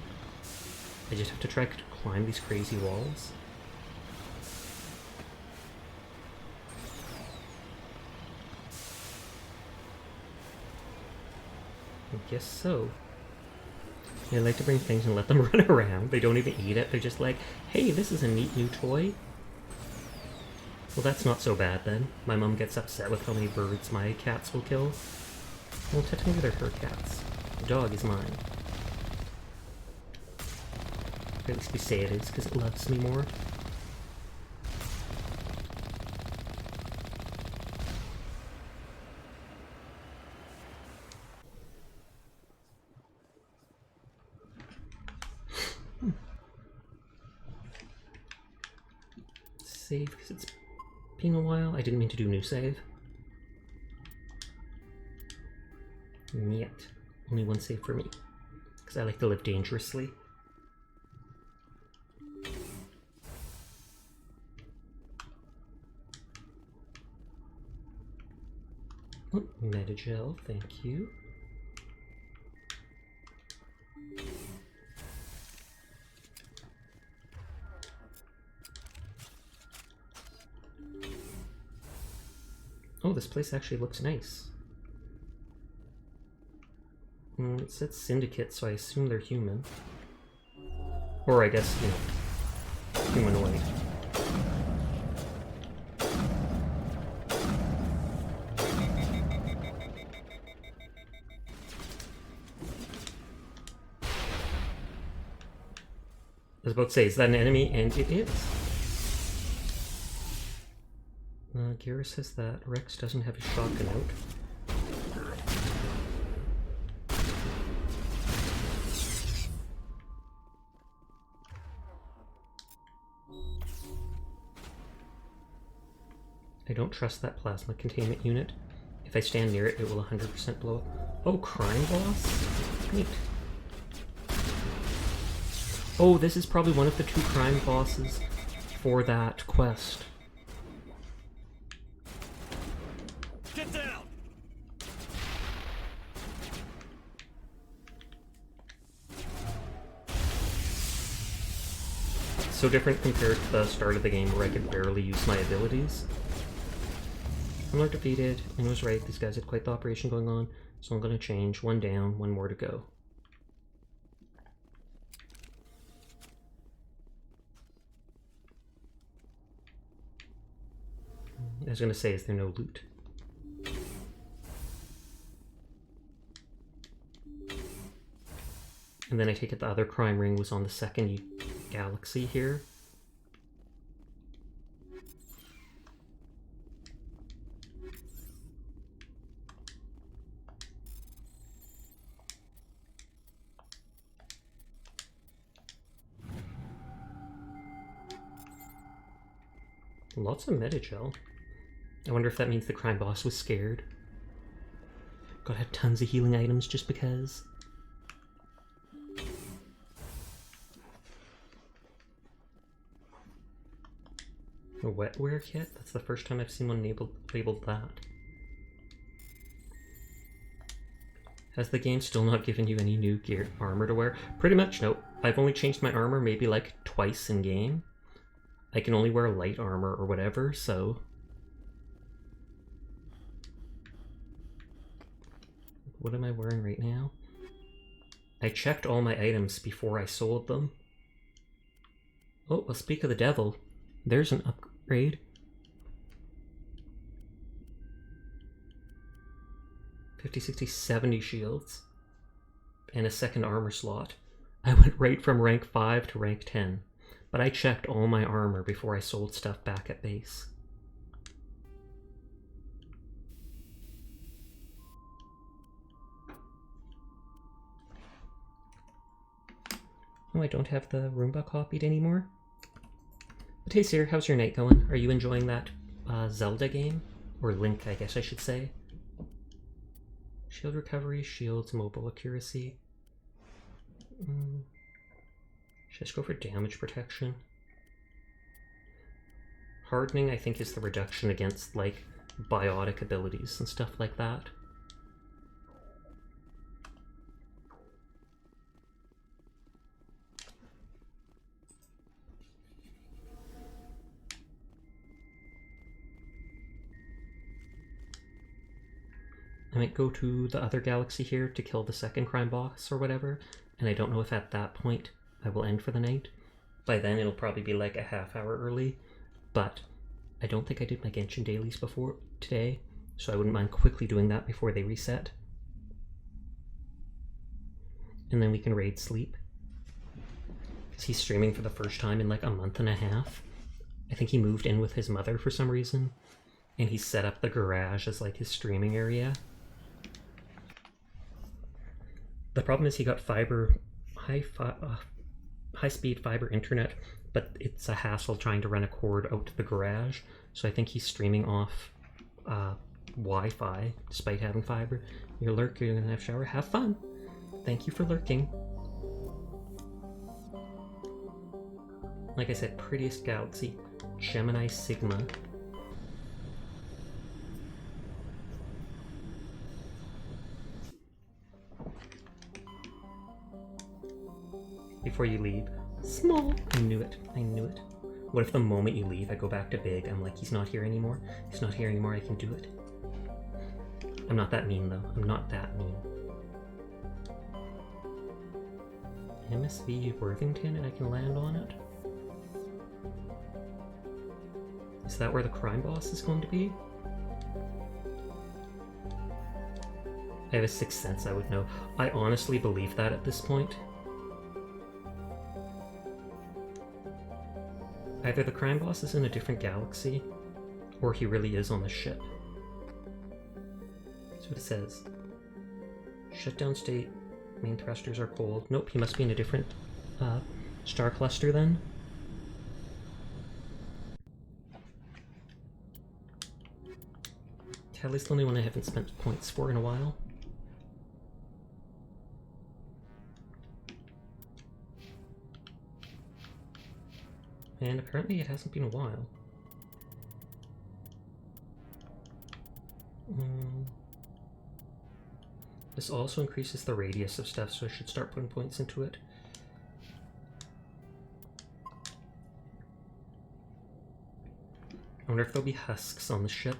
I just have to try to climb these crazy walls? I guess so. They like to bring things and let them run around. They don't even eat it. They're just like, hey, this is a neat new toy. Well, that's not so bad then. My mom gets upset with how many birds my cats will kill. Well, technically they're her cats. The dog is mine. Or at least we say it is, because it loves me more. Save, because it's been a while. I didn't mean to do new save. Yet. Only one save for me. Because I like to live dangerously. Oh, Metagel, thank you. Oh, this place actually looks nice. It said syndicate, so I assume they're human. Or I guess, you know, humanoid. I was about to say, is that an enemy? And it is. Garrus says that Rex doesn't have his shotgun out. I don't trust that plasma containment unit. If I stand near it, it will 100% blow up. Oh, crime boss? Neat. Oh, this is probably one of the 2 crime bosses for that quest. Get down! So different compared to the start of the game where I could barely use my abilities. Unlord defeated, and was right, these guys had quite the operation going on, so I'm going to change. 1 down, 1 more to go. I was going to say, is there no loot? And then I take it the other crime ring was on the second galaxy here. Lots of Metagel. I wonder if that means the crime boss was scared. Gotta have tons of healing items just because. A wetware kit? That's the first time I've seen one labeled that. Has the game still not given you any new gear armor to wear? Pretty much, nope. I've only changed my armor maybe like twice in game. I can only wear light armor or whatever, so... What am I wearing right now? I checked all my items before I sold them. Oh, well, speak of the devil. There's an upgrade. 50, 60, 70 shields. And a second armor slot. I went right from rank 5 to rank 10. But I checked all my armor before I sold stuff back at base. Oh, I don't have the Roomba copied anymore. But hey, Seer, how's your night going? Are you enjoying that Zelda game? Or Link, I guess I should say. Shield recovery, shields, mobile accuracy. Should I just go for damage protection? Hardening, I think, is the reduction against, like, biotic abilities and stuff like that. I might go to the other galaxy here to kill the second crime boss or whatever, and I don't know if at that point I will end for the night. By then it'll probably be like a half hour early, but I don't think I did my Genshin dailies before today, so I wouldn't mind quickly doing that before they reset. And then we can raid sleep. He's streaming for the first time in like a month and a half. I think he moved in with his mother for some reason, and he set up the garage as like his streaming area. The problem is he got high-speed fiber internet, but it's a hassle trying to run a cord out to the garage, so I think he's streaming off Wi-Fi despite having fiber. You're lurking in the shower. Have fun. Thank you for lurking. Like I said, prettiest galaxy, Gemini Sigma. Before you leave, small. I knew it. I knew it. What if the moment you leave, I go back to big? I'm like, he's not here anymore. He's not here anymore. I can do it. I'm not that mean, though. I'm not that mean. MSV Worthington, and I can land on it? Is that where the crime boss is going to be? I have a sixth sense I would know. I honestly believe that at this point. Either the crime boss is in a different galaxy, or he really is on the ship. That's what it says. Shutdown state, main thrusters are cold. Nope, he must be in a different star cluster then. Tali's the only one I haven't spent points for in a while. And apparently it hasn't been a while. This also increases the radius of stuff, so I should start putting points into it. I wonder if there'll be husks on the ship.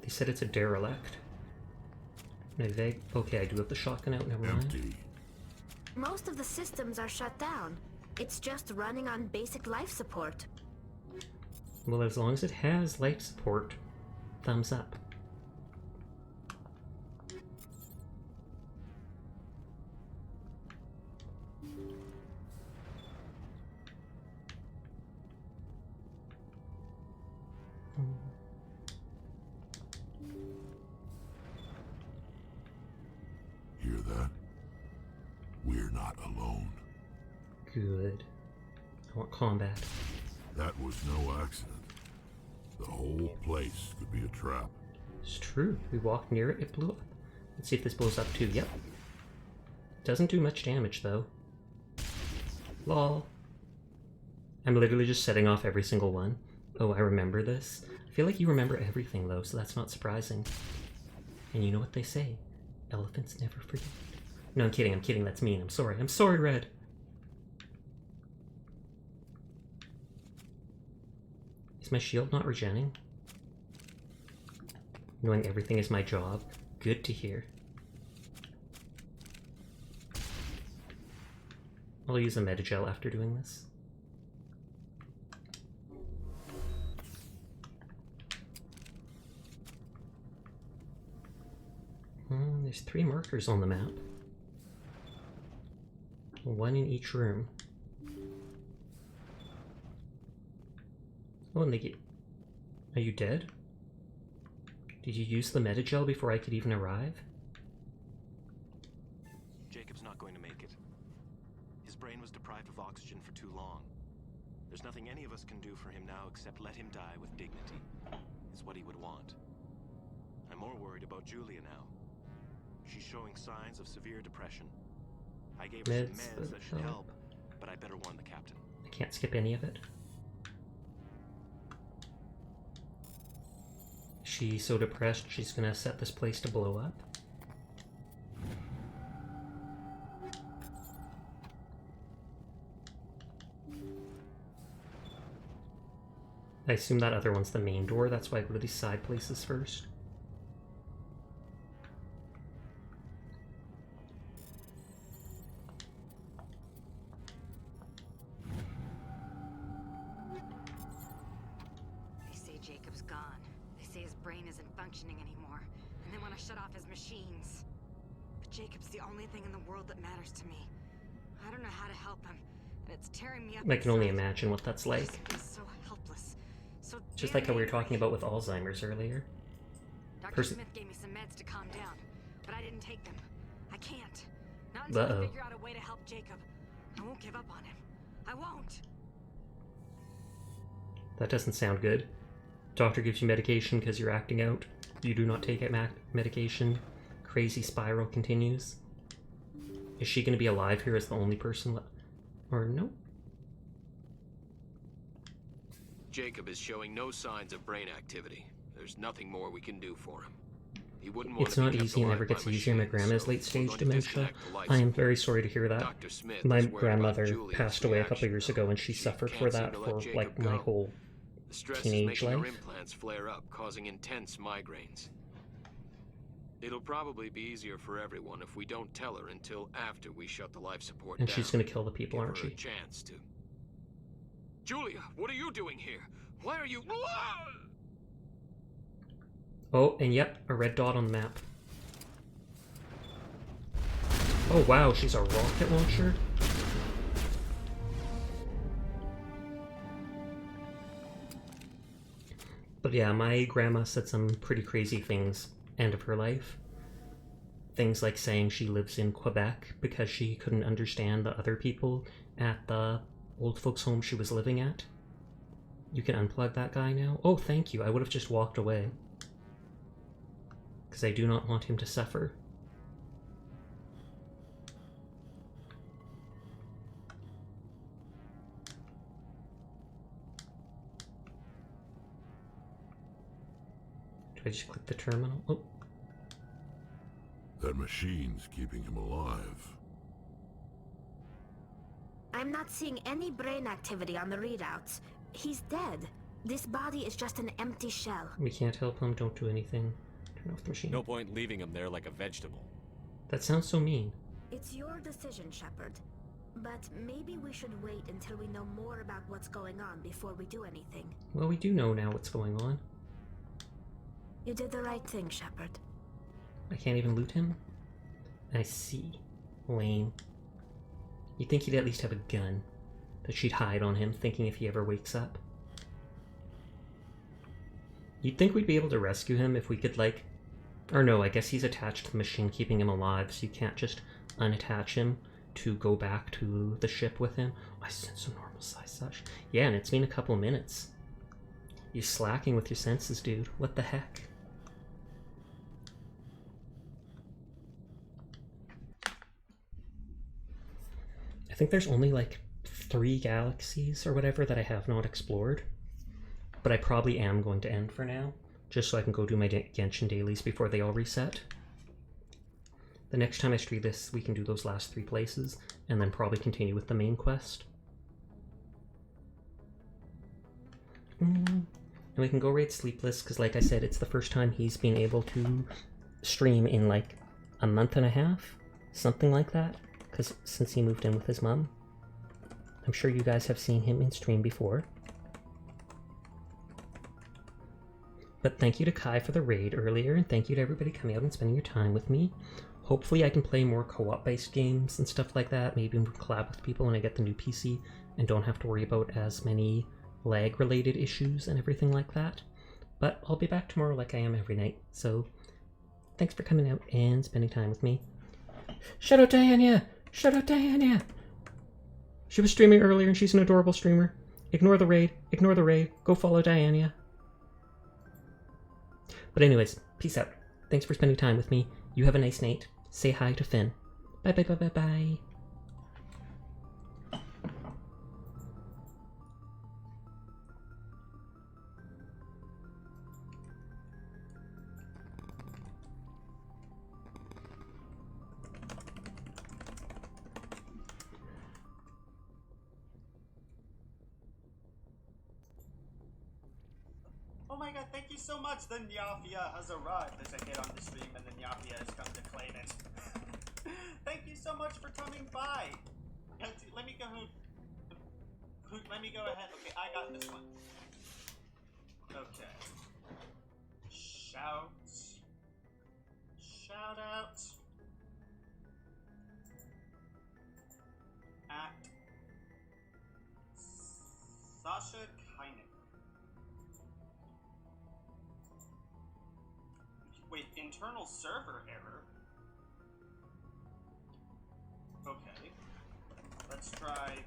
They said it's a derelict. Okay, I do have the shotgun out, never mind. Empty. Most of the systems are shut down. It's just running on basic life support. Well, as long as it has life support, thumbs up. Hear that? We're not alone. Good. I want combat. That was no accident. The whole place could be a trap. It's true. We walked near it, it blew up. Let's see if this blows up too. Yep. Doesn't do much damage, though. Lol. I'm literally just setting off every single one. Oh, I remember this. I feel like you remember everything, though, so that's not surprising. And you know what they say. Elephants never forget. No, I'm kidding, that's mean. I'm sorry, Red. Is my shield not regenning? Knowing everything is my job. Good to hear. I'll use a Metagel after doing this. There's 3 markers on the map. 1 in each room. Oh, and they get... Are you dead? Did you use the Metagel before I could even arrive? Jacob's not going to make it. His brain was deprived of oxygen for too long. There's nothing any of us can do for him now except let him die with dignity. Is what he would want. I'm more worried about Julia now. She's showing signs of severe depression. I gave her some meds that should help, but I better warn the captain. I can't skip any of it. She's so depressed she's gonna set this place to blow up. I assume that other one's the main door, that's why I go to these side places first. They say Jacob's gone. They say his brain isn't functioning anymore, and they want to shut off his machines. But Jacob's the only thing in the world that matters to me. I don't know how to help him, and it's tearing me up. I can only inside. imagine what that's like. I feel so helpless. So Just like how we were damn talking angry. about with Alzheimer's earlier. Dr. Smith gave me some meds to calm down, but I didn't take them. I can't. Not until I figure out a way to help Jacob. I won't give up on him. I won't. That doesn't sound good. Doctor gives you medication because you're acting out. You do not take medication. Crazy spiral continues. Is she going to be alive here as the only person left? Or no? Jacob is showing no signs of brain activity. There's nothing more we can do for him. He wouldn't want It's to be not kept easy and alive never by gets easier. My machines, grandma's so late-stage we're going to dementia. disconnect the life I am support. very sorry to hear that. Dr. Smith My is worried about grandmother Julia's passed away a couple reaction, years ago, and she She suffered can't for seem that to let for Jacob like go. my whole The stress is teenage making her life. implants flare up, causing intense migraines. It'll probably be easier for everyone if we don't tell her until after we shut the life support And down. she's going to kill the people, Give aren't her she? a chance to. Julia, what are you doing here? Why are you? Oh, and yep, a red dot on the map. Oh wow, she's a rocket launcher? But yeah, my grandma said some pretty crazy things end of her life. Things like saying she lives in Quebec because she couldn't understand the other people at the old folks' home she was living at. You can unplug that guy now? Oh, thank you. I would have just walked away. Because I do not want him to suffer. Do I just click the terminal? Oh. That machine's keeping him alive. I'm not seeing any brain activity on the readouts. He's dead. This body is just an empty shell. We can't help him, don't do anything. Turn off the machine. No point leaving him there like a vegetable. That sounds so mean. It's your decision, Shepard. But maybe we should wait until we know more about what's going on before we do anything. Well, we do know now what's going on. You did the right thing, Shepard. I can't even loot him? I see. Lame. You'd think he'd at least have a gun that she'd hide on him, thinking if he ever wakes up. You'd think we'd be able to rescue him if we could, like... Or no, I guess he's attached to the machine keeping him alive, so you can't just unattach him to go back to the ship with him. Oh, I sense a normal size such. Yeah, and it's been a couple minutes. You're slacking with your senses, dude. What the heck? I think there's only like 3 galaxies or whatever that I have not explored. But I probably am going to end for now, just so I can go do my Genshin dailies before they all reset. The next time I stream this, we can do those last 3 places, and then probably continue with the main quest. And we can go raid Sleepless, because like I said, it's the first time he's been able to stream in like a month and a half, something like that, because since he moved in with his mom. I'm sure you guys have seen him in stream before. But thank you to Kai for the raid earlier, and thank you to everybody coming out and spending your time with me. Hopefully I can play more co-op based games and stuff like that, maybe collab with people when I get the new PC, and don't have to worry about as many lag related issues and everything like that. But I'll be back tomorrow like I am every night, so thanks for coming out and spending time with me. Shout out Diana! Shout out Diana! She was streaming earlier and she's an adorable streamer. Ignore the raid, go follow Diana. But anyways, peace out. Thanks for spending time with me. You have a nice night. Say hi to Finn. Bye bye bye bye bye. Oh my god, thank you so much! The Nyafia has arrived. There's a hit on the stream and the Nyafia has come to claim it. Thank you so much for coming by! Let me go let me go ahead. Okay, I got this one. Okay. Shout out at internal server error. Okay. Let's try